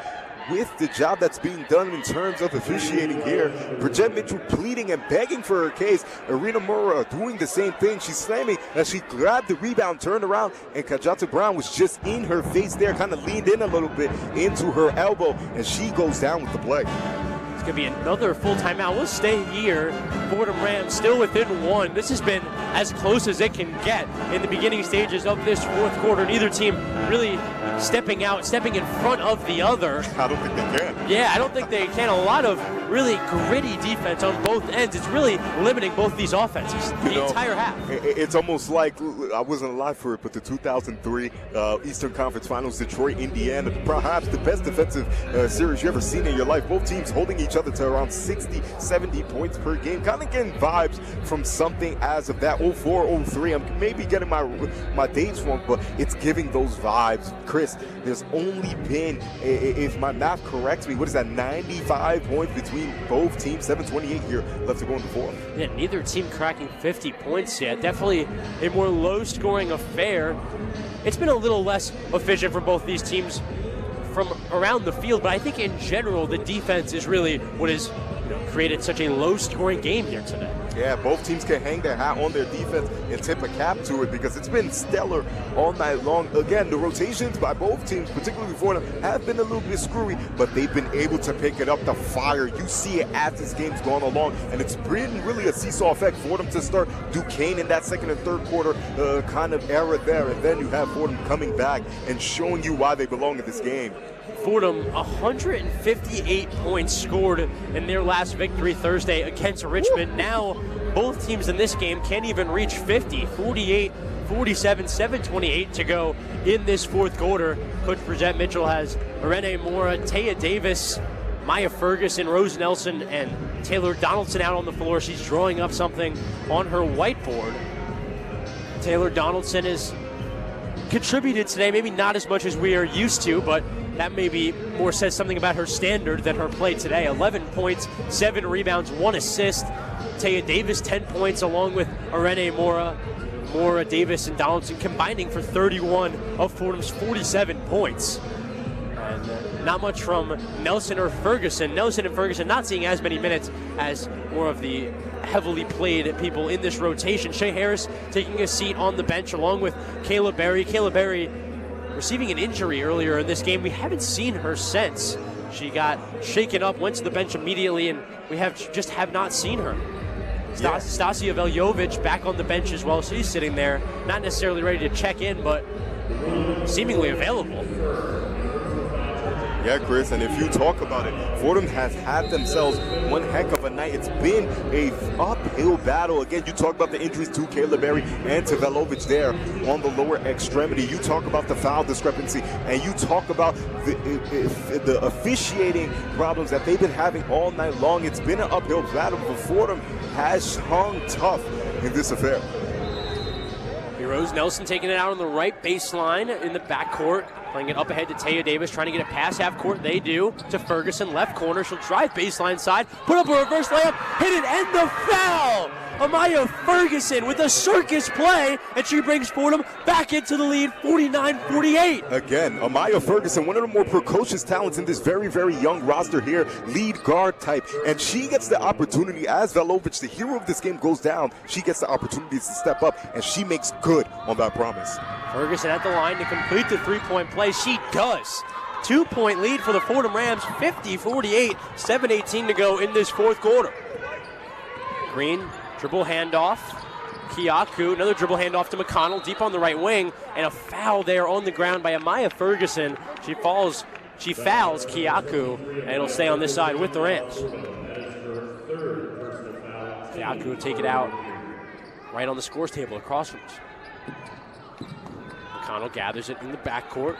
with the job that's being done in terms of officiating here. Bridget Mitchell pleading and begging for her case. Irene Mora doing the same thing. She's slamming as she grabbed the rebound, turned around, and Kajata Brown was just in her face there, kind of leaned in a little bit into her elbow, and she goes down with the play. It's going to be another full timeout. We'll stay here. Fordham Rams still within 1. This has been as close as it can get in the beginning stages of this 4th quarter. Neither team really stepping in front of the other. I don't think they can. Yeah, I don't think they can. A lot of really gritty defense on both ends. It's really limiting both these offenses the entire half. It's almost like, I wasn't alive for it, but the 2003 Eastern Conference Finals, Detroit, Indiana, perhaps the best defensive series you've ever seen in your life. Both teams holding each other to around 60, 70 points per game. Kind of getting vibes from something as of that 04, 03. I'm maybe getting my dates wrong, but it's giving those vibes. Chris, there's only been, if my math corrects me, what is that, 95 points between both teams, 7:28 here left to go in the 4th. Yeah, neither team cracking 50 points yet. Definitely a more low-scoring affair. It's been a little less efficient for both these teams from around the field, but I think in general the defense is really what has created such a low-scoring game here today. Yeah, both teams can hang their hat on their defense and tip a cap to it because it's been stellar all night long. Again, the rotations by both teams, particularly Fordham, have been a little bit screwy, but they've been able to pick it up. The fire, you see it as this game's gone along, and it's been really a seesaw effect. Fordham to start, Duquesne in that 2nd and 3rd quarter kind of era there, and then you have Fordham coming back and showing you why they belong in this game. Fordham, 158 points scored in their last victory Thursday against Richmond. Now, both teams in this game can't even reach 50. 48, 47, 7:28 to go in this 4th quarter. Coach Bridget Mitchell has Irene Mora, Taya Davis Maya Ferguson, Rose Nelson, and Taylor Donaldson out on the floor. She's drawing up something on her whiteboard. Taylor Donaldson has contributed today, maybe not as much as we are used to, but that maybe more says something about her standard than her play today. 11 points, 7 rebounds, 1 assist. Taya Davis, 10 points, along with Irene Mora Davis, and Donaldson combining for 31 of Fordham's 47 points. And not much from Nelson or Ferguson. Nelson and Ferguson not seeing as many minutes as more of the heavily played people in this rotation. Shea Harris taking a seat on the bench along with Kayla Berry. Kayla Berry receiving an injury earlier in this game. We haven't seen her since. She got shaken up, went to the bench immediately, and we just have not seen her. Stasia Veljovic back on the bench as well. She's sitting there, not necessarily ready to check in, but seemingly available. Yeah, Chris, and if you talk about it, Fordham has had themselves one heck of a night. It's been a uphill battle. Again, you talk about the injuries to Kayla Berry and to Velovic there on the lower extremity. You talk about the foul discrepancy, and you talk about the officiating problems that they've been having all night long. It's been an uphill battle, but Fordham has hung tough in this affair. Rose Nelson taking it out on the right baseline in the backcourt, playing it up ahead to Taya Davis, trying to get it past half court. They do to Ferguson, left corner. She'll drive baseline side, put up a reverse layup, hit it, and the foul! Amaya Ferguson with a circus play, and she brings Fordham back into the lead, 49-48. Again, Amaya Ferguson, one of the more precocious talents in this very, very young roster here, lead guard type, and she gets the opportunity as Velovic, the hero of this game, goes down. She gets the opportunity to step up, and she makes good on that promise. Ferguson at the line to complete the three-point play. She does. 2-point lead for the Fordham Rams, 50-48, 7:18 to go in this fourth quarter. Green, dribble handoff. Kiaku, another dribble handoff to McConnell, deep on the right wing, and a foul there on the ground by Amaya Ferguson. She fouls Kiaku, and it'll stay on this side with the Rams. Kiaku will take it out right on the scores table across from us. McConnell gathers it in the backcourt,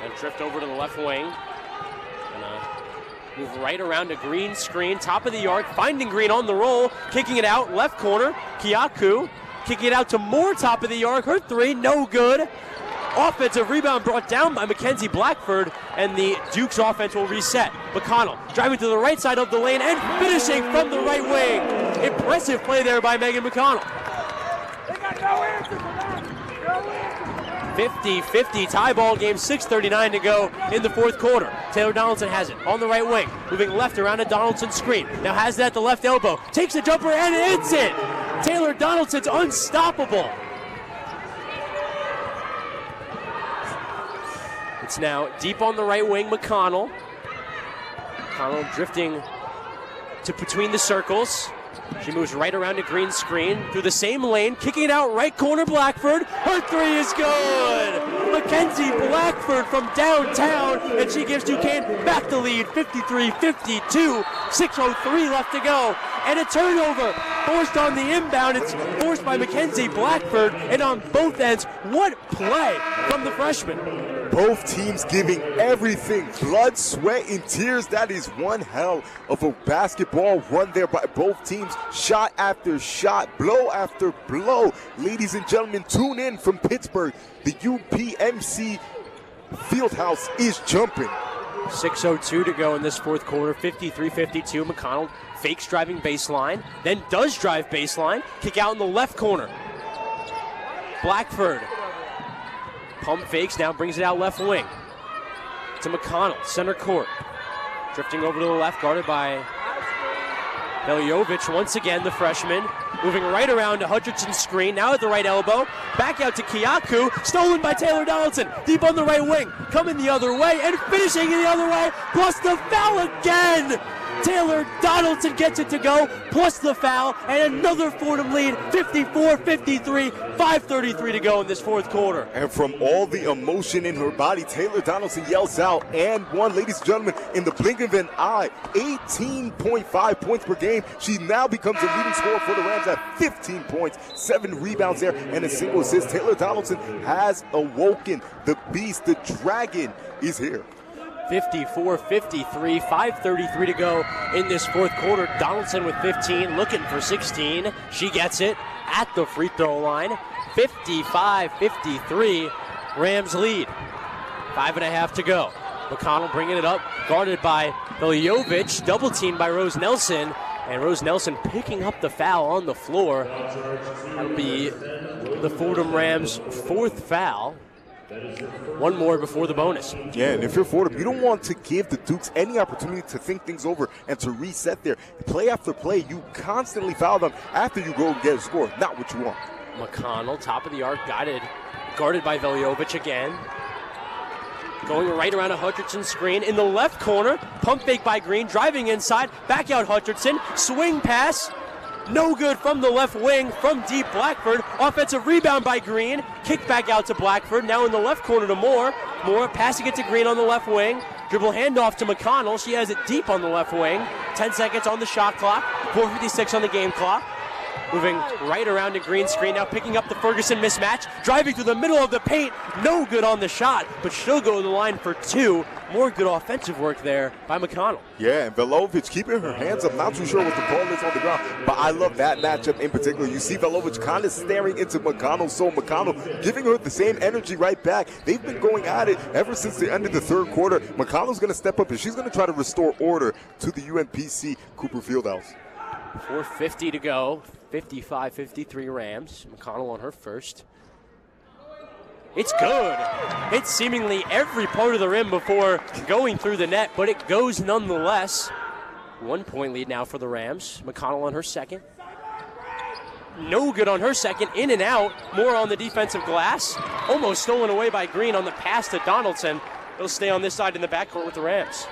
and drift over to the left wing. Move right around to Green screen, top of the arc, finding Green on the roll, kicking it out, left corner, Kiaku, kicking it out to Moore, top of the arc, her three, no good. Offensive rebound brought down by Mackenzie Blackford, and the Dukes offense will reset. McConnell driving to the right side of the lane and finishing from the right wing. Impressive play there by Megan McConnell. They got no answer for that. No answer. 50-50 tie ball game, 6:39 to go in the fourth quarter. Taylor Donaldson has it on the right wing, moving left around a Donaldson screen. Now has it at the left elbow, takes a jumper and hits it. Taylor Donaldson's unstoppable. It's now deep on the right wing, McConnell. McConnell drifting to between the circles. She moves right around to Green screen, through the same lane, kicking it out right corner, Blackford. Her three is good! Mackenzie Blackford from downtown, and she gives Duquesne back the lead, 53-52, 6:03 left to go. And a turnover forced on the inbound. It's forced by Mackenzie Blackford, and on both ends, what play from the freshman. Both teams giving everything, blood, sweat, and tears. That is one hell of a basketball run there by both teams. Shot after shot, blow after blow. Ladies and gentlemen, tune in from Pittsburgh. The UPMC Fieldhouse is jumping. 6:02 to go in this fourth quarter, 53-52. McConnell fakes driving baseline, then does drive baseline. Kick out in the left corner. Blackford. Pump fakes, now brings it out left wing. To McConnell, center court. Drifting over to the left, guarded by Veljovic. Once again, the freshman. Moving right around to Hutchinson's screen, now at the right elbow. Back out to Kiaku, stolen by Taylor Donaldson. Deep on the right wing, coming the other way, and finishing the other way, plus the foul again! Taylor Donaldson gets it to go, plus the foul, and another Fordham lead, 54-53, 5:33 to go in this fourth quarter. And from all the emotion in her body, Taylor Donaldson yells out, and one, ladies and gentlemen, in the blink of an eye, 18.5 points per game. She now becomes the leading scorer for the Rams at 15 points, 7 rebounds there, and a single assist. Taylor Donaldson has awoken. The beast, the dragon, is here. 54-53, 5:33 to go in this fourth quarter. Donaldson with 15, looking for 16. She gets it at the free throw line. 55-53, Rams lead. 5.5 to go. McConnell bringing it up, guarded by Veljovic, double teamed by Rose Nelson, and Rose Nelson picking up the foul on the floor. That'll be the Fordham Rams' fourth foul. One more before the bonus. Yeah, and if you're Fordham, you don't want to give the Dukes any opportunity to think things over and to reset there. Play after play, you constantly foul them after you go and get a score. Not what you want. McConnell, top of the arc, guarded by Veljovic again. Going right around a Hutchinson screen in the left corner. Pump fake by Green, driving inside. Back out Hutchinson. Swing pass. No good from the left wing from deep Blackford. Offensive rebound by Green. Kick back out to Blackford. Now in the left corner to Moore. Moore passing it to Green on the left wing. Dribble handoff to McConnell. She has it deep on the left wing. 10 seconds on the shot clock. 4:56 on the game clock. Moving right around to Green screen now, picking up the Ferguson mismatch. Driving through the middle of the paint. No good on the shot, but she'll go to the line for two. More good offensive work there by McConnell. Yeah, and Veljovic keeping her hands up. Not too sure what the call is on the ground, but I love that matchup in particular. You see Veljovic kind of staring into McConnell, so McConnell giving her the same energy right back. They've been going at it ever since the end of the third quarter. McConnell's going to step up, and she's going to try to restore order to the UMPC Cooper Fieldhouse. 4:50 to go. 55-53 Rams. McConnell on her first. It's good. It's seemingly every part of the rim before going through the net, but it goes nonetheless. 1 point lead now for the Rams. McConnell on her second. No good on her second. In and out. More on the defensive glass. Almost stolen away by Green on the pass to Donaldson. It'll stay on this side in the backcourt with the Rams.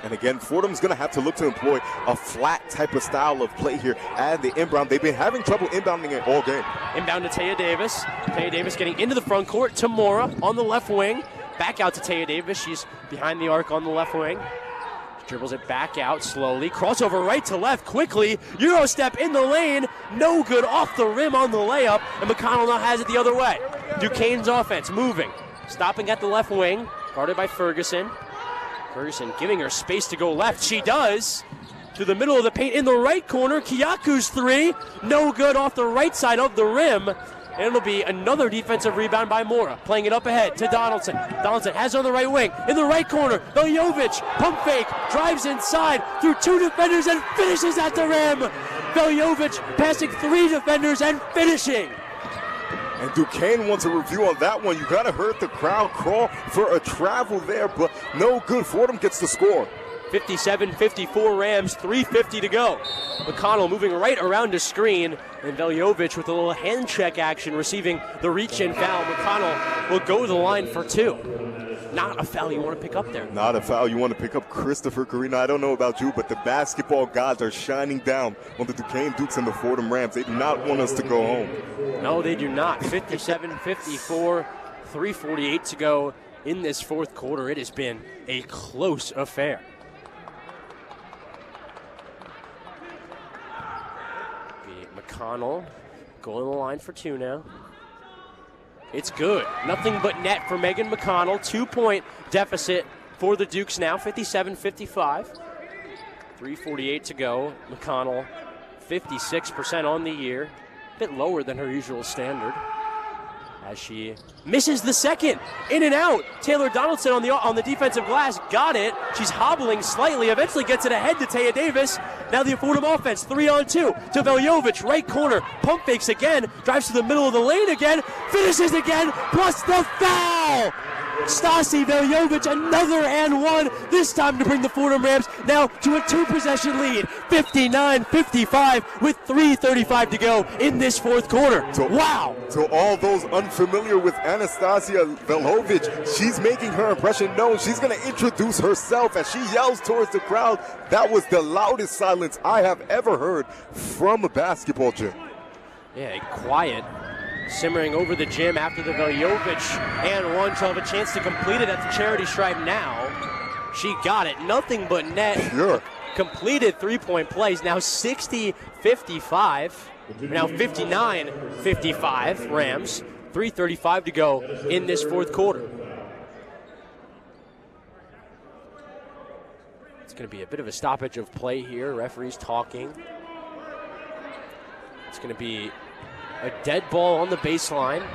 And again, Fordham's going to have to look to employ a flat type of style of play here at the inbound. They've been having trouble inbounding it all game. Inbound to Taya Davis. Taya Davis getting into the front court. Tamora on the left wing. Back out to Taya Davis. She's behind the arc on the left wing. Dribbles it back out slowly. Crossover right to left quickly. Euro step in the lane. No good off the rim on the layup. And McConnell now has it the other way. Duquesne's offense moving. Stopping at the left wing. Guarded by Ferguson. Ferguson giving her space to go left. She does. To the middle of the paint in the right corner. Kiyaku's three. No good off the right side of the rim. And it'll be another defensive rebound by Mora. Playing it up ahead to Donaldson. Donaldson has it on the right wing. In the right corner, Veljovic. Pump fake. Drives inside through two defenders and finishes at the rim. Veljovic passing three defenders and finishing. And Duquesne wants a review on that one. You got to hurt the crowd crawl for a travel there, but no good. Fordham gets the score. 57-54 Rams, 3:50 to go. McConnell moving right around the screen, and Veljovic with a little hand check action receiving the reach-in foul. McConnell will go to the line for two. Not a foul you want to pick up there. Not a foul you want to pick up. Christopher Carina, I don't know about you, but the basketball gods are shining down on the Duquesne Dukes and the Fordham Rams. They do not want us to go home. No, they do not. 57-54, 3:48 to go in this fourth quarter. It has been a close affair. McConnell going to the line for two now. It's good. Nothing but net for Megan McConnell. 2-point deficit for the Dukes now, 57-55. 3:48 to go. McConnell, 56% on the year. A bit lower than her usual standard. As she misses the second. In and out. Taylor Donaldson on the defensive glass. Got it. She's hobbling slightly. Eventually gets it ahead to Taya Davis. Now the Fordham offense. 3-on-2 to Veljovic. Right corner. Pump fakes again. Drives to the middle of the lane again. Finishes again. Plus the foul. Stasi Veljovic, another and one, this time to bring the Fordham Rams now to a two-possession lead, 59-55 with 3:35 to go in this fourth quarter. Wow! To all those unfamiliar with Anastasia Veljovic, she's making her impression known. She's going to introduce herself as she yells towards the crowd. That was the loudest silence I have ever heard from a basketball gym. Yeah, quiet. Simmering over the gym after the Veljovic and one. She'll have a chance to complete it at the charity stripe now. She got it. Nothing but net. Sure. Completed three-point plays. Now 60-55. Now 59-55 Rams. 3:35 to go in this fourth quarter. It's going to be a bit of a stoppage of play here. Referee's talking. It's going to be a dead ball on the baseline.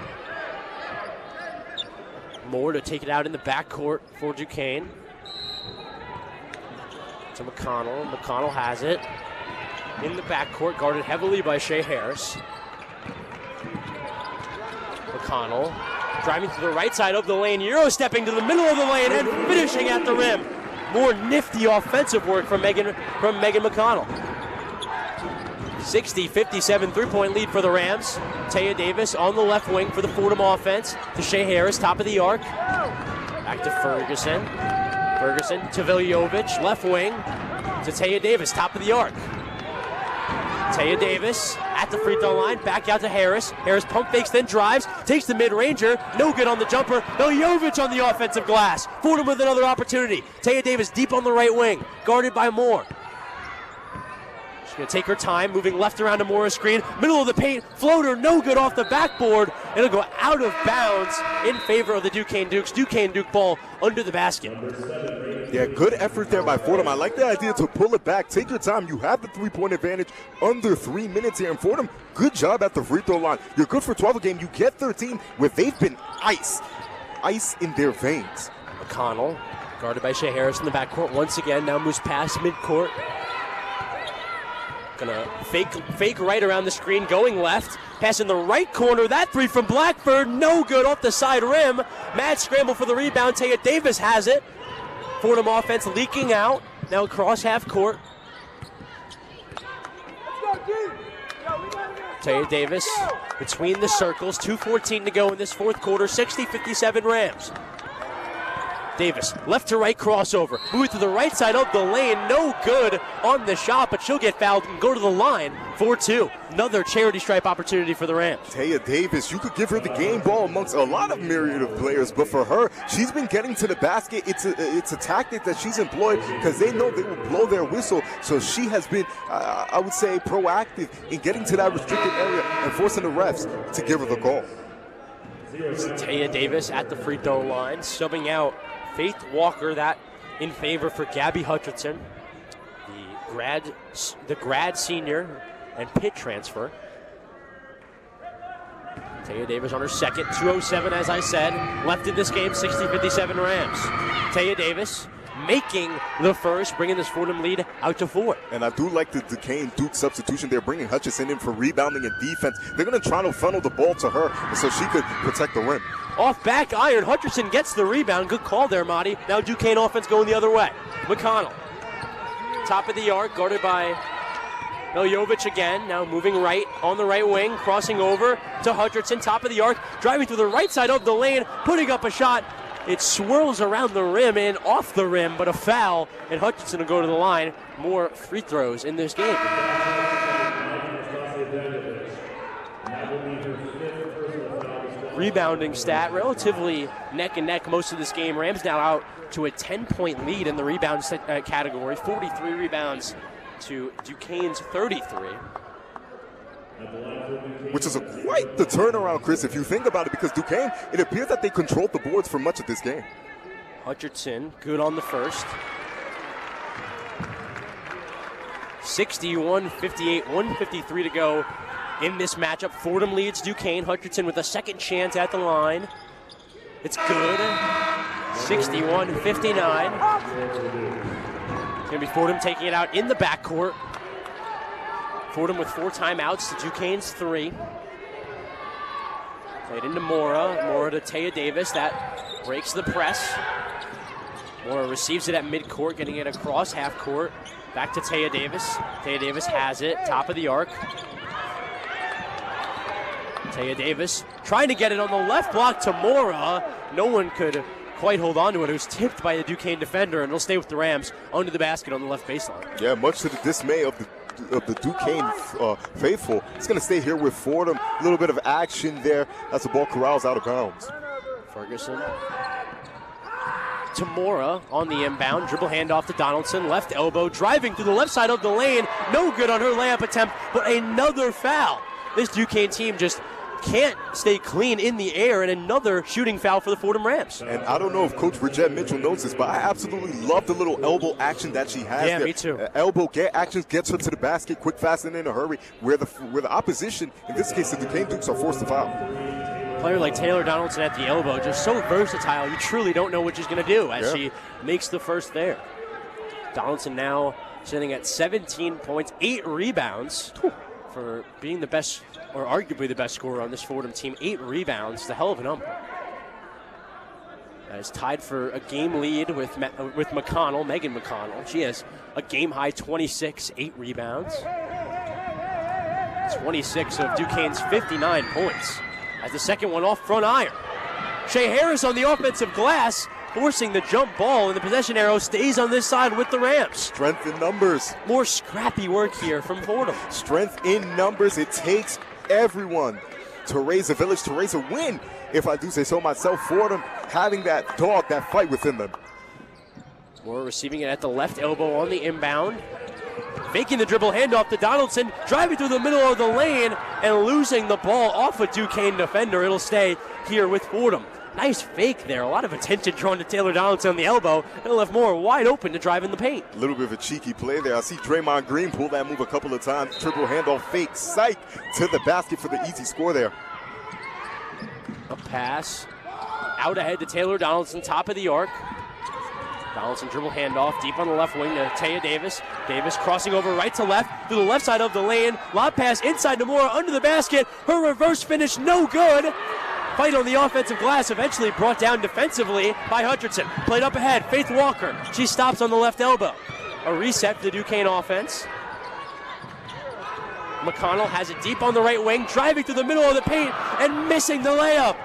Moore to take it out in the backcourt for Duquesne. To McConnell. McConnell has it in the backcourt, guarded heavily by Shea Harris. McConnell driving to the right side of the lane, Euro-stepping to the middle of the lane and finishing at the rim. More nifty offensive work from Megan McConnell. 60-57 three-point lead for the Rams. Taya Davis on the left wing for the Fordham offense. To Shea Harris, top of the arc. Back to Ferguson. Ferguson to Viljovic, left wing. To Taya Davis, top of the arc. Taya Davis at the free throw line, back out to Harris. Harris pump fakes, then drives, takes the mid-ranger, no good on the jumper. Viljovic on the offensive glass. Fordham with another opportunity. Taya Davis deep on the right wing, guarded by Moore. She's going to take her time, moving left around to Moore's screen. Middle of the paint, floater, no good off the backboard. It'll go out of bounds in favor of the Duquesne Dukes. Duquesne Duke ball under the basket. Yeah, good effort there by Fordham. I like the idea to pull it back. Take your time. You have the three-point advantage under 3 minutes here. And Fordham, good job at the free throw line. You're good for 12 a game. You get 13 where they've been ice in their veins. McConnell, guarded by Shea Harris in the backcourt once again. Now moves past midcourt. Gonna fake right around the screen, going left. Pass in the right corner. That three from Blackford, no good off the side rim. Mad scramble for the rebound. Taya Davis has it. Fordham offense leaking out. Now across half court. Taya Davis between the circles. 2:14 to go in this fourth quarter. 60-57 Rams. Davis, left to right crossover. Move to the right side of the lane. No good on the shot, but she'll get fouled and go to the line. 4-2. Another charity stripe opportunity for the Rams. Taya Davis, you could give her the game ball amongst a lot of myriad of players, but for her, she's been getting to the basket. It's a tactic that she's employed because they know they will blow their whistle. So she has been, I would say, proactive in getting to that restricted area and forcing the refs to give her the call. Taya Davis at the free throw line, subbing out Faith Walker, that in favor for Gabby Hutchinson, the grad senior and Pitt transfer. Taya Davis on her second, 2:07 as I said, left in this game, 60-57 Rams. Taya Davis making the first, bringing this Fordham lead out to 4. And I do like the Duquesne Duke substitution. They're bringing Hutchinson in for rebounding and defense. They're going to try to funnel the ball to her so she could protect the rim. Off back iron, Hutchinson gets the rebound. Good call there, Monty. Now Duquesne offense going the other way. McConnell, top of the arc, guarded by Viljovic again. Now moving right on the right wing, crossing over to Hutchinson, top of the arc, driving through the right side of the lane, putting up a shot. It swirls around the rim and off the rim, but a foul, and Hutchinson will go to the line. More free throws in this game. Rebounding stat, relatively neck and neck most of this game. Rams now out to a 10-point lead in the rebound category. 43 rebounds to Duquesne's 33. Which is quite the turnaround, Chris, if you think about it, because Duquesne, it appears that they controlled the boards for much of this game. Hutchinson, good on the first. 61-58, 1:53 to go in this matchup. Fordham leads Duquesne. Hutchinson with a second chance at the line. It's good. 61-59. It's going to be Fordham taking it out in the backcourt. Fordham with 4 timeouts to Duquesne's 3. Played into Mora. Mora to Taya Davis. That breaks the press. Mora receives it at midcourt, getting it across half court. Back to Taya Davis. Taya Davis has it, top of the arc. Taya Davis trying to get it on the left block to Mora. No one could quite hold on to it. It was tipped by the Duquesne defender, and it'll stay with the Rams under the basket on the left baseline. Yeah, much to the dismay of the Duquesne faithful. It's going to stay here with Fordham. A little bit of action there as the ball corrals out of bounds. Ferguson to Mora on the inbound. Dribble handoff to Donaldson. Left elbow driving through the left side of the lane. No good on her layup attempt, but another foul. This Duquesne team just can't stay clean in the air, and another shooting foul for the Fordham Rams. And I don't know if Coach Bridgette Mitchell knows this, but I absolutely love the little elbow action that she has. Yeah, there. me too. Elbow action gets her to the basket quick, fast, and in a hurry, where the opposition, in this case the Duquesne Dukes, are forced to foul. A player like Taylor Donaldson at the elbow, just so versatile, you truly don't know what she's going to do as she makes the first there. Donaldson now sitting at 17 points, 8 rebounds for being the best, or arguably the best scorer on this Fordham team. 8 rebounds, the hell of a number. That is tied for a game lead with McConnell, Megan McConnell. She has a game-high 26, 8 rebounds. 26 of Duquesne's 59 points. As the second one off front iron. Shea Harris on the offensive glass, forcing the jump ball, and the possession arrow stays on this side with the Rams. Strength in numbers. More scrappy work here from Fordham. Strength in numbers. It takes everyone to raise a village, to raise a win, if I do say so myself. Fordham having that dog, that fight within them. Moore receiving it at the left elbow on the inbound. Faking the dribble handoff to Donaldson, driving through the middle of the lane and losing the ball off a Duquesne defender. It'll stay here with Fordham. Nice fake there. A lot of attention drawn to Taylor Donaldson on the elbow. It'll left Moore wide open to drive in the paint. A little bit of a cheeky play there. I see Draymond Green pull that move a couple of times. Triple handoff fake, psych, to the basket for the easy score there. A pass out ahead to Taylor Donaldson, top of the arc. Donaldson dribble handoff deep on the left wing to Taya Davis. Davis crossing over right to left through the left side of the lane. Lob pass inside to Moore under the basket. Her reverse finish no good. Fight on the offensive glass, eventually brought down defensively by Hutchinson. Played up ahead, Faith Walker. She stops on the left elbow. A reset for the Duquesne offense. McConnell has it deep on the right wing, driving through the middle of the paint and missing the layup.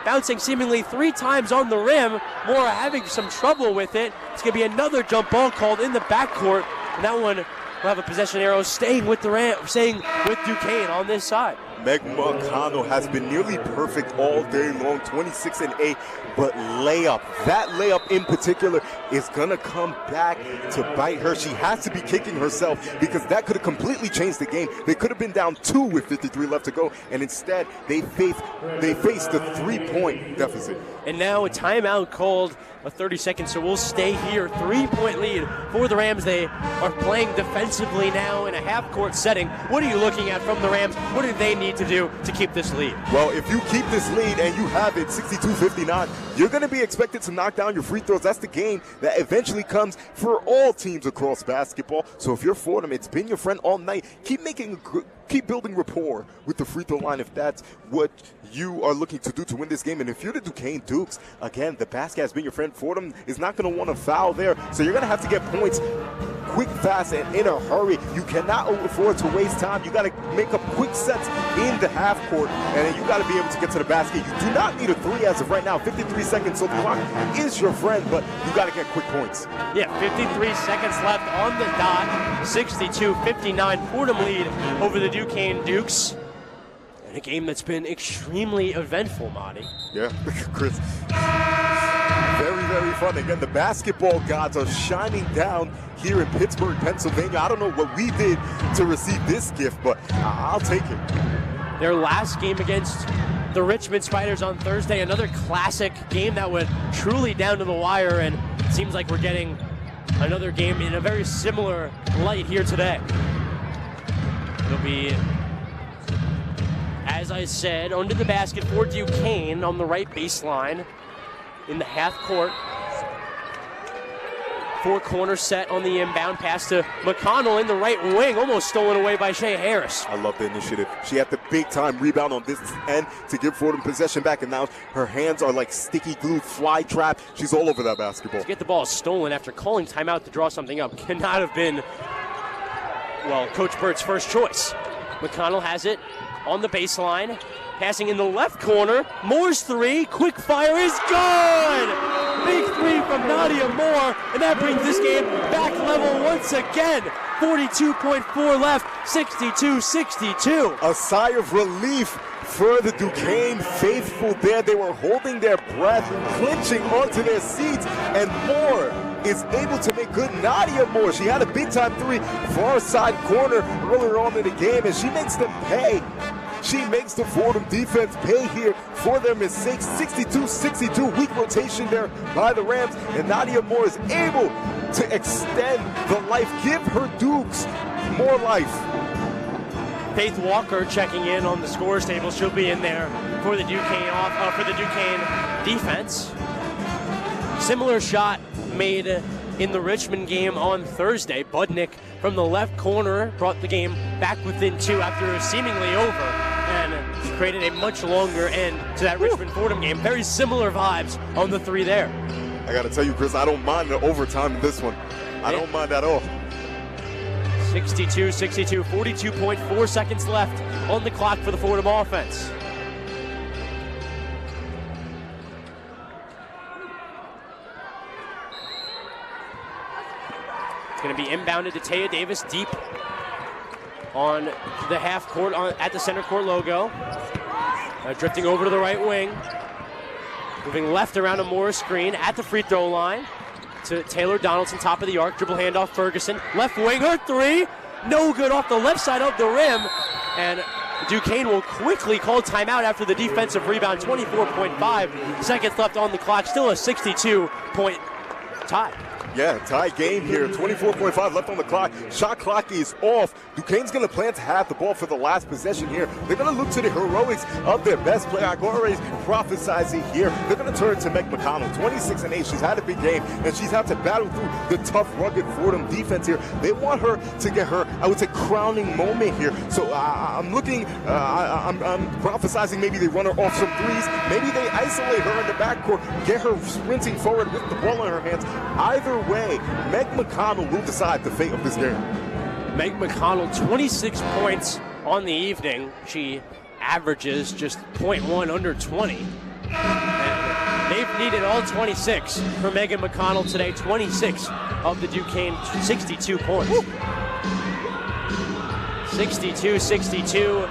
Bouncing seemingly 3 times on the rim. Moore having some trouble with it. It's going to be another jump ball called in the backcourt. And that one will have a possession arrow staying with Duquesne on this side. Meg McConnell has been nearly perfect all day long, 26 and 8, but that layup in particular is going to come back to bite her. She has to be kicking herself because that could have completely changed the game. They could have been down 2 with 53 left to go, and instead they faced the 3-point deficit. And now a timeout called, a 30-second, so we'll stay here. 3-point lead for the Rams. They are playing defensively now in a half-court setting. What are you looking at from the Rams? What do they need to do to keep this lead? Well, if you keep this lead and you have it 62-59, you're going to be expected to knock down your free throws. That's the game that eventually comes for all teams across basketball. So if you're Fordham, it's been your friend all night. Keep building rapport with the free throw line if that's what you are looking to do to win this game. And if you're the Duquesne Dukes, again, the basket has been your friend. Fordham is not going to want to foul there. So you're going to have to get points quick, fast, and in a hurry. You cannot afford to waste time. You got to make up quick sets in the half court, and then you got to be able to get to the basket. You do not need a 3 as of right now. 53 seconds, so the clock is your friend, but you got to get quick points. Yeah, 53 seconds left on the dot. 62-59, Fordham lead over the Duquesne Dukes. In a game that's been extremely eventful, Monty. Yeah, Chris. Very, very fun. Again, the basketball gods are shining down here in Pittsburgh, Pennsylvania. I don't know what we did to receive this gift, but I'll take it. Their last game against the Richmond Spiders on Thursday, another classic game that went truly down to the wire, and it seems like we're getting another game in a very similar light here today. It'll be, as I said, under the basket for Duquesne on the right baseline in the half court. 4-corner set on the inbound pass to McConnell in the right wing, almost stolen away by Shea Harris. I love the initiative. She had the big-time rebound on this end to give Fordham possession back, and now her hands are like sticky glue, fly trap. She's all over that basketball. To get the ball stolen after calling timeout to draw something up cannot have been, well, Coach Burt's first choice. McConnell has it on the baseline, passing in the left corner. Moore's 3, quick fire is good! Big 3 from Nadia Moore, and that brings this game back level once again. 42.4 left, 62-62. A sigh of relief for the Duquesne faithful there. They were holding their breath, clinching onto their seats, and Moore is able to make good. Nadia Moore, she had a big-time 3, far side corner earlier on in the game, and she makes them pay. She makes the Fordham defense pay here for their mistakes. 62-62, weak rotation there by the Rams, and Nadia Moore is able to extend the life, give her Dukes more life. Faith Walker checking in on the scores table. She'll be in there for the Duquesne defense. Similar shot made in the Richmond game on Thursday. Budnick from the left corner brought the game back within 2 after seemingly over and created a much longer end to that Richmond Fordham game. Very similar vibes on the 3 there. I got to tell you, Chris, I don't mind the overtime in this one. I don't mind at all. 62-62, 42.4 seconds left on the clock for the Fordham offense. It's going to be inbounded to Taya Davis deep on the half court at the center court logo. Drifting over to the right wing. Moving left around a Morris screen at the free throw line to Taylor Donaldson, top of the arc. Dribble handoff Ferguson. Left wing, her 3. No good off the left side of the rim. And Duquesne will quickly call timeout after the defensive rebound. 24.5 seconds left on the clock. Still a 62-point tie. Yeah, tie game here. 24.5 left on the clock. Shot clock is off. Duquesne's going to plan to have the ball for the last possession here. They're going to look to the heroics of their best player. I can already prophesize it here. They're going to turn to Meg McConnell. 26-8. She's had a big game, and she's had to battle through the tough, rugged Fordham defense here. They want her to get her, I would say, crowning moment here. So I'm looking, I'm prophesizing maybe they run her off some threes. Maybe they isolate her in the backcourt, get her sprinting forward with the ball in her hands. Either way, Meg McConnell will decide the fate of this game. Meg McConnell, 26 points on the evening. She averages just 0.1 under 20. And they've needed all 26 for Megan McConnell today. 26 of the Duquesne 62 points. 62-62.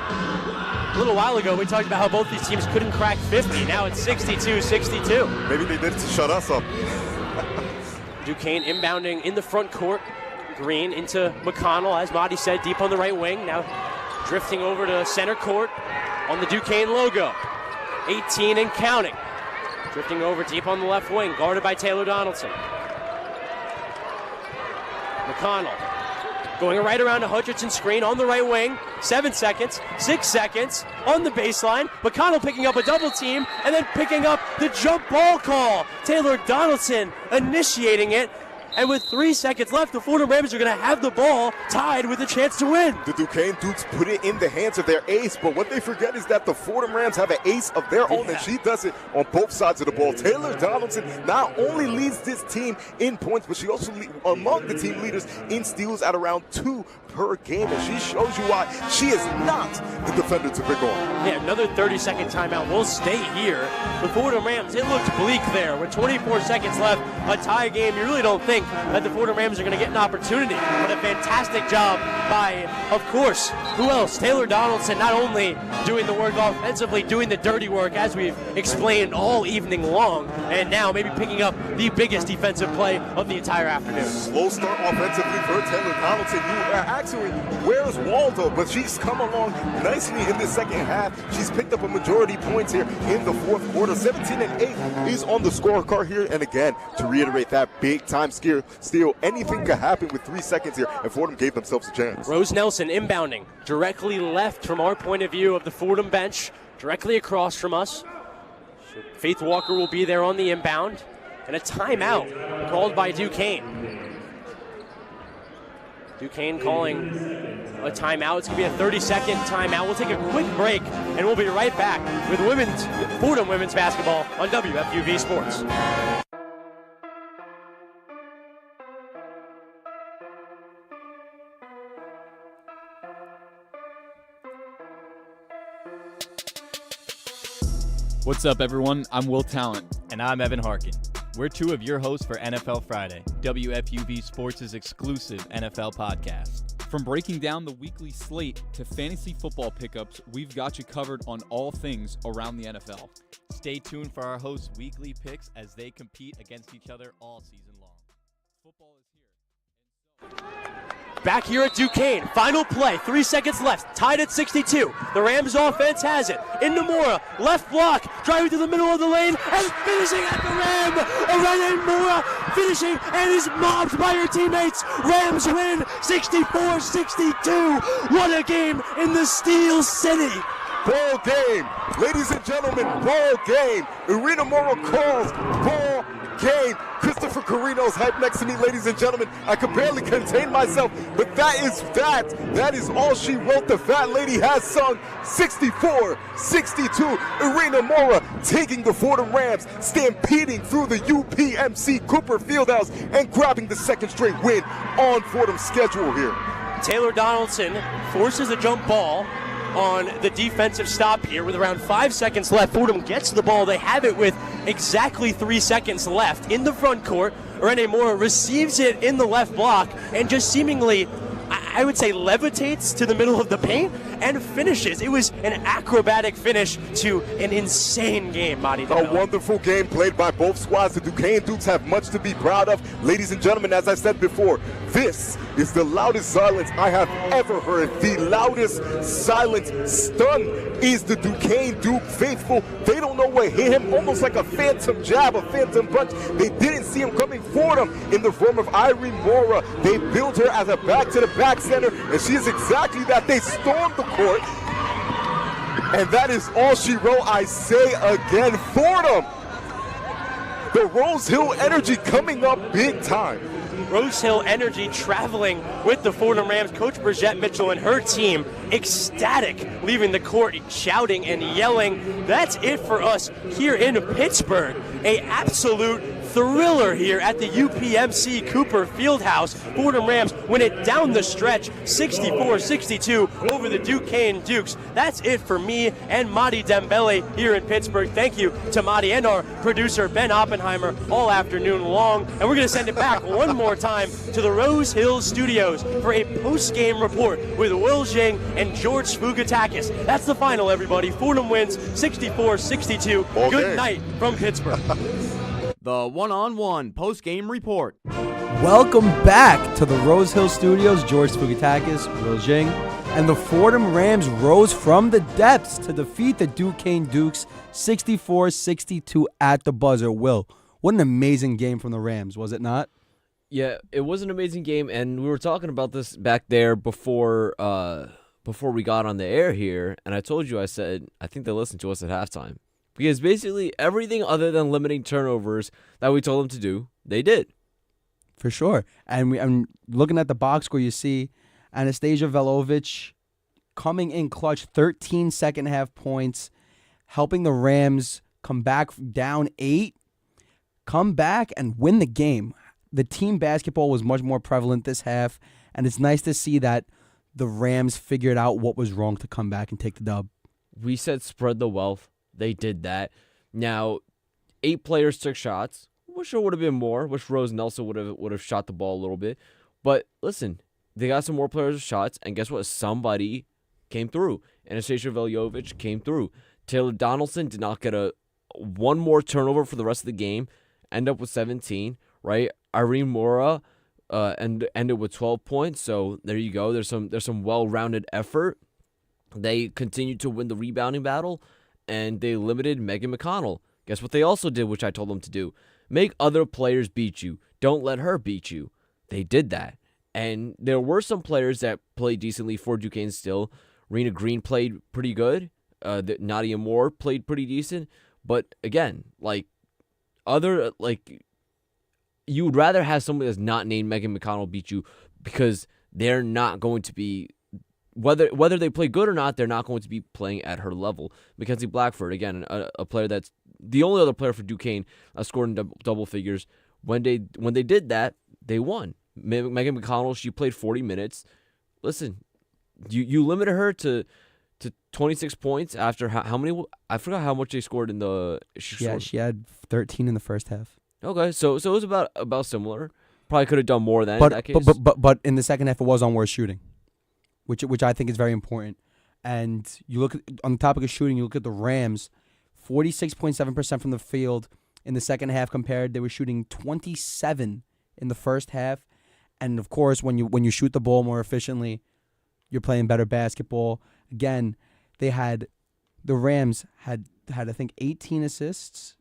A little while ago, we talked about how both these teams couldn't crack 50. Now it's 62-62. Maybe they did it to shut us up. Duquesne inbounding in the front court. Green into McConnell, as Mahdi said, deep on the right wing. Now drifting over to center court on the Duquesne logo. 18 and counting. Drifting over deep on the left wing, guarded by Taylor Donaldson. McConnell going right around to Hutchinson's screen on the right wing. 7 seconds, 6 seconds on the baseline. McConnell picking up a double team and then picking up the jump ball call. Taylor Donaldson initiating it. And with 3 seconds left, the Fordham Rams are going to have the ball tied with a chance to win. The Duquesne Dukes put it in the hands of their ace, but what they forget is that the Fordham Rams have an ace of their own, and she does it on both sides of the ball. Taylor Donaldson not only leads this team in points, but she also among the team leaders in steals at around 2 per game, and she shows you why she is not the defender to pick on. Yeah, another 30-second timeout. We'll stay here. The Fordham Rams, it looked bleak there. With 24 seconds left, a tie game, you really don't think that the Fordham Rams are going to get an opportunity. But a fantastic job by, of course, who else? Taylor Donaldson, not only doing the work offensively, doing the dirty work, as we've explained all evening long, and now maybe picking up the biggest defensive play of the entire afternoon. Slow start offensively for Taylor Donaldson. You are actually, where's Waldo? But she's come along nicely in the second half. She's picked up a majority points here in the fourth quarter. 17-8 is on the scorecard here. And again, to reiterate that big-time steal, anything could happen with 3 seconds here, and Fordham gave themselves a chance. Rose Nelson inbounding directly left from our point of view of the Fordham bench, directly across from us. Faith Walker will be there on the inbound, and a timeout called by Duquesne. Duquesne calling a timeout. It's going to be a 30-second timeout. We'll take a quick break, and we'll be right back with Fordham women's basketball on WFUV Sports. What's up, everyone? I'm Will Talent. And I'm Evan Harkin. We're 2 of your hosts for NFL Friday, WFUV Sports' exclusive NFL podcast. From breaking down the weekly slate to fantasy football pickups, we've got you covered on all things around the NFL. Stay tuned for our hosts' weekly picks as they compete against each other all season long. Football is here. back here at Duquesne. Final play, 3 seconds left, tied at 62. The Rams offense has it. Into Mora, left block, driving to the middle of the lane, and finishing at the rim. Irene Mora finishing and is mobbed by her teammates. Rams win 64-62. What a game in the Steel City. Ball game. Ladies and gentlemen, ball game. Irene Mora calls ball game. Christopher Carino's hype next to me, ladies and gentlemen. I could barely contain myself, but that is that. That is all she wrote. The fat lady has sung 64-62. Irene Mora taking the Fordham Rams, stampeding through the UPMC Cooper Fieldhouse and grabbing the second straight win on Fordham's schedule here. Taylor Donaldson forces a jump ball on the defensive stop here with around 5 seconds left. Fordham gets the ball. They have it with exactly 3 seconds left in the front court. Irene Mora receives it in the left block and just seemingly, I would say, levitates to the middle of the paint and finishes. It was an acrobatic finish to an insane game, Marty. A wonderful game played by both squads. The Duquesne Dukes have much to be proud of. Ladies and gentlemen, as I said before, this is the loudest silence I have ever heard. The loudest silence. Stunned is the Duquesne Duke faithful. They don't know what hit him, almost like a phantom jab, a phantom punch. They didn't see him coming for them in the form of Irene Mora. They built her as a back-to-the-back center, and she is exactly that. They stormed the court, and that is all she wrote. I say again, Fordham. The Rose Hill Energy coming up big time. Rose Hill Energy traveling with the Fordham Rams. Coach Bridgette Mitchell and her team ecstatic, leaving the court shouting and yelling. That's it for us here in Pittsburgh. A absolute thriller here at the UPMC Cooper Fieldhouse. Fordham Rams win it down the stretch, 64-62 over the Duquesne Dukes. That's it for me and Madi Dembele here in Pittsburgh. Thank you to Madi and our producer Ben Oppenheimer all afternoon long. And we're going to send it back one more time to the Rose Hill Studios for a post-game report with Will Jing and George Fugatakis. That's the final, everybody. Fordham wins 64-62. Good night from Pittsburgh. The one-on-one post-game report. Welcome back to the Rose Hill Studios. George Fugatakis, Will Jing, and the Fordham Rams rose from the depths to defeat the Duquesne Dukes 64-62 at the buzzer. Will, what an amazing game from the Rams, was it not? Yeah, it was an amazing game, and we were talking about this back there before we got on the air here, and I told you, I said, I think they listened to us at halftime. Because basically everything other than limiting turnovers that we told them to do, they did. For sure. And I'm looking at the box score, you see Anastasia Velovic coming in clutch, 13 second half points, helping the Rams come back down 8, come back and win the game. The team basketball was much more prevalent this half, and it's nice to see that the Rams figured out what was wrong to come back and take the dub. We said spread the wealth. They did that. Now, 8 players took shots. Wish there would have been more. Wish Rose Nelson would have shot the ball a little bit. But listen, they got some more players with shots, and guess what? Somebody came through. Anastasia Veljovic came through. Taylor Donaldson did not get one more turnover for the rest of the game. End up with 17, right? Irene Mora ended with 12 points. So there you go. There's some well-rounded effort. They continued to win the rebounding battle, and they limited Megan McConnell. Guess what they also did, which I told them to do? Make other players beat you. Don't let her beat you. They did that. And there were some players that played decently for Duquesne still. Rena Green played pretty good. Nadia Moore played pretty decent. But again, you would rather have somebody that's not named Megan McConnell beat you, because they're not going to be, whether they play good or not, they're not going to be playing at her level. Mackenzie Blackford, again, a player that's the only other player for Duquesne scored in double figures. When they did that, they won. Megan McConnell, she played 40 minutes. Listen, you limited her to 26 points after how many? I forgot how much they scored in the. She had 13 in the first half. Okay, so it was about similar. Probably could have done more than but, in that case. But in the second half, it was on worse shooting, which I think is very important. And you look on the topic of shooting, you look at the Rams, 46.7% from the field in the second half compared. They were shooting 27 in the first half, And of course, when you shoot the ball more efficiently, you're playing better basketball. Again, the Rams had I think 18 assists,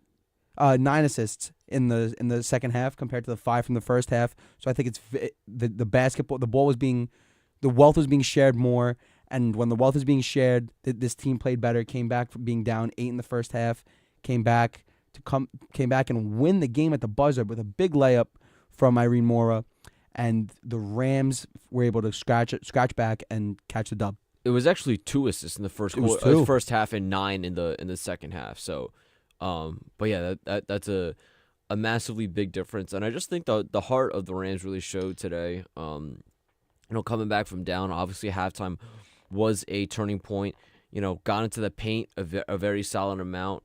9 assists in the second half compared to the 5 from the first half. So I think it's the basketball, the wealth was being shared more. And when the wealth is being shared, this team played better. Came back from being down 8 in the first half. Came back and win the game at the buzzer with a big layup from Irene Mora. And the Rams were able to scratch back and catch the dub. It was actually 2 assists in the first first half and 9 in the second half. So, but yeah, that's a massively big difference. And I just think the heart of the Rams really showed today. Coming back from down, obviously halftime was a turning point. Got into the paint a very solid amount.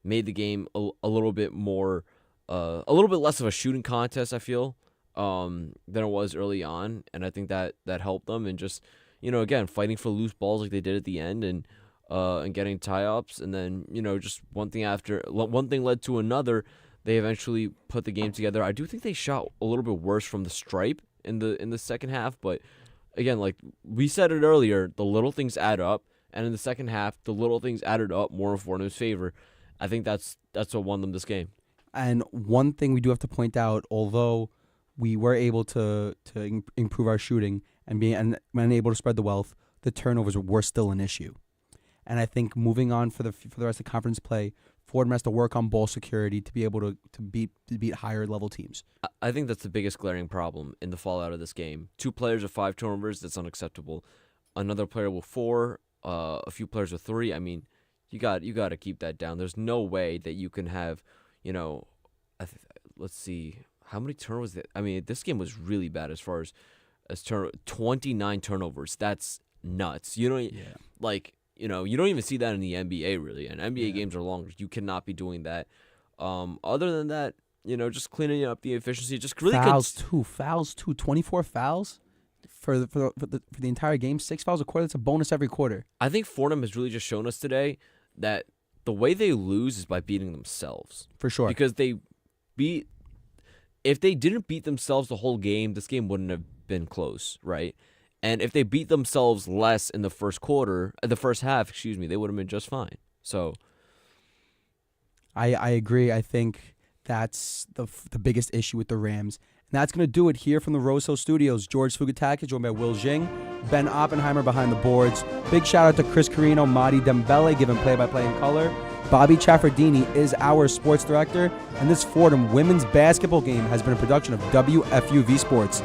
Made the game a little bit more, a little bit less of a shooting contest, I feel, than it was early on. And I think that helped them. And just, again, fighting for loose balls like they did at the end and getting tie-ups. And then, just one thing led to another. They eventually put the game together. I do think they shot a little bit worse from the stripe in the second half. But, again, like we said it earlier, the little things add up. And in the second half, the little things added up more in Fordham's favor. I think that's what won them this game. And one thing we do have to point out, although we were able to improve our shooting and being able to spread the wealth, the turnovers were still an issue. And I think moving on for the rest of conference play, Fordham has to work on ball security to be able to beat higher level teams. I think that's the biggest glaring problem in the fallout of this game. 2 players with 5 turnovers, that's unacceptable. Another player with 4, a few players with 3. I mean, you got to keep that down. There's no way that you can have, let's see, how many turnovers? I mean, this game was really bad as far as 29 turnovers. That's nuts. You don't even see that in the NBA really. And NBA games are longer. You cannot be doing that. Other than that, just cleaning up the efficiency. Just really fouls too. 24 fouls for the entire game. 6 fouls a quarter. That's a bonus every quarter. I think Fordham has really just shown us today that the way they lose is by beating themselves. For sure. Because if they didn't beat themselves the whole game, this game wouldn't have been close, right? And if they beat themselves less in the first half, they would have been just fine. So, I agree. I think that's the biggest issue with the Rams. And that's going to do it here from the Rose Hill Studios. George Fugataki, joined by Will Jing, Ben Oppenheimer behind the boards. Big shout out to Chris Carino, Madi Dembele, giving play-by-play in color. Bobby Chaffardini is our sports director. And this Fordham women's basketball game has been a production of WFUV Sports.